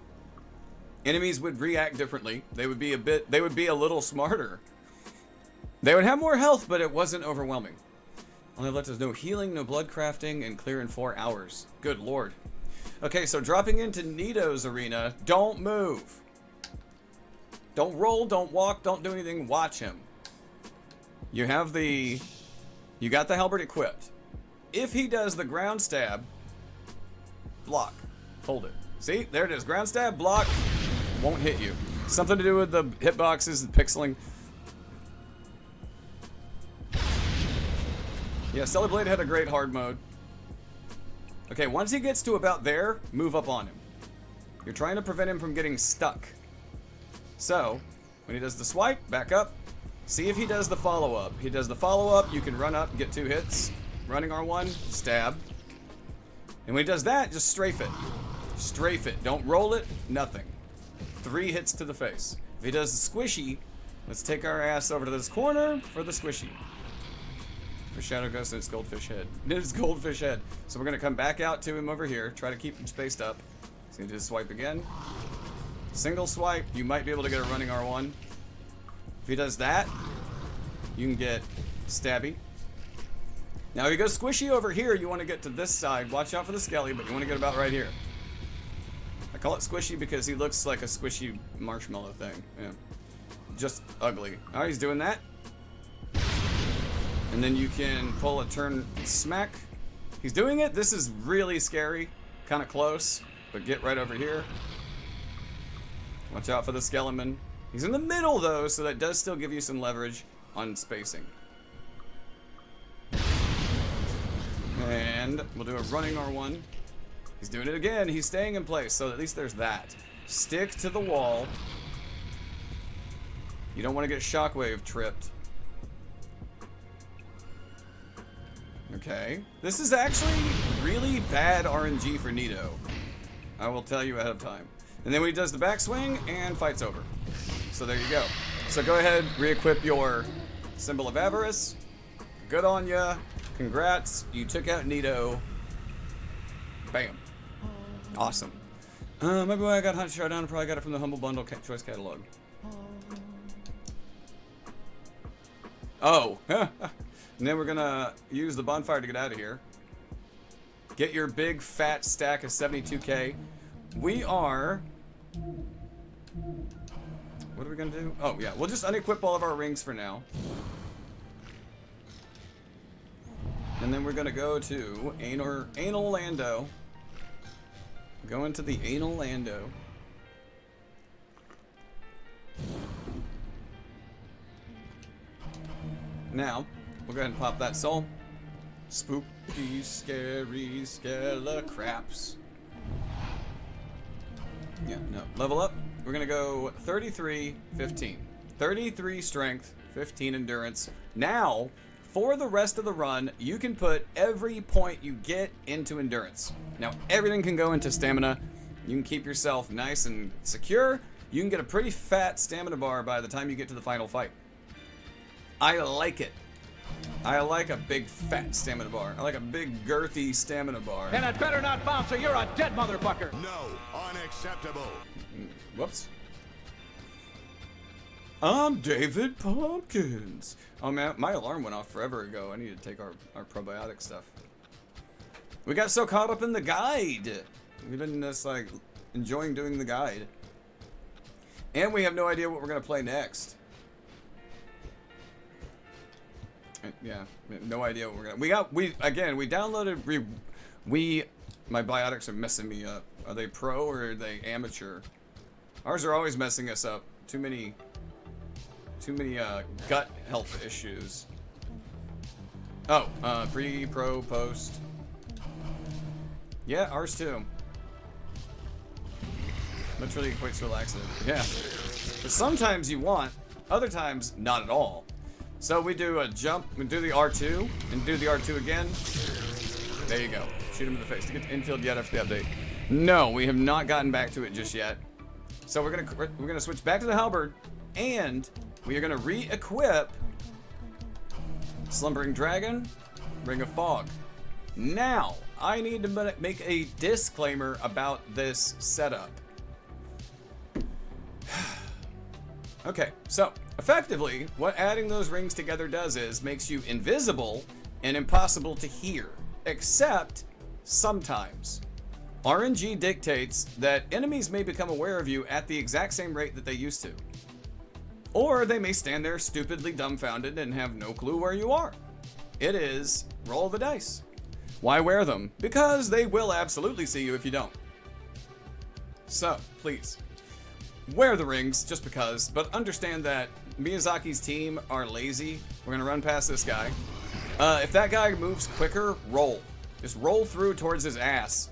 [SPEAKER 1] Enemies would react differently. They would be a little smarter. They would have more health, but it wasn't overwhelming. Only left us no healing, no blood crafting, and clear in 4 hours. Good lord. Okay, so dropping into Nito's arena, don't move. Don't roll, don't walk, don't do anything, watch him. You got the halberd equipped. If he does the ground stab, block. Hold it. See, there it is. Ground stab, block, won't hit you. Something to do with the hitboxes and pixeling. Yeah, Stellar Blade had a great hard mode. Okay, once he gets to about there, move up on him. You're trying to prevent him from getting stuck. So, when he does the swipe, back up. See if he does the follow-up. He does the follow-up, you can run up, get 2 hits. Running R1, stab. And when he does that, just strafe it. Strafe it. Don't roll it, nothing. 3 hits to the face. If he does the squishy, let's take our ass over to this corner for the squishy. For Shadow Ghost, it's Goldfish Head. It is Goldfish Head. So we're going to come back out to him over here. Try to keep him spaced up. He's going to do the swipe again. Single swipe. You might be able to get a running R1. If he does that, you can get stabby. Now if you go squishy over here, you want to get to this side. Watch out for the skelly, but you want to get about right here. I call it squishy because he looks like a squishy marshmallow thing. Yeah. Just ugly. Alright, he's doing that. And then you can pull a turn smack. He's doing it. This is really scary. Kind of close, but get right over here. Watch out for the skeleton. He's in the middle though, so that does still give you some leverage on spacing. And we'll do a running R1. He's doing it again. He's staying in place, so at least there's that. Stick to the wall. You don't want to get shockwave tripped. Okay. This is actually really bad RNG for Nito. I will tell you ahead of time. And then when he does the backswing, and fight's over. So there you go. So go ahead, re-equip your Symbol of Avarice. Good on ya. Congrats. You took out Nito. Bam. Awesome. Maybe I got Hunt Showdown. Probably got it from the Humble Bundle Choice Catalog. Oh. And then we're gonna use the bonfire to get out of here. Get your big fat stack of 72k. We are... What are we gonna do? Oh, yeah. We'll just unequip all of our rings for now. And then we're gonna go to Anal Lando. Go into the Anal Lando. Now, we'll go ahead and pop that soul. Spooky, scary, craps. Yeah, no. Level up. We're gonna go 33, 15. 33 strength, 15 endurance. Now, for the rest of the run, you can put every point you get into endurance. Now, everything can go into stamina. You can keep yourself nice and secure. You can get a pretty fat stamina bar by the time you get to the final fight. I like it. I like a big fat stamina bar. I like a big girthy stamina bar.
[SPEAKER 3] And it better not bounce or you're a dead motherfucker.
[SPEAKER 5] No, unacceptable.
[SPEAKER 1] Whoops. I'm David Pumpkins. Oh man, my alarm went off forever ago. I need to take our probiotic stuff. We got so caught up in the guide. We've been just like enjoying doing the guide. And we have no idea what we're gonna play next. Yeah, no idea what we're gonna. We downloaded. My biotics are messing me up. Are they pro or are they amateur? Ours are always messing us up. Too many gut health issues. Oh, pre, pro, post. Yeah, ours too. Literally equates to laxative. Yeah. But sometimes you want, other times not at all. So we do a jump, we do the R2, and do the R2 again. There you go. Shoot him in the face. To get to infield yet after the update. No, we have not gotten back to it just yet. So we're gonna switch back to the halberd, and we are gonna re-equip Slumbering Dragon, Ring of Fog. Now, I need to make a disclaimer about this setup. Okay, so effectively, what adding those rings together does is makes you invisible and impossible to hear, except sometimes. RNG dictates that enemies may become aware of you at the exact same rate that they used to. Or they may stand there stupidly dumbfounded and have no clue where you are. It is roll the dice. Why wear them? Because they will absolutely see you if you don't. So, please, wear the rings just because, but understand that Miyazaki's team are lazy. We're gonna run past this guy. If that guy moves quicker, roll. Just roll through towards his ass.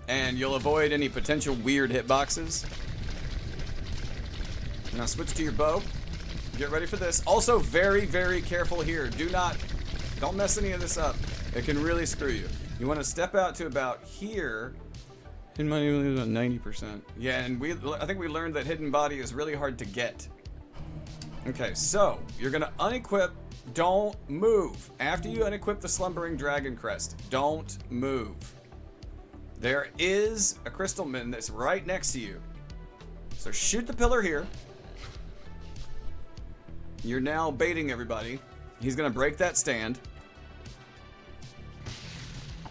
[SPEAKER 1] And you'll avoid any potential weird hitboxes. Now switch to your bow. Get ready for this. Also, very, very careful here. Don't mess any of this up. It can really screw you. You want to step out to about here. Hidden body is about 90%. Yeah, and I think we learned that hidden body is really hard to get. Okay, so you're gonna unequip. Don't move. After you unequip the Slumbering Dragon Crest, don't move. There is a crystal min that's right next to you. So shoot the pillar here. You're now baiting everybody. He's gonna break that stand.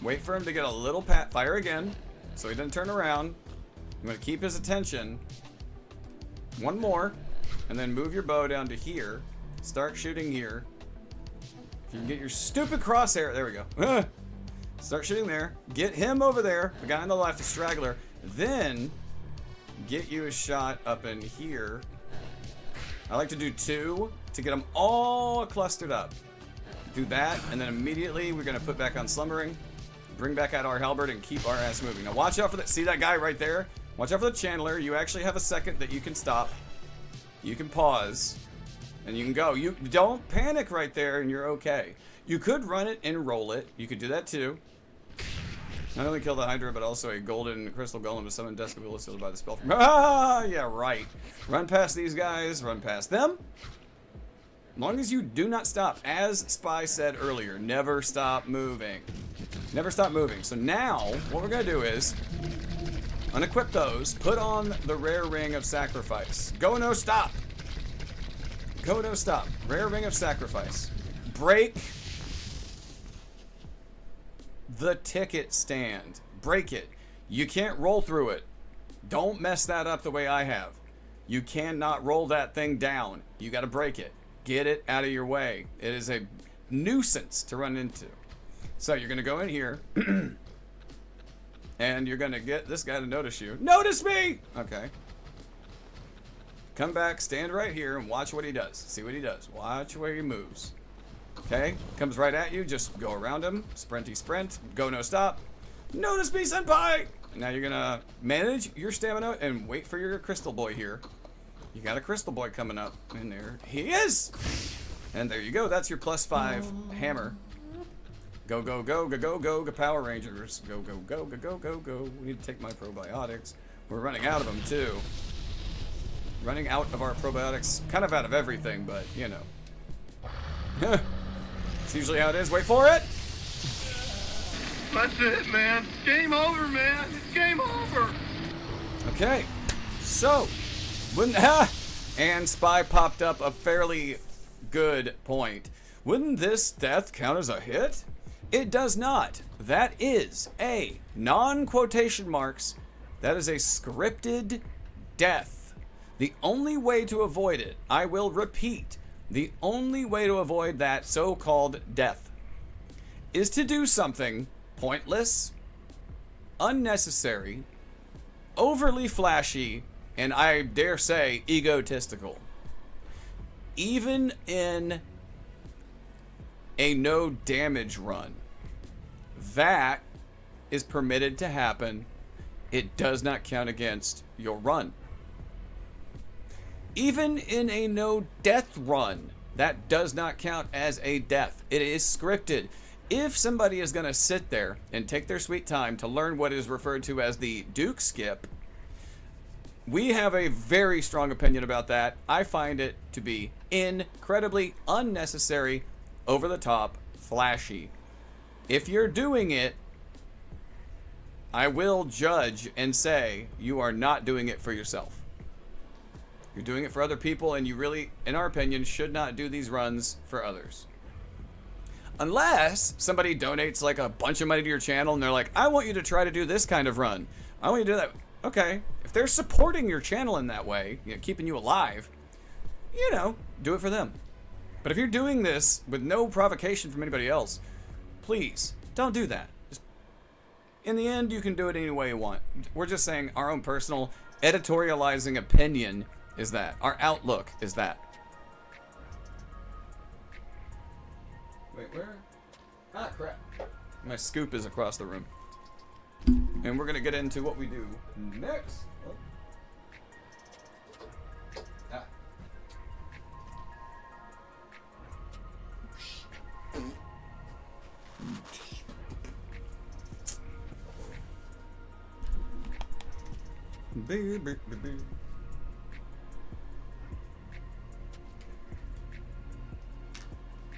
[SPEAKER 1] Wait for him to get a little fire again, so he doesn't turn around. I'm gonna keep his attention. One more, and then move your bow down to here. Start shooting here. If you can get your stupid crosshair, there we go. Start shooting there. Get him over there, the guy on the left, the straggler. Then get you a shot up in here. I like to do 2 to get them all clustered up. Do that, and then immediately we're gonna put back on Slumbering, bring back out our halberd, and keep our ass moving. Now watch out for that. See that guy right there? Watch out for the channeler. You actually have a second that you can stop. You can pause, and you can go. You don't panic right there, and you're okay. You could run it and roll it. You could do that too. Not only kill the Hydra, but also a golden crystal golem to summon Descabula sealed by the spell from. Ah, yeah, right. Run past these guys. Run past them. As long as you do not stop, as Spy said earlier, never stop moving. Never stop moving. So now, what we're gonna do is unequip those. Put on the rare ring of sacrifice. Go no stop. Go no stop. Rare ring of sacrifice. Break the ticket stand. Break it. You can't roll through it. Don't mess that up the way I have. You cannot roll that thing down. You got to break it. Get it out of your way. It is a nuisance to run into. So you're going to go in here. And you're going to get this guy to notice you. Notice me! Okay. Come back, stand right here, and watch what he does. See what he does. Watch where he moves. Okay? Comes right at you. Just go around him. Sprinty sprint. Go no stop. Notice me, senpai! Now you're going to manage your stamina and wait for your crystal boy here. You got a crystal boy coming up. And there he is! And there you go. That's your +5 hammer. Go, go, go, go, go, go, go, Power Rangers. Go, go, go, go, go, go, go. We need to take my probiotics. We're running out of them, too. Running out of our probiotics. Kind of out of everything, but, you know. It's usually how it is. Wait for it!
[SPEAKER 6] That's it, man. Game over, man. It's game over.
[SPEAKER 1] Okay. So, and Spy popped up a fairly good point. Wouldn't this death count as a hit? It does not. That is a non-quotation marks. That is a scripted death. The only way to avoid it, I will repeat, the only way to avoid that so-called death is to do something pointless, unnecessary, overly flashy, and I dare say egotistical. Even in a no damage run, that is permitted to happen. It does not count against your run. Even in a no death run, that does not count as a death. It is scripted. If somebody is going to sit there and take their sweet time to learn what is referred to as the Duke skip, we have a very strong opinion about that. I find it to be incredibly unnecessary, over the top, flashy. If you're doing it, I will judge and say you are not doing it for yourself. You're doing it for other people, and you really, in our opinion, should not do these runs for others. Unless somebody donates like a bunch of money to your channel and they're like, I want you to try to do this kind of run. I want you to do that. Okay. If they're supporting your channel in that way, you know, keeping you alive, you know, do it for them. But if you're doing this with no provocation from anybody else, please don't do that. Just, in the end, you can do it any way you want. We're just saying our own personal editorializing opinion is that. Our outlook is that. Wait, where? Ah, crap. My scoop is across the room. And we're going to get into what we do next. Oh. Ah.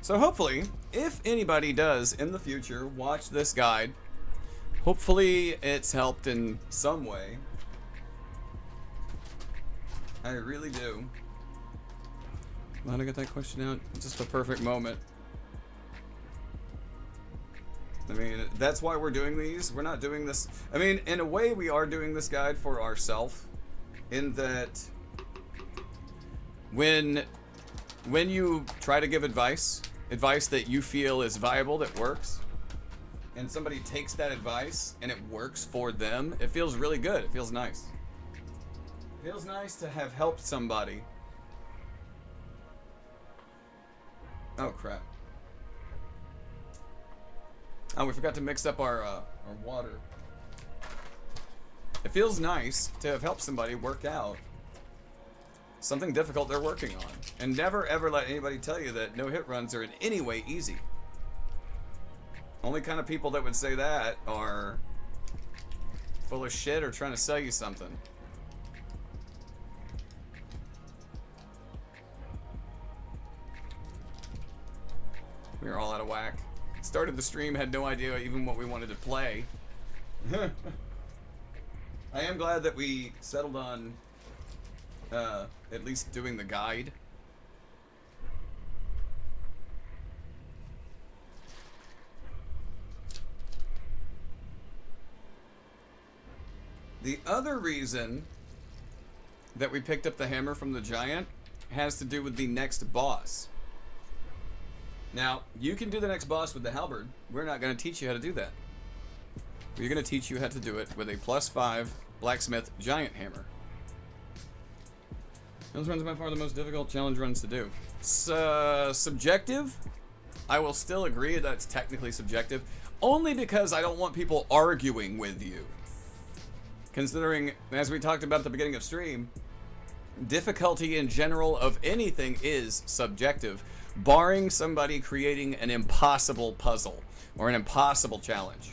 [SPEAKER 1] So hopefully, if anybody does in the future watch this guide, hopefully it's helped in some way. I really do. Glad I got that question out. Just the perfect moment. I mean, that's why we're doing these. We're not doing this. I mean, in a way, we are doing this guide for ourselves. In that, when you try to give advice that you feel is viable, that works, and somebody takes that advice and it works for them, it feels really good. It feels nice. It feels nice to have helped somebody. Oh, crap. Oh, we forgot to mix up our water. It feels nice to have helped somebody work out something difficult they're working on. And never ever let anybody tell you that no hit runs are in any way easy. Only kind of people that would say that are full of shit or trying to sell you something. We are all out of whack. Started the stream, had no idea even what we wanted to play. I am glad that we settled on at least doing the guide. The other reason that we picked up the hammer from the giant has to do with the next boss. Now, you can do the next boss with the halberd. We're not going to teach you how to do that. We're going to teach you how to do it with a +5 blacksmith giant hammer. Those runs are by far the most difficult challenge runs to do. Subjective? I will still agree that it's technically subjective, only because I don't want people arguing with you. Considering, as we talked about at the beginning of stream, difficulty in general of anything is subjective, barring somebody creating an impossible puzzle or an impossible challenge.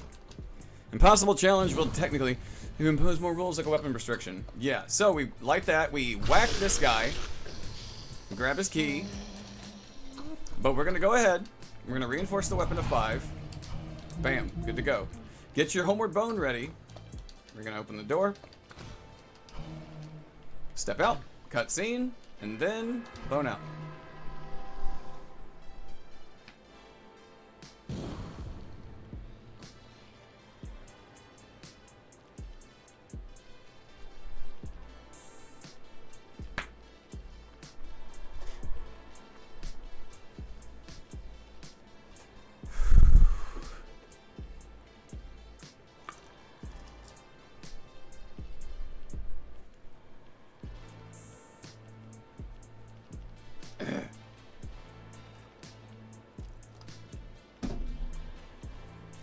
[SPEAKER 1] Impossible challenge will technically impose more rules like a weapon restriction. Yeah, so we like that. We whack this guy, grab his key, but we're gonna go ahead. We're gonna reinforce the weapon to 5. Bam, good to go. Get your homeward bone ready. We're gonna open the door, step out, cutscene, and then bone out.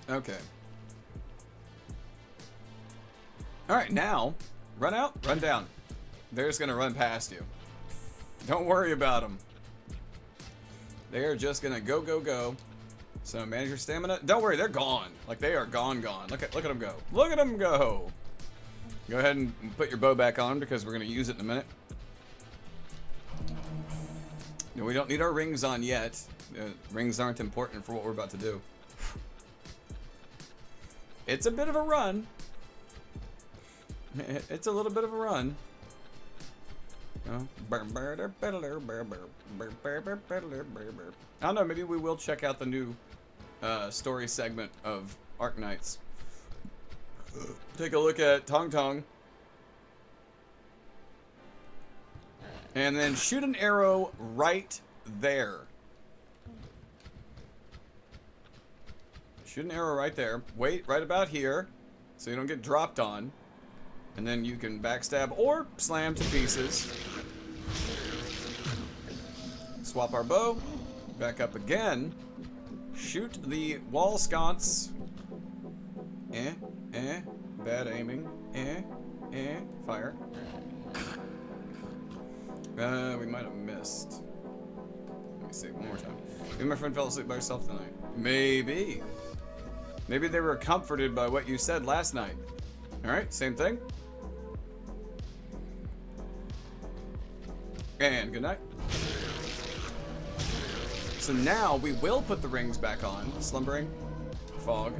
[SPEAKER 1] Okay. Alright, now, run out, run down. They're just gonna run past you. Don't worry about them. They are just gonna go, go, go. So manage your stamina. Don't worry, they're gone. Like, they are gone, gone. Look at them go. Look at them go. Go ahead and put your bow back on because we're gonna use it in a minute. No, we don't need our rings on yet. Rings aren't important for what we're about to do. It's a bit of a run. It's a little bit of a run. I don't know, maybe we will check out the new story segment of Arknights. Take a look at Tong Tong. And then shoot an arrow right there. Shoot an arrow right there. Wait right about here so you don't get dropped on. And then you can backstab or slam to pieces. Swap our bow. Back up again. Shoot the wall sconce. Bad aiming. Fire. We might have missed. Let me see, one more time. Maybe my friend fell asleep by herself tonight. Maybe. Maybe they were comforted by what you said last night. Alright, same thing. And good night. So now we will put the rings back on. Slumbering. Fog.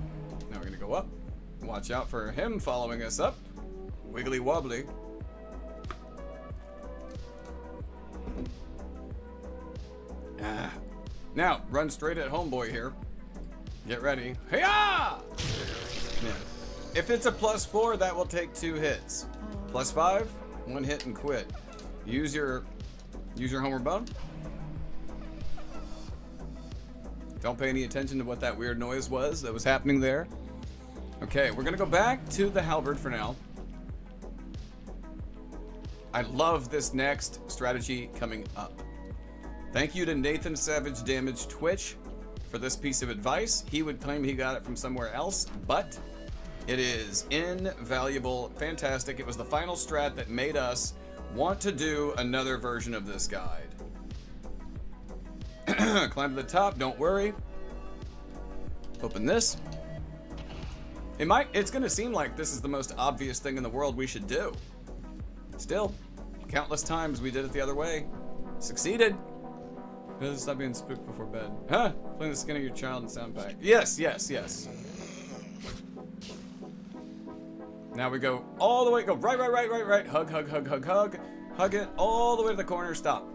[SPEAKER 1] Now we're gonna go up. Watch out for him following us up. Wiggly wobbly. Now, run straight at homeboy here. Get ready. Hey-ya! Yeah. If it's a +4, that will take 2 hits. +5, 1 hit and quit. Use your homeward bone. Don't pay any attention to what that weird noise was that was happening there. Okay, we're gonna go back to the halberd for now. I love this next strategy coming up. Thank you to Nathan Savage Damage Twitch for this piece of advice. He would claim he got it from somewhere else, but it is invaluable, fantastic. It was the final strat that made us want to do another version of this guide. Climb to the top, don't worry. Open this. It's gonna seem like this is the most obvious thing in the world we should do. Still, countless times we did it the other way. Succeeded. Stop being spooked before bed. Huh? Playing the skin of your child in sound pack. Yes, yes, yes. Now we go all the way, go right. Hug, hug, hug, hug, hug. Hug it all the way to the corner, stop.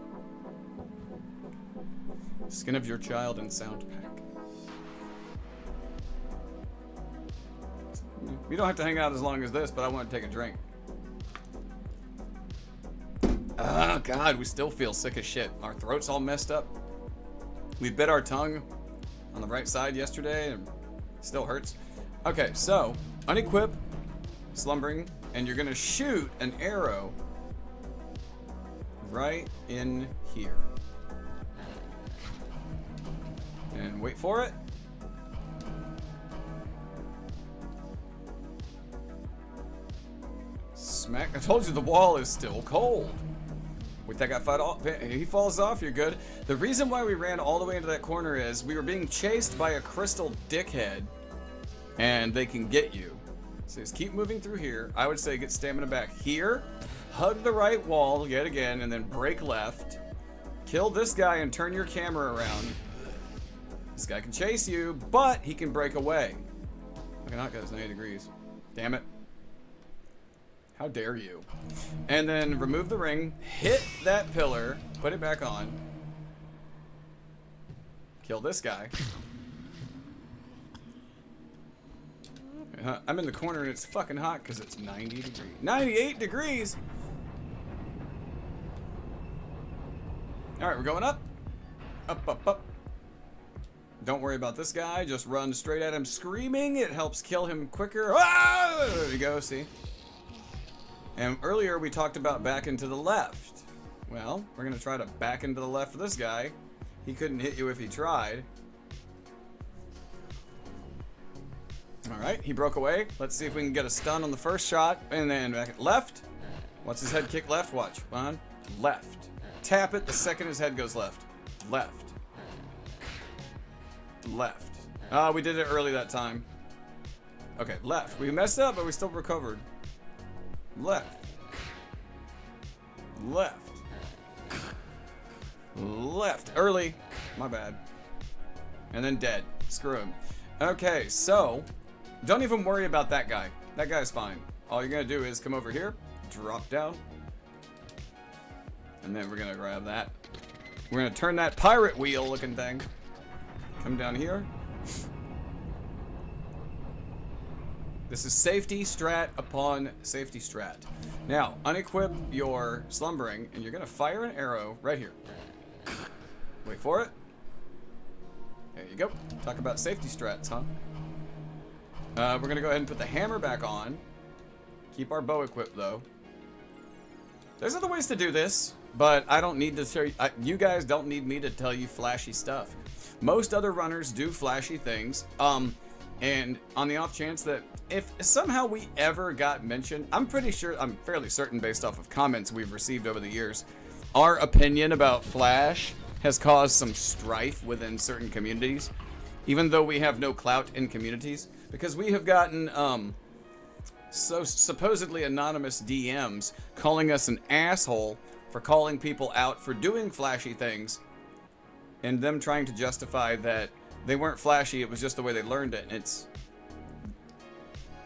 [SPEAKER 1] Skin of your child in sound pack. You don't have to hang out as long as this, but I want to take a drink. Oh, God, we still feel sick as shit. Our throat's all messed up. We bit our tongue on the right side yesterday, and it still hurts. Okay, so, unequip, slumbering, and you're going to shoot an arrow right in here. And wait for it. Smack. I told you the wall is still cold. Wait, that guy he falls off, you're good. The reason why we ran all the way into that corner is we were being chased by a crystal dickhead, and they can get you. So just keep moving through here. I would say get stamina back here, hug the right wall yet again, and then break left. Kill this guy and turn your camera around. This guy can chase you, but he can break away. Fucking hot guy's 90 degrees. Damn it. How dare you? And then remove the ring, hit that pillar, put it back on. Kill this guy. I'm in the corner and it's fucking hot because it's 90 degrees. 98 degrees! Alright, we're going up. Up, up, up. Don't worry about this guy. Just run straight at him screaming. It helps kill him quicker. Ah! There you go, see? And earlier we talked about back into the left. Well, we're going to try to back into the left for this guy. He couldn't hit you if he tried. Alright, he broke away. Let's see if we can get a stun on the first shot. And then back at left. Watch his head kick left. Watch. On. Left. Tap it the second his head goes left. Left. Left. Ah, we did it early that time. Okay, left. We messed up, but we still recovered. Left. Left. Left. Early. My bad. And then dead. Screw him. Okay, so don't even worry about that guy. That guy's fine. All you're going to do is come over here, drop down, and then we're going to grab that. We're going to turn that pirate wheel looking thing. Come down here. This is safety strat upon safety strat. Now, unequip your slumbering, and you're going to fire an arrow right here. Wait for it. There you go. Talk about safety strats, huh? We're going to go ahead and put the hammer back on. Keep our bow equipped, though. There's other ways to do this, but I don't need to tell you. You guys don't need me to tell you flashy stuff. Most other runners do flashy things. And on the off chance that if somehow we ever got mentioned, I'm fairly certain based off of comments we've received over the years, our opinion about Flash has caused some strife within certain communities, even though we have no clout in communities, because we have gotten so supposedly anonymous DMs calling us an asshole for calling people out for doing flashy things, and them trying to justify that they weren't flashy, it was just the way they learned it. And it's,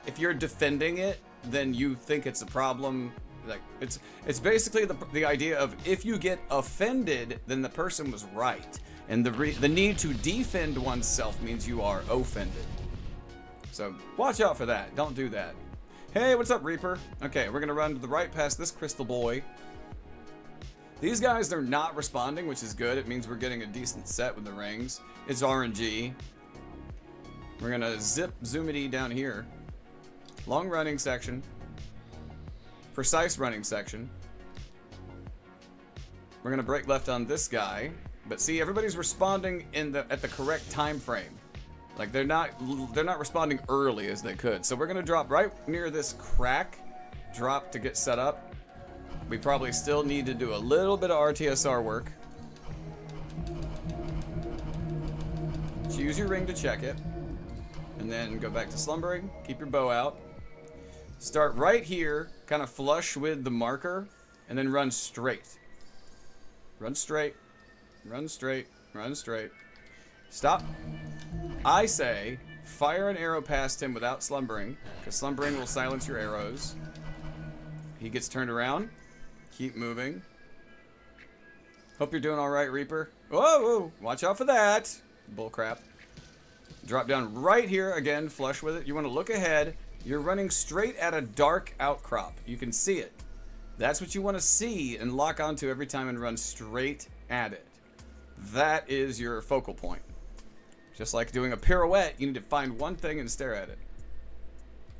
[SPEAKER 1] if you're defending it, then you think it's a problem. Like it's basically the idea of if you get offended, then the person was right, and the need to defend oneself means you are offended. So watch out for that. Don't do that. Hey, what's up, Reaper? Okay, we're gonna run to the right past this crystal boy. These guys, they're not responding, which is good. It means we're getting a decent set with the rings. It's RNG. We're gonna zip zoomity down here. Long running section. Precise running section. We're gonna break left on this guy, but see, everybody's responding at the correct time frame. Like they're not responding early as they could. So we're gonna drop right near this crack. Drop to get set up. We probably still need to do a little bit of RTSR work. Choose your ring to check it, and then go back to slumbering. Keep your bow out. Start right here, kind of flush with the marker, and then run straight. Run straight. Run straight. Run straight. Stop. I say, fire an arrow past him without slumbering, because slumbering will silence your arrows. He gets turned around. Keep moving. Hope you're doing all right, Reaper. Whoa, whoa, watch out for that. Bullcrap. Drop down right here, again, flush with it. You want to look ahead, You're running straight at a dark outcrop. You can see it. That's what you want to see and lock onto every time and run straight at it. That is your focal point. Just like doing a pirouette, you need to find one thing and stare at it.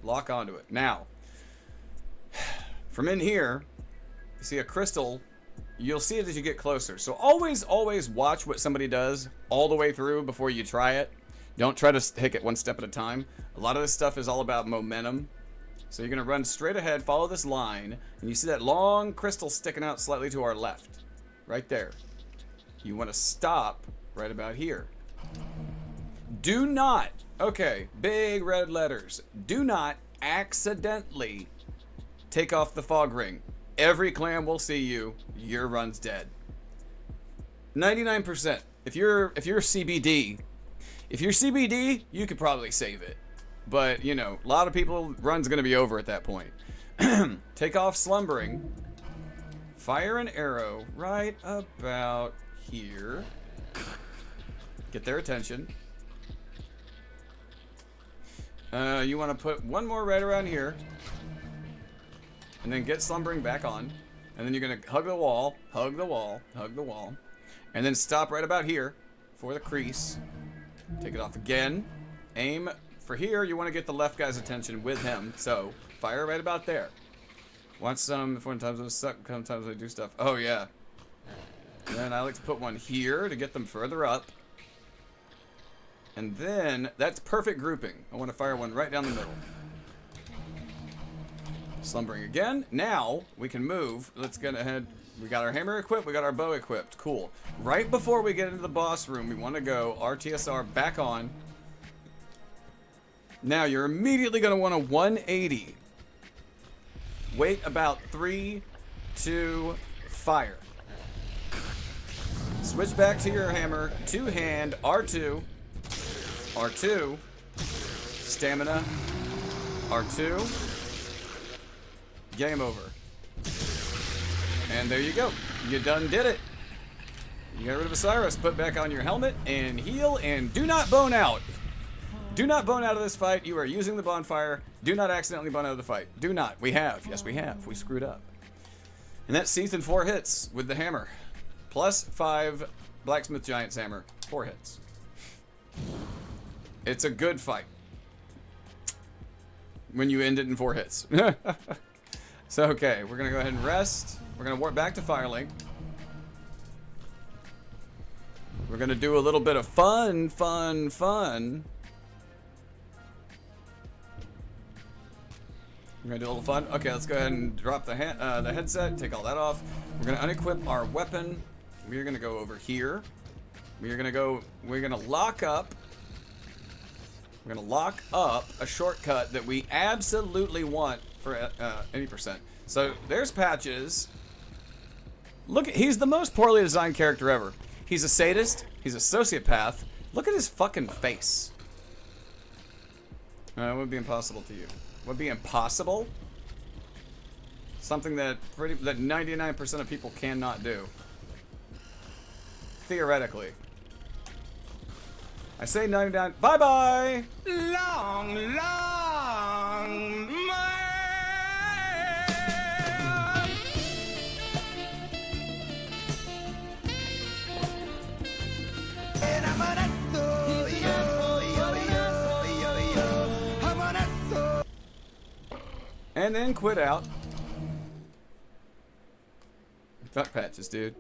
[SPEAKER 1] Lock onto it. Now, from in here, you see a crystal. You'll see it as you get closer. So always, always watch what somebody does all the way through before you try it. Don't try to take it one step at a time. A lot of this stuff is all about momentum. So you're going to run straight ahead, follow this line, and you see that long crystal sticking out slightly to our left. Right there. You want to stop right about here. Do not, okay, big red letters, do not accidentally take off the fog ring. Every clam will see you. Your run's dead. 99%. If you're CBD, you could probably save it. But, you know, a lot of people, run's going to be over at that point. Take off slumbering. Fire an arrow right about here. Get their attention. You want to put one more right around here. And then get slumbering back on. And then you're going to hug the wall, hug the wall, hug the wall. And then stop right about here for the crease. Take it off again. Aim for here. You want to get the left guy's attention with him. So, fire right about there. Watch some, sometimes I suck, sometimes I do stuff. Oh, yeah. And then I like to put one here to get them further up. And then, that's perfect grouping. I want to fire one right down the middle. Slumbering again. Now, we can move. Let's get ahead. We got our hammer equipped. We got our bow equipped. Cool. Right before we get into the boss room, we want to go RTSR back on. Now, you're immediately going to want a 180. Wait about 3, 2, fire. Switch back to your hammer. Two-hand, R2. R2. Stamina. R2. Game over. And there you go. You done did it. You got rid of Osiris. Put back on your helmet and heal and do not bone out. Do not bone out of this fight. You are using the bonfire. Do not accidentally bone out of the fight. Do not. We have. Yes, we have. We screwed up. And that's Seath in 4 hits with the hammer. Plus 5 Blacksmith Giant's hammer. 4 hits. It's a good fight. When you end it in 4 hits. So, okay. We're going to go ahead and rest. We're going to warp back to Firelink. We're going to do a little bit of fun. We're gonna do a little fun. Okay, let's go ahead and drop the headset. Take all that off. We're gonna unequip our weapon. We're gonna go over here. We're gonna lock up. We're gonna lock up a shortcut that we absolutely want for any percent. So there's Patches. Look, he's the most poorly designed character ever. He's a sadist. He's a sociopath. Look at his fucking face. It would be impossible to you. Would be impossible. Something that 99% of people cannot do. Theoretically. I say 99. Bye bye.
[SPEAKER 2] Long, man. And I'm an
[SPEAKER 1] and then quit out. Fuck Patches, dude.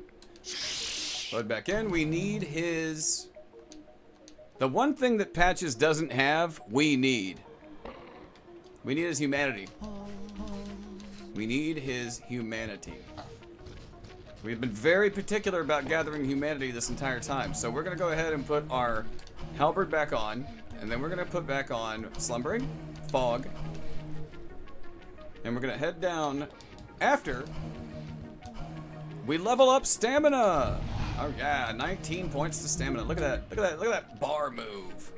[SPEAKER 1] Load back in. We need his... The one thing that Patches doesn't have, we need. We need his humanity. We need his humanity. We've been very particular about gathering humanity this entire time. So we're going to go ahead and put our halberd back on. And then we're going to put back on Slumbering, Fog. And we're gonna head down after we level up stamina. Oh yeah, 19 points to stamina. Look at that. Look at that. Look at that bar move.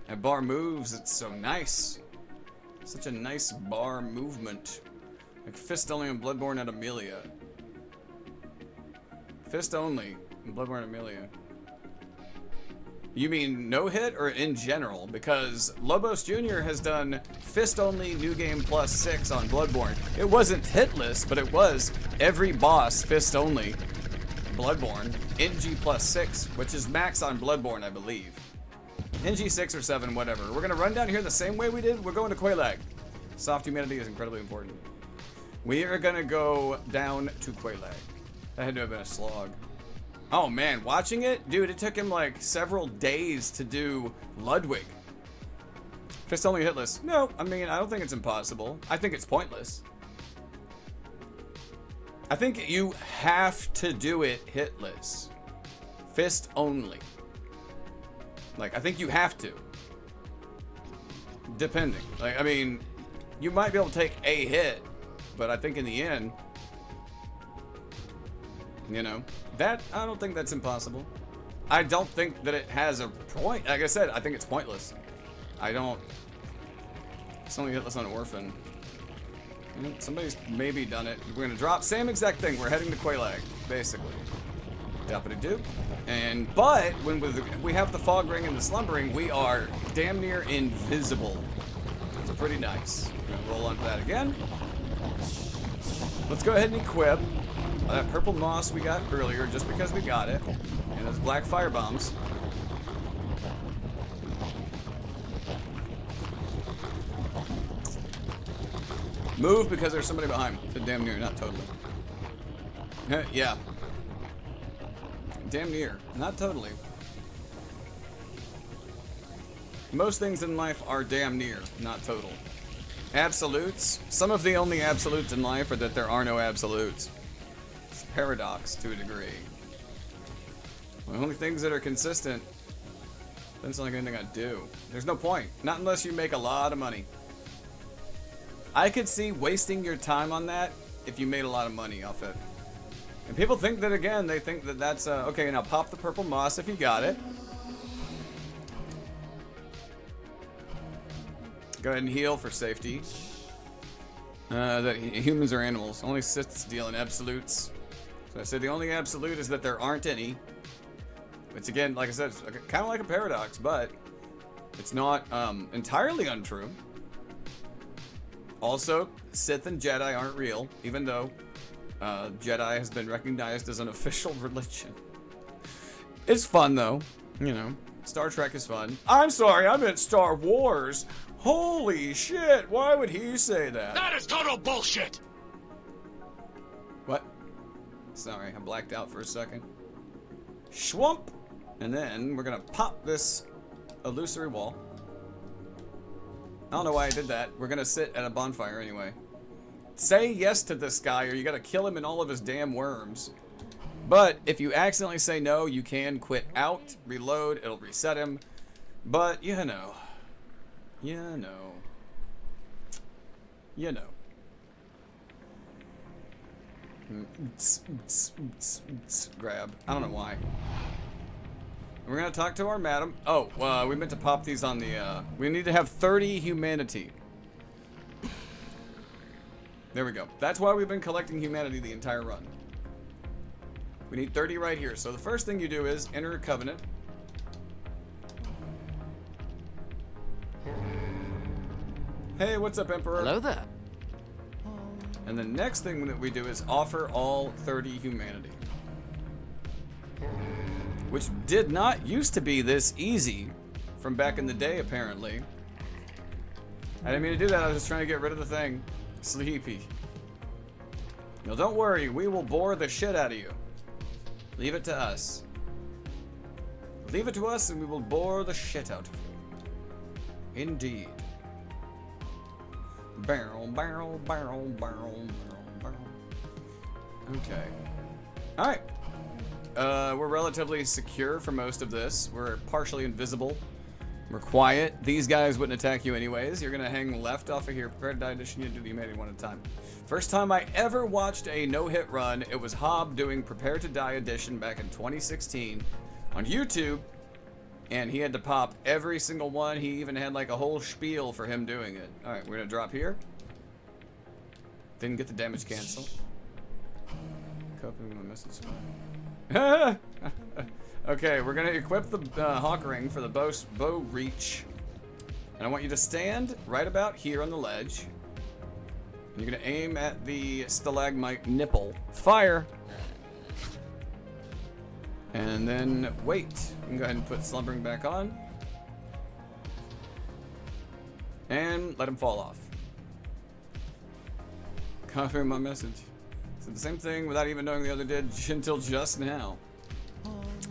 [SPEAKER 1] That bar moves. It's so nice. Such a nice bar movement. Like fist only in Bloodborne and Amelia. Fist only in Bloodborne and Amelia. You mean no hit or in general? Because Lobos Jr. has done fist only New Game Plus 6 on Bloodborne. It wasn't hitless, but it was every boss fist only Bloodborne. NG plus 6, which is max on Bloodborne, I believe. NG 6 or 7, whatever. We're gonna run down here the same way we did. We're going to Quelaag. Soft humanity is incredibly important. We are gonna go down to Quelaag. That had to have been a slog. Oh man, watching it? Dude, it took him like several days to do Ludwig. Fist only hitless. No, I mean, I don't think it's impossible. I think it's pointless. I think you have to do it hitless. Fist only. Like, I think you have to. Depending. Like, I mean, you might be able to take a hit, but I think in the end, you know, that, I don't think that's impossible. I don't think that it has a point. Like I said, I think it's pointless. I don't. It's only hitless on Orphan. You know, somebody's maybe done it. We're gonna drop same exact thing. We're heading to Quelaag, basically. Doop. And but when we have the fog ring and the slumbering, we are damn near invisible. It's pretty nice. We're gonna roll onto that again. Let's go ahead and equip that purple moss we got earlier, just because we got it, and those black fire bombs. Move because there's somebody behind. Damn near, not totally. Yeah. Damn near, not totally. Most things in life are damn near, not total. Absolutes. Some of the only absolutes in life are that there are no absolutes. It's a paradox to a degree. The only things that are consistent doesn't sound like anything I do. There's no point. Not unless you make a lot of money. I could see wasting your time on that if you made a lot of money off it. And people think that, again, they think that that's, okay, now pop the purple moss if you got it. Go ahead and heal for safety. That humans are animals. Only Siths deal in absolutes. So I said the only absolute is that there aren't any. It's, again, like I said, it's kind of like a paradox, but it's not entirely untrue. Also, Sith and Jedi aren't real, even though Jedi has been recognized as an official religion. It's fun, though. You know, Star Trek is fun. I'm sorry, I meant Star Wars. Holy shit, why would he say that?
[SPEAKER 5] That is total bullshit!
[SPEAKER 1] What? Sorry, I blacked out for a second. Schwump! And then we're gonna pop this illusory wall. I don't know why I did that. We're gonna sit at a bonfire anyway. Say yes to this guy or you gotta kill him and all of his damn worms. But if you accidentally say no, you can quit out, reload, it'll reset him. But, you know. You know. You know. Grab. I don't know why. We're gonna talk to our madam. Oh, we meant to pop these on the, we need to have 30 humanity. There we go. That's why we've been collecting humanity the entire run. We need 30 right here. So the first thing you do is enter a covenant. Hey, what's up, Emperor?
[SPEAKER 7] Hello there.
[SPEAKER 1] And the next thing that we do is offer all 30 humanity. Which did not used to be this easy from back in the day, apparently. I didn't mean to do that, I was just trying to get rid of the thing. Sleepy. No, don't worry, we will bore the shit out of you. Leave it to us. Leave it to us and we will bore the shit out of you. Indeed. Barrel, barrel, barrel, barrel, barrel, barrel. Okay. Alright. We're relatively secure for most of this. We're partially invisible. We're quiet. These guys wouldn't attack you anyways. You're gonna hang left off of here. Prepare to die edition. You do the humanity one at a time. First time I ever watched a no-hit run, it was Hob doing Prepare to Die edition back in 2016 on YouTube. And he had to pop every single one. He even had like a whole spiel for him doing it. Alright, we're gonna drop here. Didn't get the damage cancel. Coping with my message. Okay, we're gonna equip the hawk ring for the bow reach. And I want you to stand right about here on the ledge. And you're gonna aim at the stalagmite nipple. Fire! And then wait. You can go ahead and put slumbering back on. And let him fall off. Copying my message. Said the same thing without even knowing the other did until just now.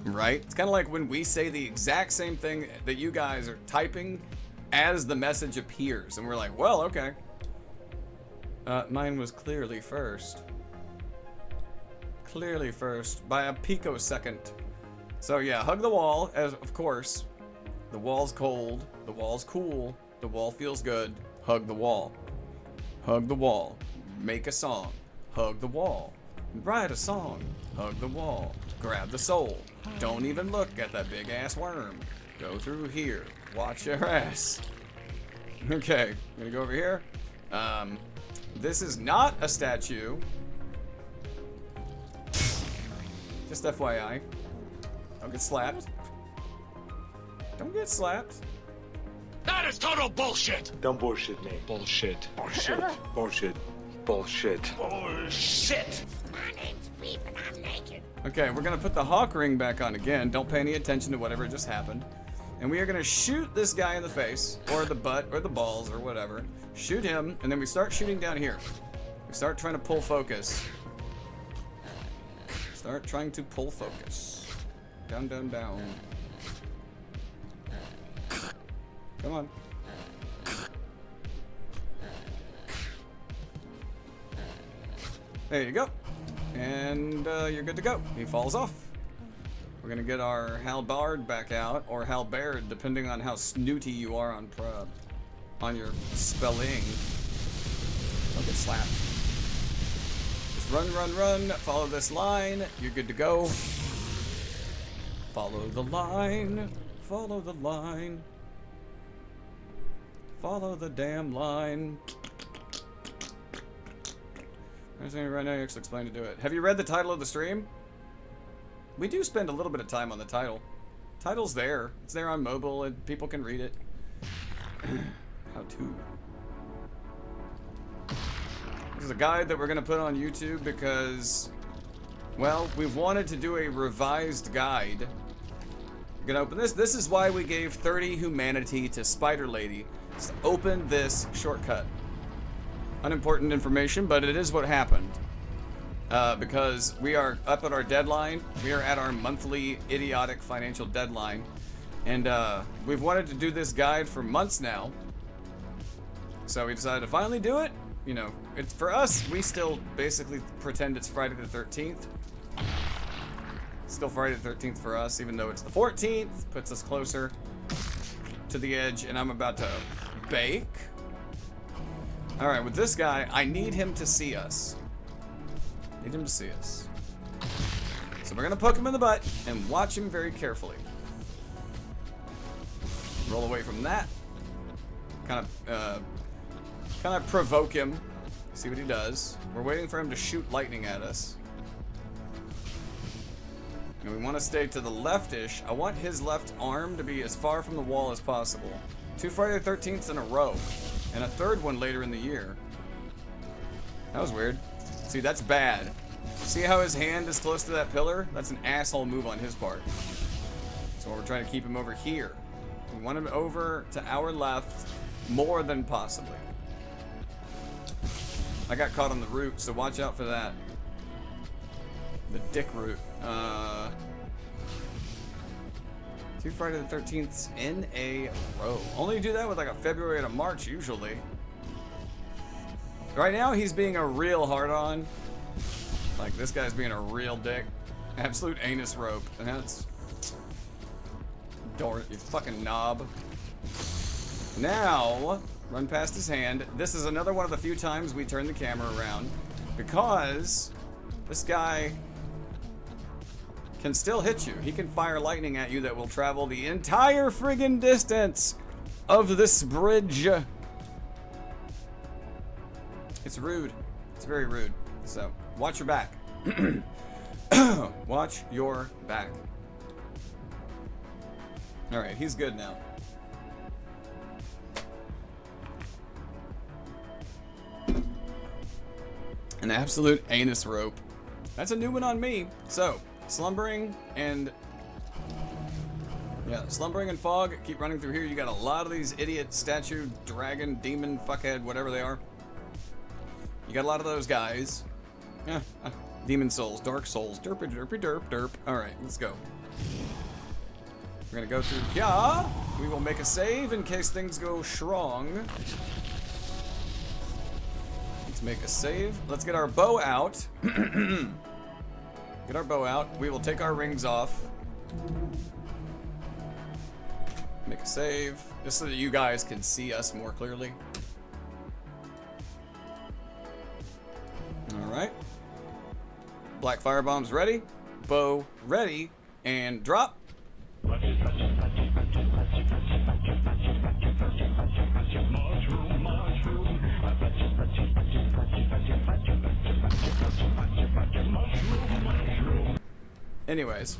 [SPEAKER 1] Right? It's kind of like when we say the exact same thing that you guys are typing as the message appears. And we're like, well, okay. Mine was clearly first. Clearly first by a picosecond. So yeah, hug the wall, as of course. The wall's cold. The wall's cool. The wall feels good. Hug the wall. Hug the wall. Make a song. Hug the wall. Write a song. Hug the wall. Grab the soul. Don't even look at that big ass worm. Go through here. Watch your ass. Okay, I'm gonna go over here. This is not a statue. Just FYI. Don't get slapped. Don't get slapped.
[SPEAKER 5] That is total bullshit.
[SPEAKER 7] Don't bullshit me.
[SPEAKER 5] Bullshit.
[SPEAKER 7] Bullshit. Bullshit. Bullshit.
[SPEAKER 5] Bullshit.
[SPEAKER 1] Okay, we're gonna put the hawk ring back on again. Don't pay any attention to whatever just happened. And we are gonna shoot this guy in the face, or the butt, or the balls, or whatever. Shoot him, and then we start shooting down here. We start trying to pull focus. Start trying to pull focus. Down, down, down. Come on. There you go. And you're good to go. He falls off. We're gonna get our halberd back out, or halberd, depending on how snooty you are on your spelling. Don't get slapped. Just run, run, run. Follow this line. You're good to go. Follow the line. Follow the line. Follow the damn line. I'm saying right now, you actually explain to do it. Have you read the title of the stream? We do spend a little bit of time on the title. Title's there. It's there on mobile, and people can read it. How to. This is a guide that we're going to put on YouTube because, well, we've wanted to do a revised guide. We're going to open this. This is why we gave 30 humanity to Spider Lady. It's to open this shortcut. Unimportant information, but it is what happened. Because we are up at our deadline. We are at our monthly idiotic financial deadline. And we've wanted to do this guide for months now. So we decided to finally do it. You know, it's for us, we still basically pretend it's Friday the 13th. It's still Friday the 13th for us, even though it's the 14th. Puts us closer to the edge, and I'm about to bake. Alright, with this guy, I need him to see us. Need him to see us. So we're gonna poke him in the butt and watch him very carefully. Roll away from that. Kind of provoke him. See what he does. We're waiting for him to shoot lightning at us. And we want to stay to the left-ish. I want his left arm to be as far from the wall as possible. 2 Friday the 13ths in a row. And a third one later in the year. That was weird. See, that's bad. See how his hand is close to that pillar? That's an asshole move on his part. So we're trying to keep him over here. We want him over to our left more than possibly. I got caught on the root, so watch out for that. The dick root. 2 Friday the 13ths in a row. Only do that with like a February and a March usually. Right now he's being a real hard-on. Like this guy's being a real dick. Absolute anus rope. And that's... Dork, you fucking knob. Now, run past his hand. This is another one of the few times we turn the camera around. Because this guy can still hit you. He can fire lightning at you that will travel the entire friggin' distance of this bridge. It's rude. It's very rude. So, watch your back. Watch your back. Alright, he's good now. An absolute anus rope. That's a new one on me. So, slumbering and... yeah, slumbering and fog. Keep running through here. You got a lot of these idiot statue, dragon, demon, fuckhead, whatever they are. You got a lot of those guys. Demon souls, dark souls, derpy, derpy, derp, derp. Alright, let's go. We're gonna go through here. We will make a save in case things go strong. Let's make a save. Let's get our bow out. Get our bow out. We will take our rings off. Make a save. Just so that you guys can see us more clearly. Alright. Black firebombs ready. Bow ready. And drop. Anyways,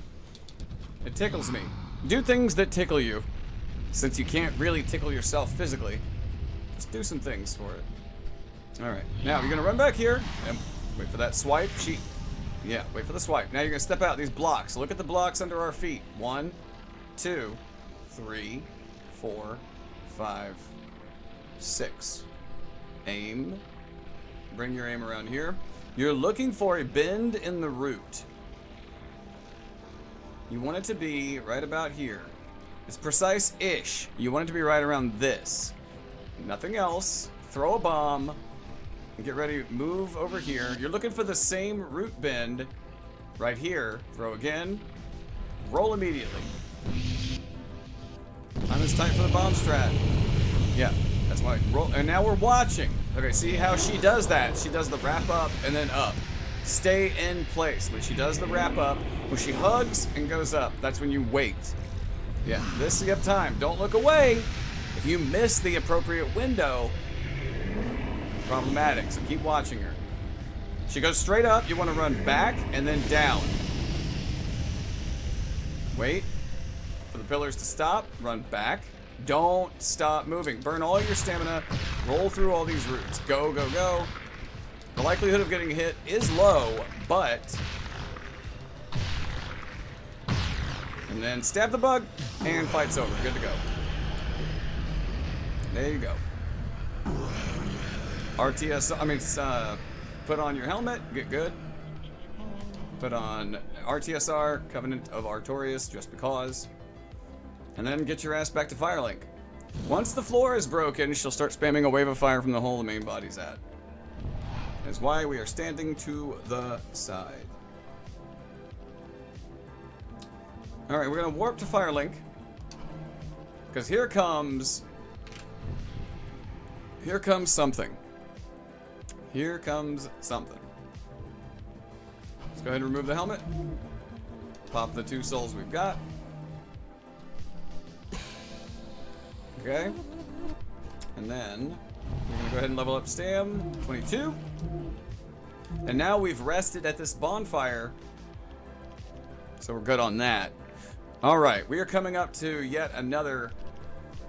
[SPEAKER 1] it tickles me. Do things that tickle you. Since you can't really tickle yourself physically, just do some things for it. Alright, now you're gonna run back here and wait for that swipe. Yeah, wait for the swipe. Now you're gonna step out these blocks. Look at the blocks under our feet. 1, 2, 3, 4, 5, 6. Aim. Bring your aim around here. You're looking for a bend in the route. You want it to be right about here. It's precise-ish. You want it to be right around this. Nothing else. Throw a bomb. And get ready. Move over here. You're looking for the same route bend right here. Throw again. Roll immediately. Time is tight for the bomb strat. Yeah, that's why. Roll. And now we're watching. Okay, see how she does that? She does the wrap up and then up. Stay in place. When she does the wrap up, when she hugs and goes up, that's when you wait. Yeah, this you have time. Don't look away. If you miss the appropriate window, problematic. So keep watching her. She goes straight up. You want to run back and then down. Wait for the pillars to stop. Run back. Don't stop moving. Burn all your stamina. Roll through all these routes. Go, go, go. The likelihood of getting hit is low, but... and then stab the bug, and fight's over. Good to go. There you go. Put on your helmet. Get good. Put on RTSR, Covenant of Artorias, just because. And then get your ass back to Firelink. Once the floor is broken, she'll start spamming a wave of fire from the hole the main body's at. That's why we are standing to the side. Alright, we're going to warp to Firelink. Because here comes something. Here comes something. Let's go ahead and remove the helmet. Pop the 2 souls we've got. Okay. And then we're going to go ahead and level up Stam. 22. And now we've rested at this bonfire. So we're good on that. Alright, we are coming up to yet another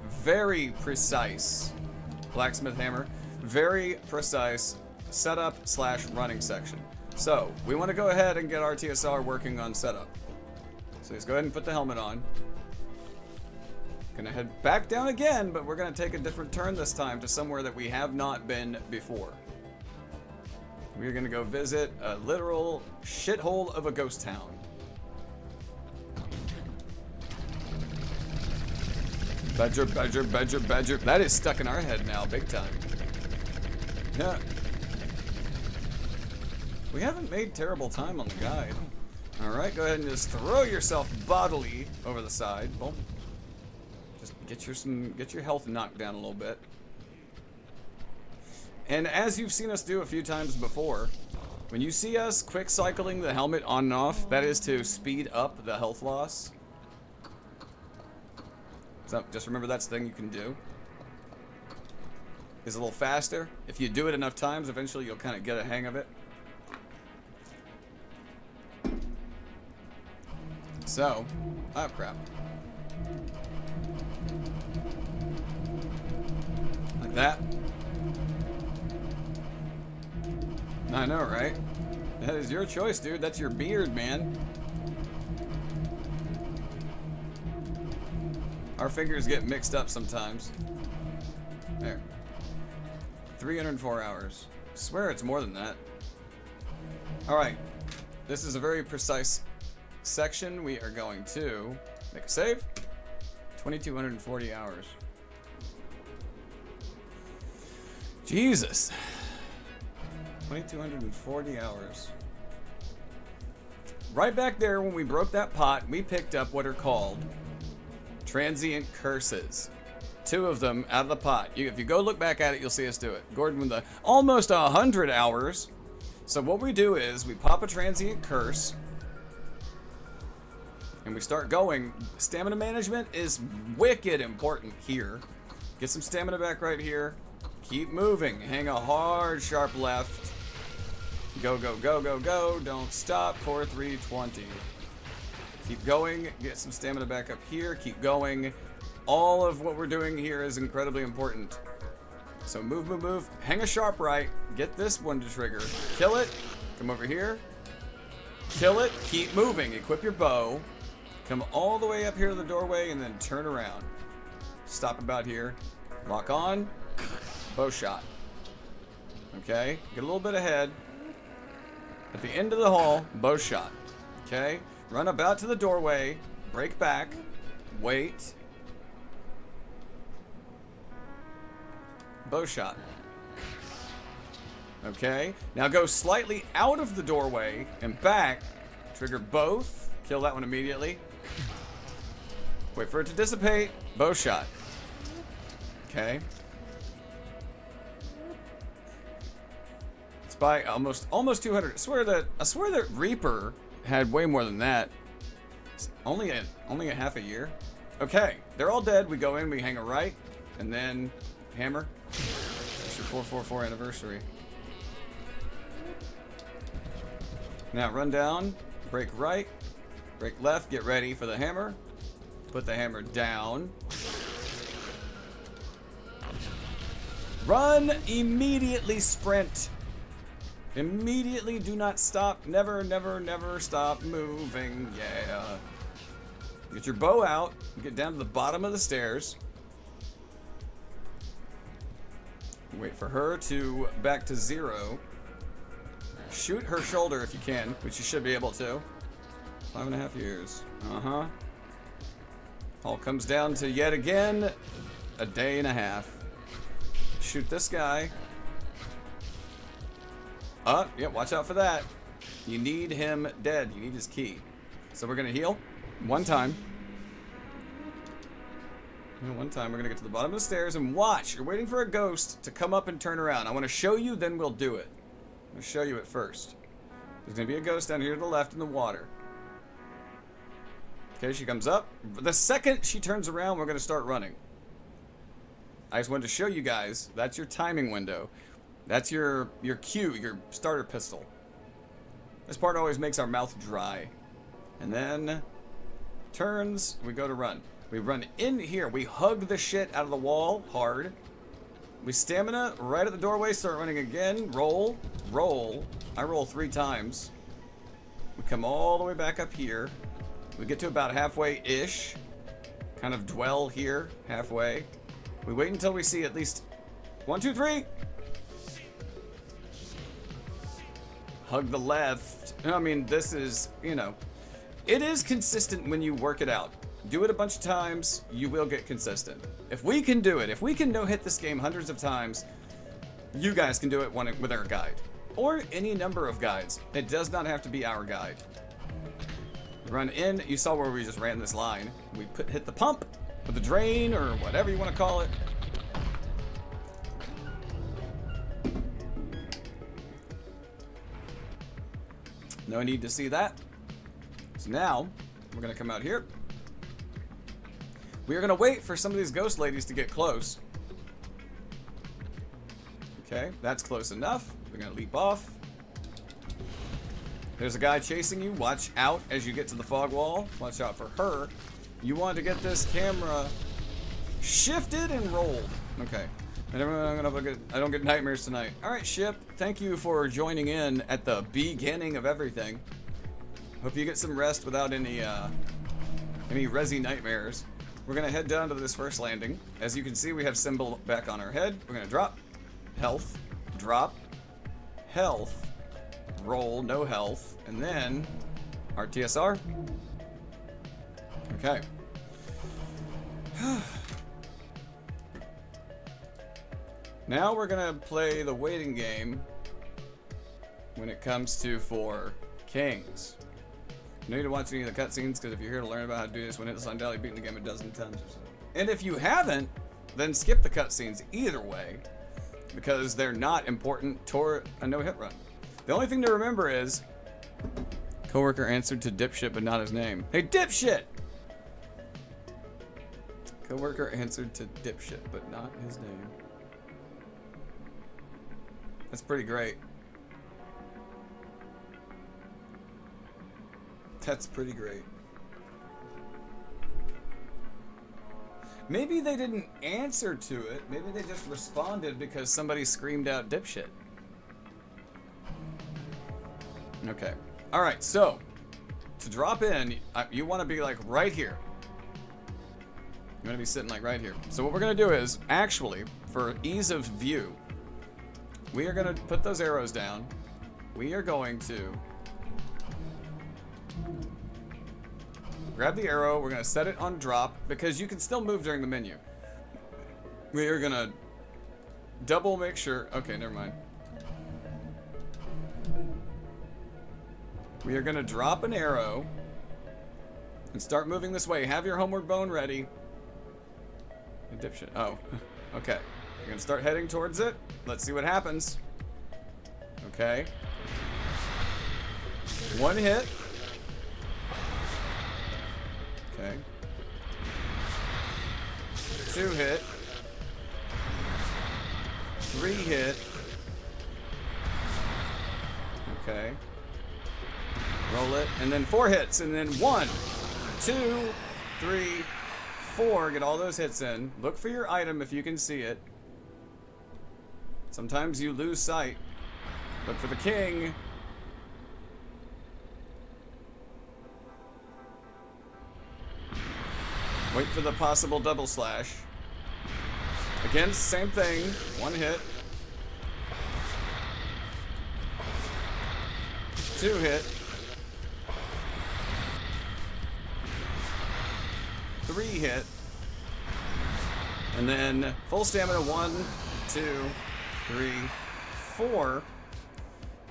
[SPEAKER 1] very precise blacksmith hammer. Very precise setup / running section. So, we want to go ahead and get our TSR working on setup. So let's go ahead and put the helmet on. Gonna head back down again, but we're gonna take a different turn this time to somewhere that we have not been before. We're gonna go visit a literal shithole of a ghost town. Badger, badger, badger, badger. That is stuck in our head now, big time. Yeah. We haven't made terrible time on the guide. Alright, go ahead and just throw yourself bodily over the side. Boom. Just get your health knocked down a little bit. And as you've seen us do a few times before, when you see us quick cycling the helmet on and off, that is to speed up the health loss. So just remember that's the thing you can do. Is a little faster. If you do it enough times, eventually you'll kind of get a hang of it. So, oh crap. Like that. I know, right? That is your choice, dude. That's your beard, man. Our fingers get mixed up sometimes. There. 304 hours. I swear it's more than that. Alright. This is a very precise section. We are going to make a save. 2,240 hours. Jesus. 2,240 hours. Right back there when we broke that pot, we picked up what are called transient curses. 2 of them out of the pot. If you go look back at it, you'll see us do it. Gordon with the almost 100 hours. So what we do is we pop a transient curse and we start going. Stamina management is wicked important here. Get some stamina back right here. Keep moving. Hang a hard, sharp left. Go, go, go, go, go. Don't stop for 320. Keep going. Get some stamina back up here. Keep going. All of what we're doing here is incredibly important. So move, move, move. Hang a sharp right. Get this one to trigger. Kill it. Come over here. Kill it. Keep moving. Equip your bow. Come all the way up here to the doorway and then turn around. Stop about here. Lock on. Bow shot. Okay. Get a little bit ahead. At the end of the hall, bow shot. Okay. Run about to the doorway. Break back. Wait. Bow shot. Okay. Now go slightly out of the doorway and back. Trigger both. Kill that one immediately. Wait for it to dissipate. Bow shot. Okay. It's by almost 200. I swear that Reaper had way more than that. It's only a half a year. Okay. They're all dead. We go in. We hang a right, and then hammer. It's your 444 anniversary. Now run down, break right, break left, get ready for the hammer. Put the hammer down. Run, immediately sprint. Immediately do not stop. Never, never, never stop moving. Yeah. Get your bow out. Get down to the bottom of the stairs. Wait for her to back to 0. Shoot her shoulder if you can, which you should be able to. 5.5 years. Uh-huh. All comes down to yet again a day and a half. Shoot this guy. Yeah, watch out for that. You need him dead. You need his key. So we're gonna heal one time. One time, we're gonna get to the bottom of the stairs and watch. You're waiting for a ghost to come up and turn around. I want to show you, then we'll do it. I'm gonna show you it first. There's gonna be a ghost down here to the left in the water. Okay, she comes up. The second she turns around, we're gonna start running. I just wanted to show you guys. That's your timing window. That's your cue, your starter pistol. This part always makes our mouth dry. And then turns. We go to run. We run in here. We hug the shit out of the wall hard. We stamina right at the doorway. Start running again. Roll. Roll. I roll 3 times. We come all the way back up here. We get to about halfway-ish. Kind of dwell here. Halfway. We wait until we see at least 1, 2, 3. Hug the left. I mean, this is, you know, it is consistent when you work it out. Do it a bunch of times, you will get consistent. If we can do it, if we can no-hit this game hundreds of times, you guys can do it with our guide. Or any number of guides. It does not have to be our guide. Run in. You saw where we just ran this line. We hit the pump, or the drain, or whatever you want to call it. No need to see that. So now, we're going to come out here. We are going to wait for some of these ghost ladies to get close. Okay, that's close enough. We're going to leap off. There's a guy chasing you. Watch out as you get to the fog wall. Watch out for her. You want to get this camera shifted and rolled. Okay. And I don't get nightmares tonight. All right, Ship. Thank you for joining in at the beginning of everything. Hope you get some rest without any resi nightmares. We're gonna head down to this first landing. As you can see, we have Symbol back on our head. We're gonna drop health, drop health, roll no health, and then our TSR. Okay. Now we're gonna play the waiting game when it comes to 4 Kings. No need to watch any of the cutscenes, because if you're here to learn about how to do this, when it's undoubtedly beaten the game a dozen times or so. And if you haven't, then skip the cutscenes either way, because they're not important toward a no-hit run. The only thing to remember is, coworker answered to dipshit but not his name. Hey, dipshit! Coworker answered to dipshit but not his name. That's pretty great. That's pretty great. Maybe they didn't answer to it. Maybe they just responded because somebody screamed out dipshit. Okay. All right, so to drop in, you want to be like right here. You want to be sitting like right here. So what we're going to do is, actually, for ease of view, we are going to put those arrows down. We are going to grab the arrow. We're going to set it on drop because you can still move during the menu. We are going to double make sure. Okay, never mind. We are going to drop an arrow and start moving this way. Have your homeward bone ready. Dipshit. Oh, okay. You're going to start heading towards it. Let's see what happens. Okay. 1 hit. Okay. 2 hit. 3 hit. Okay. Roll it. And then 4 hits. And then 1, 2, 3, 4. Get all those hits in. Look for your item if you can see it. Sometimes you lose sight. Look for the king. Wait for the possible double slash. Again, same thing. 1 hit. 2 hit. 3 hit. And then full stamina. 1, 2, 3, 4.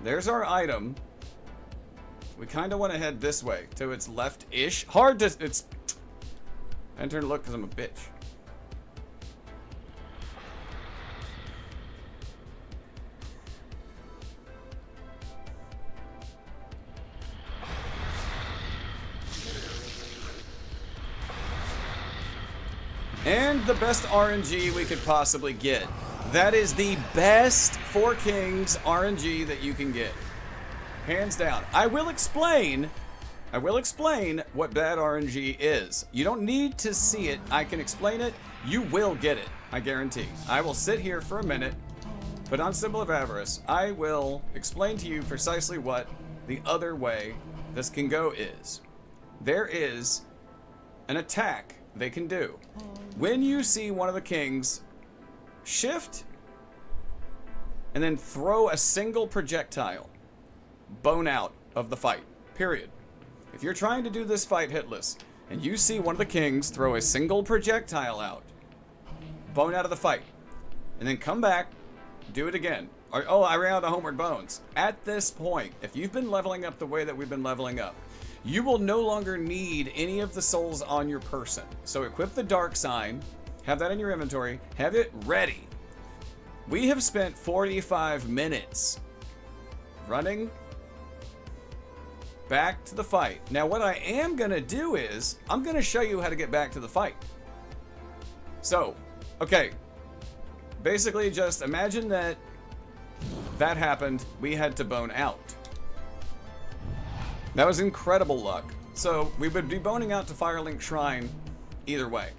[SPEAKER 1] There's our item. We kind of want to head this way to its left-ish. Hard to... It's... I didn't turn to look because I'm a bitch. And the best RNG we could possibly get. That is the best 4 Kings RNG that you can get. Hands down. I will explain what bad RNG is. You don't need to see it. I can explain it. You will get it. I guarantee. I will sit here for a minute, put on Symbol of Avarice. I will explain to you precisely what the other way this can go is. There is an attack they can do. When you see one of the kings shift and then throw a single projectile, bone out of the fight, period. If you're trying to do this fight hitless and you see one of the kings throw a single projectile out, bone out of the fight, and then come back, do it again. Or, oh, I ran out of the homeward bones. At this point, if you've been leveling up the way that we've been leveling up, you will no longer need any of the souls on your person. So equip the dark sign, have that in your inventory, have it ready. We have spent 45 minutes running back to the fight. Now what I am gonna do is, I'm gonna show you how to get back to the fight. So, okay. Basically just imagine that happened, we had to bone out. That was incredible luck. So we would be boning out to Firelink Shrine either way.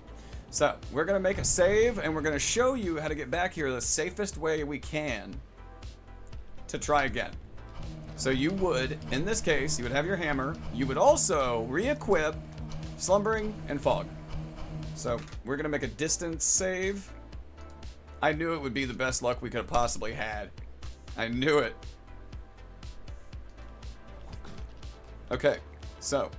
[SPEAKER 1] So we're going to make a save, and we're going to show you how to get back here the safest way we can to try again. So you would, in this case, you would have your hammer. You would also re-equip Slumbering and Fog. So we're going to make a distance save. I knew it would be the best luck we could have possibly had. I knew it. Okay, so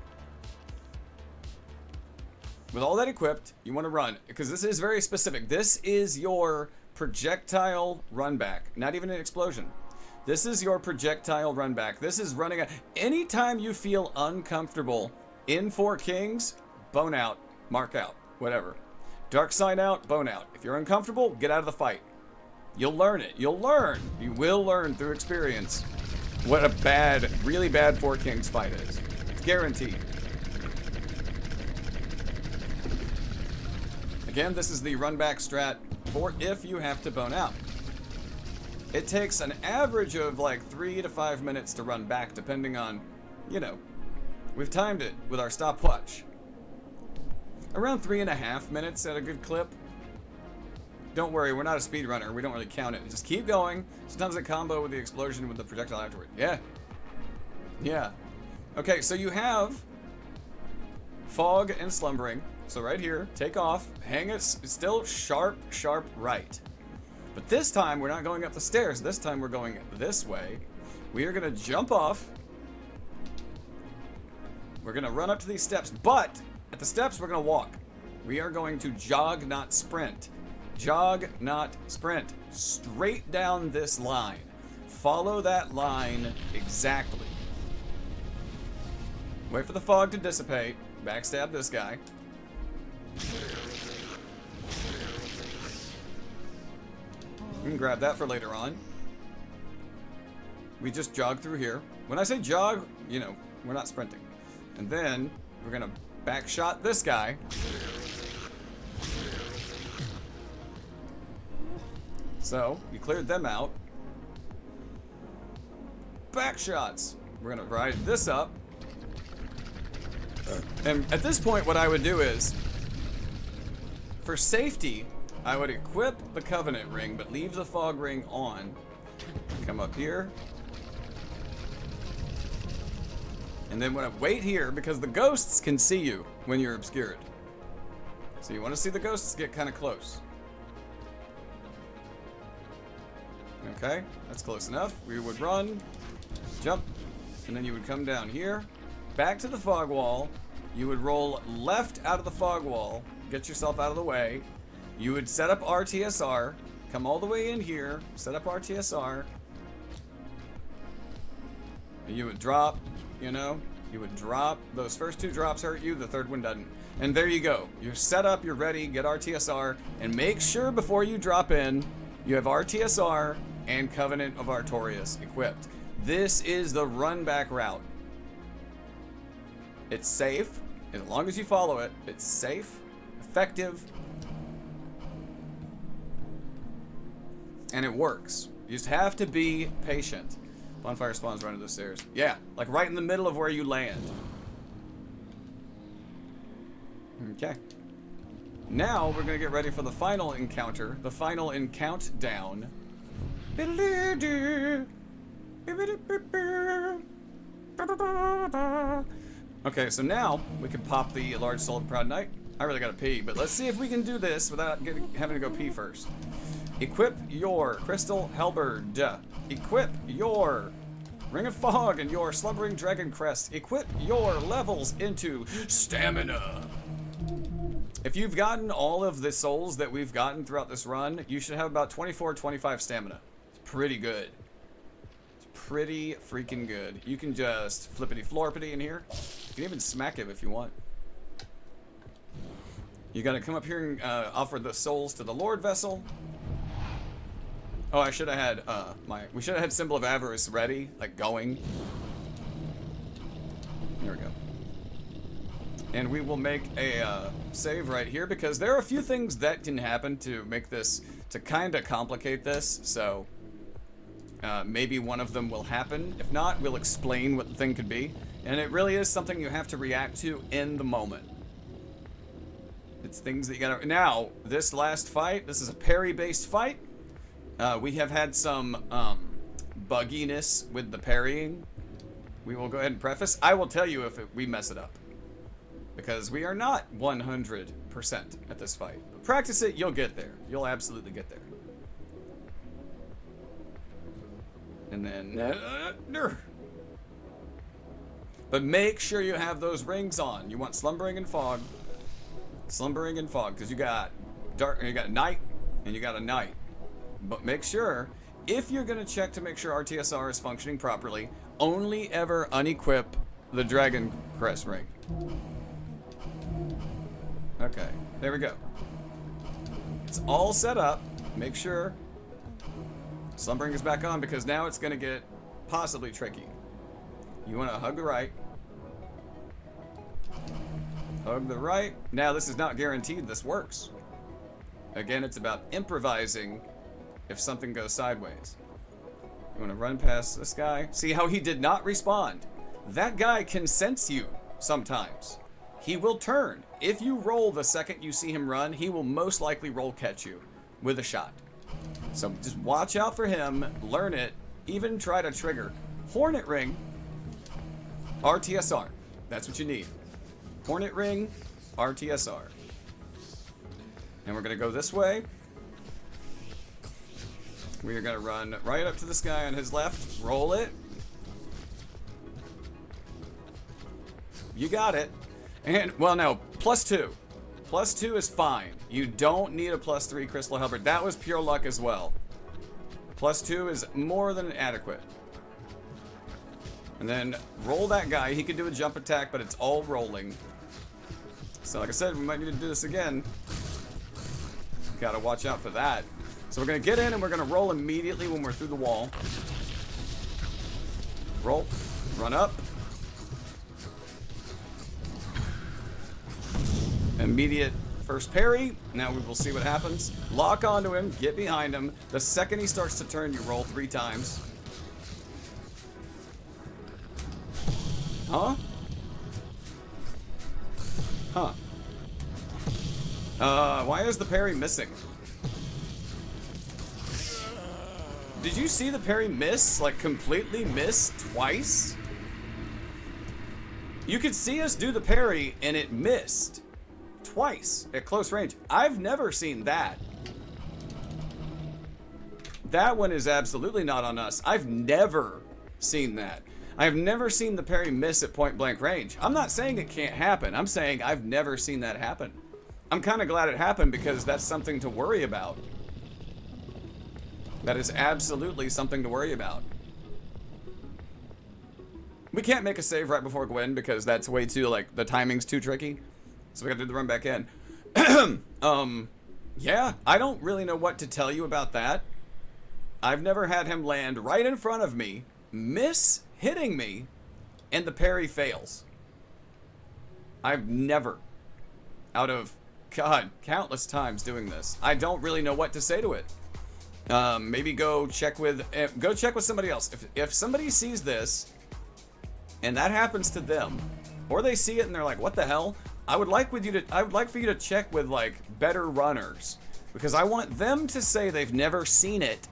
[SPEAKER 1] with all that equipped, you want to run, because this is very specific. This is your projectile run back, not even an explosion. This is your projectile run back. This is running anytime you feel uncomfortable in Four Kings, bone out, mark out, whatever. Dark sign out, bone out. If you're uncomfortable, get out of the fight. You'll learn it. You'll learn. You will learn through experience what a bad, really bad Four Kings fight is. It's guaranteed. Again, this is the run back strat for if you have to bone out. It takes an average of like 3 to 5 minutes to run back, depending on, you know, we've timed it with our stopwatch. Around 3.5 minutes at a good clip. Don't worry, we're not a speedrunner. We don't really count it. Just keep going. Sometimes a combo with the explosion with the projectile afterward. Yeah. Yeah. Okay, so you have Fog and Slumbering. So right here, take off, hang it still sharp, sharp right. But this time, we're not going up the stairs. This time, we're going this way. We are going to jump off. We're going to run up to these steps, but at the steps, we're going to walk. We are going to jog, not sprint. Jog, not sprint. Straight down this line. Follow that line exactly. Wait for the fog to dissipate. Backstab this guy. You can grab that for later on. We just jog through here. When I say jog, you know, we're not sprinting. And then we're gonna back shot this guy. So, we cleared them out. Back shots. We're gonna ride this up. And at this point, what I would do is, for safety, I would equip the Covenant ring, but leave the Fog ring on. Come up here. And then when I wait here, because the ghosts can see you when you're obscured. So you want to see the ghosts get kind of close. Okay, that's close enough. We would run, jump, and then you would come down here, back to the fog wall. You would roll left out of the fog wall, get yourself out of the way. You would set up RTSR, come all the way in here, set up RTSR. And you would drop, you know, you would drop. Those first two drops hurt you, the third one doesn't. And there you go. You're set up, you're ready, get RTSR, and make sure before you drop in, you have RTSR and Covenant of Artorias equipped. This is the run back route. It's safe, as long as you follow it. It's safe, effective, and it works. You just have to be patient. Bonfire spawns right into the stairs. Yeah, like right in the middle of where you land. Okay. Now we're gonna get ready for the final encounter, the final countdown. Okay, so now we can pop the large soul of Proud Knight. I really gotta pee, but let's see if we can do this without having to go pee first. Equip your Crystal Halberd. Equip your Ring of Fog and your Slumbering Dragon Crest. Equip your levels into Stamina. If you've gotten all of the souls that we've gotten throughout this run, you should have about 24, 25 stamina. It's pretty good. It's pretty freaking good. You can just flippity-florpity in here. You can even smack him if you want. You gotta come up here and offer the souls to the Lord Vessel. Oh, I should have had we should have had Symbol of Avarice ready, like going. There we go. And we will make a save right here because there are a few things that can happen to make this, to kind of complicate this. So maybe one of them will happen. If not, we'll explain what the thing could be. And it really is something you have to react to in the moment. It's things that you gotta... Now, this last fight, this is a parry-based fight. We have had some bugginess with the parrying. We will go ahead and preface. I will tell you if we mess it up. Because we are not 100% at this fight. But practice it, you'll get there. You'll absolutely get there. And then... But make sure you have those rings on. You want Slumbering and Fog. Slumbering and Fog, because you got dark, you got night, and you got a night. But make sure, if you're going to check to make sure RTSR is functioning properly, only ever unequip the Dragon Crest ring. Okay, there we go. It's all set up. Make sure Slumbering is back on, because now it's going to get possibly tricky. You want to hug the right. Hug the right. Now, this is not guaranteed this works. Again, it's about improvising if something goes sideways. You want to run past this guy. See how he did not respond? That guy can sense you sometimes. He will turn. If you roll the second you see him run, he will most likely roll catch you with a shot. So just watch out for him. Learn it. Even try to trigger. Hornet Ring. RTSR. That's what you need. Hornet Ring. RTSR. And we're going to go this way. We are going to run right up to this guy on his left. Roll it. You got it. And, well, no, +2. +2 is fine. You don't need a +3 Crystal Halberd. That was pure luck as well. +2 is more than adequate. And then roll that guy. He could do a jump attack, but it's all rolling. So like I said, we might need to do this again. Gotta watch out for that. So we're gonna get in and we're gonna roll immediately when we're through the wall. Roll. Run up. Immediate first parry. Now we will see what happens. Lock onto him. Get behind him. The second he starts to turn, you roll 3 times. Huh? Huh. Why is the parry missing? Did you see the parry miss? Like, completely miss twice? You could see us do the parry, and it missed. Twice, at close range. I've never seen that. That one is absolutely not on us. I've never seen that. I've never seen the parry miss at point blank range. I'm not saying it can't happen. I'm saying I've never seen that happen. I'm kind of glad it happened because that's something to worry about. That is absolutely something to worry about. We can't make a save right before Gwen because that's way too, like, the timing's too tricky. So we gotta do the run back in. Yeah, I don't really know what to tell you about that. I've never had him land right in front of me, miss hitting me, and the parry fails. I've never, out of, God, countless times doing this. I don't really know what to say to it. Maybe go check with somebody else. If somebody sees this, and that happens to them, or they see it and they're like, "What the hell?" I would like for you to check with, like, better runners, because I want them to say they've never seen it.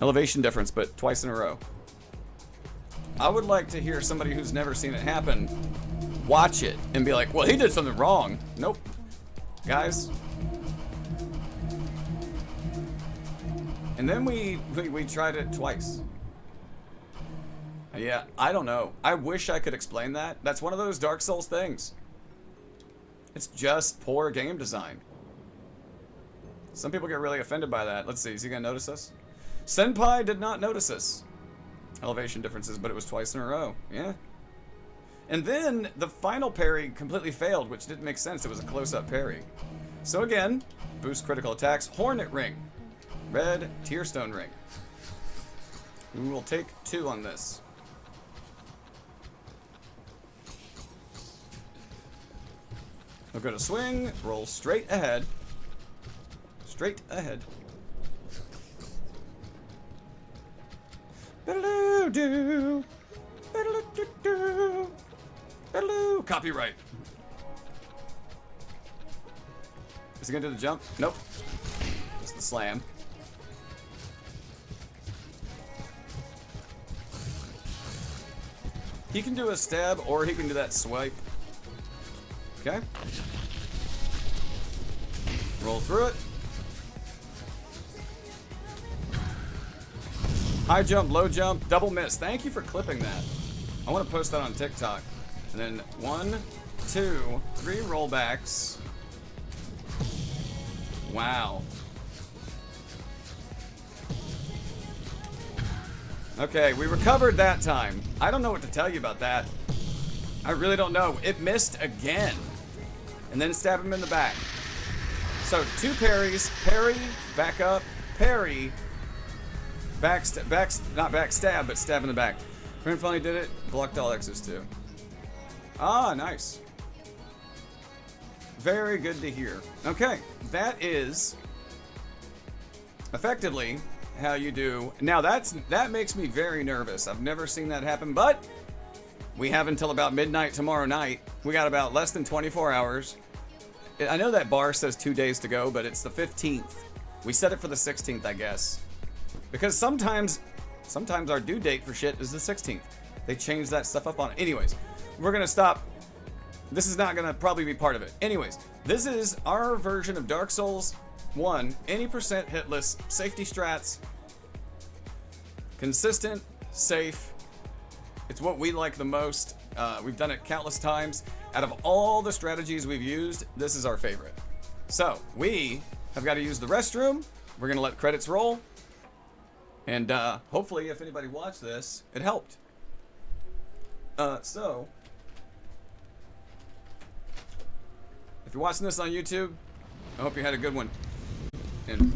[SPEAKER 1] Elevation difference, but twice in a row. I would like to hear somebody who's never seen it happen watch it and be like, "Well, he did something wrong." Nope, guys. And then we tried it twice. Yeah, I don't know. I wish I could explain that. That's one of those Dark Souls things. It's just poor game design. Some people get really offended by that. Let's see, is he gonna notice us? Senpai did not notice us. Elevation differences, but it was twice in a row. Yeah. And then the final parry completely failed, which didn't make sense. It was a close-up parry. So again, boost critical attacks. Hornet Ring. Red Tearstone Ring. We will take 2 on this. We'll go to swing, roll straight ahead. Straight ahead. Biddle-doo-doo. Biddle-doo-doo. Biddle-doo. Copyright. Is he gonna do the jump? Nope. Just the slam. He can do a stab or he can do that swipe. Okay. Roll through it. High jump, low jump, double miss. Thank you for clipping that. I want to post that on TikTok. And then 1, 2, 3 rollbacks. Wow. Okay, we recovered that time. I don't know what to tell you about that. I really don't know. It missed again. And then stab him in the back. So 2 parries, parry, back up, parry, not backstab, but stab in the back. Friend finally did it. Blocked all X's too. Ah, nice. Very good to hear. Okay, that is effectively how you do. Now that makes me very nervous. I've never seen that happen, but we have until about midnight tomorrow night. We got about less than 24 hours. I know that bar says 2 days to go, but it's the 15th. We set it for the 16th, I guess. Because sometimes our due date for shit is the 16th. They change that stuff up on it. Anyways, we're gonna stop. This is not gonna probably be part of it. Anyways, this is our version of Dark Souls 1. Any percent hitless, safety strats. Consistent, safe. It's what we like the most. We've done it countless times. Out of all the strategies we've used, this is our favorite. So, we have got to use the restroom. We're going to let credits roll. And hopefully, if anybody watched this, it helped. So, if you're watching this on YouTube, I hope you had a good one. And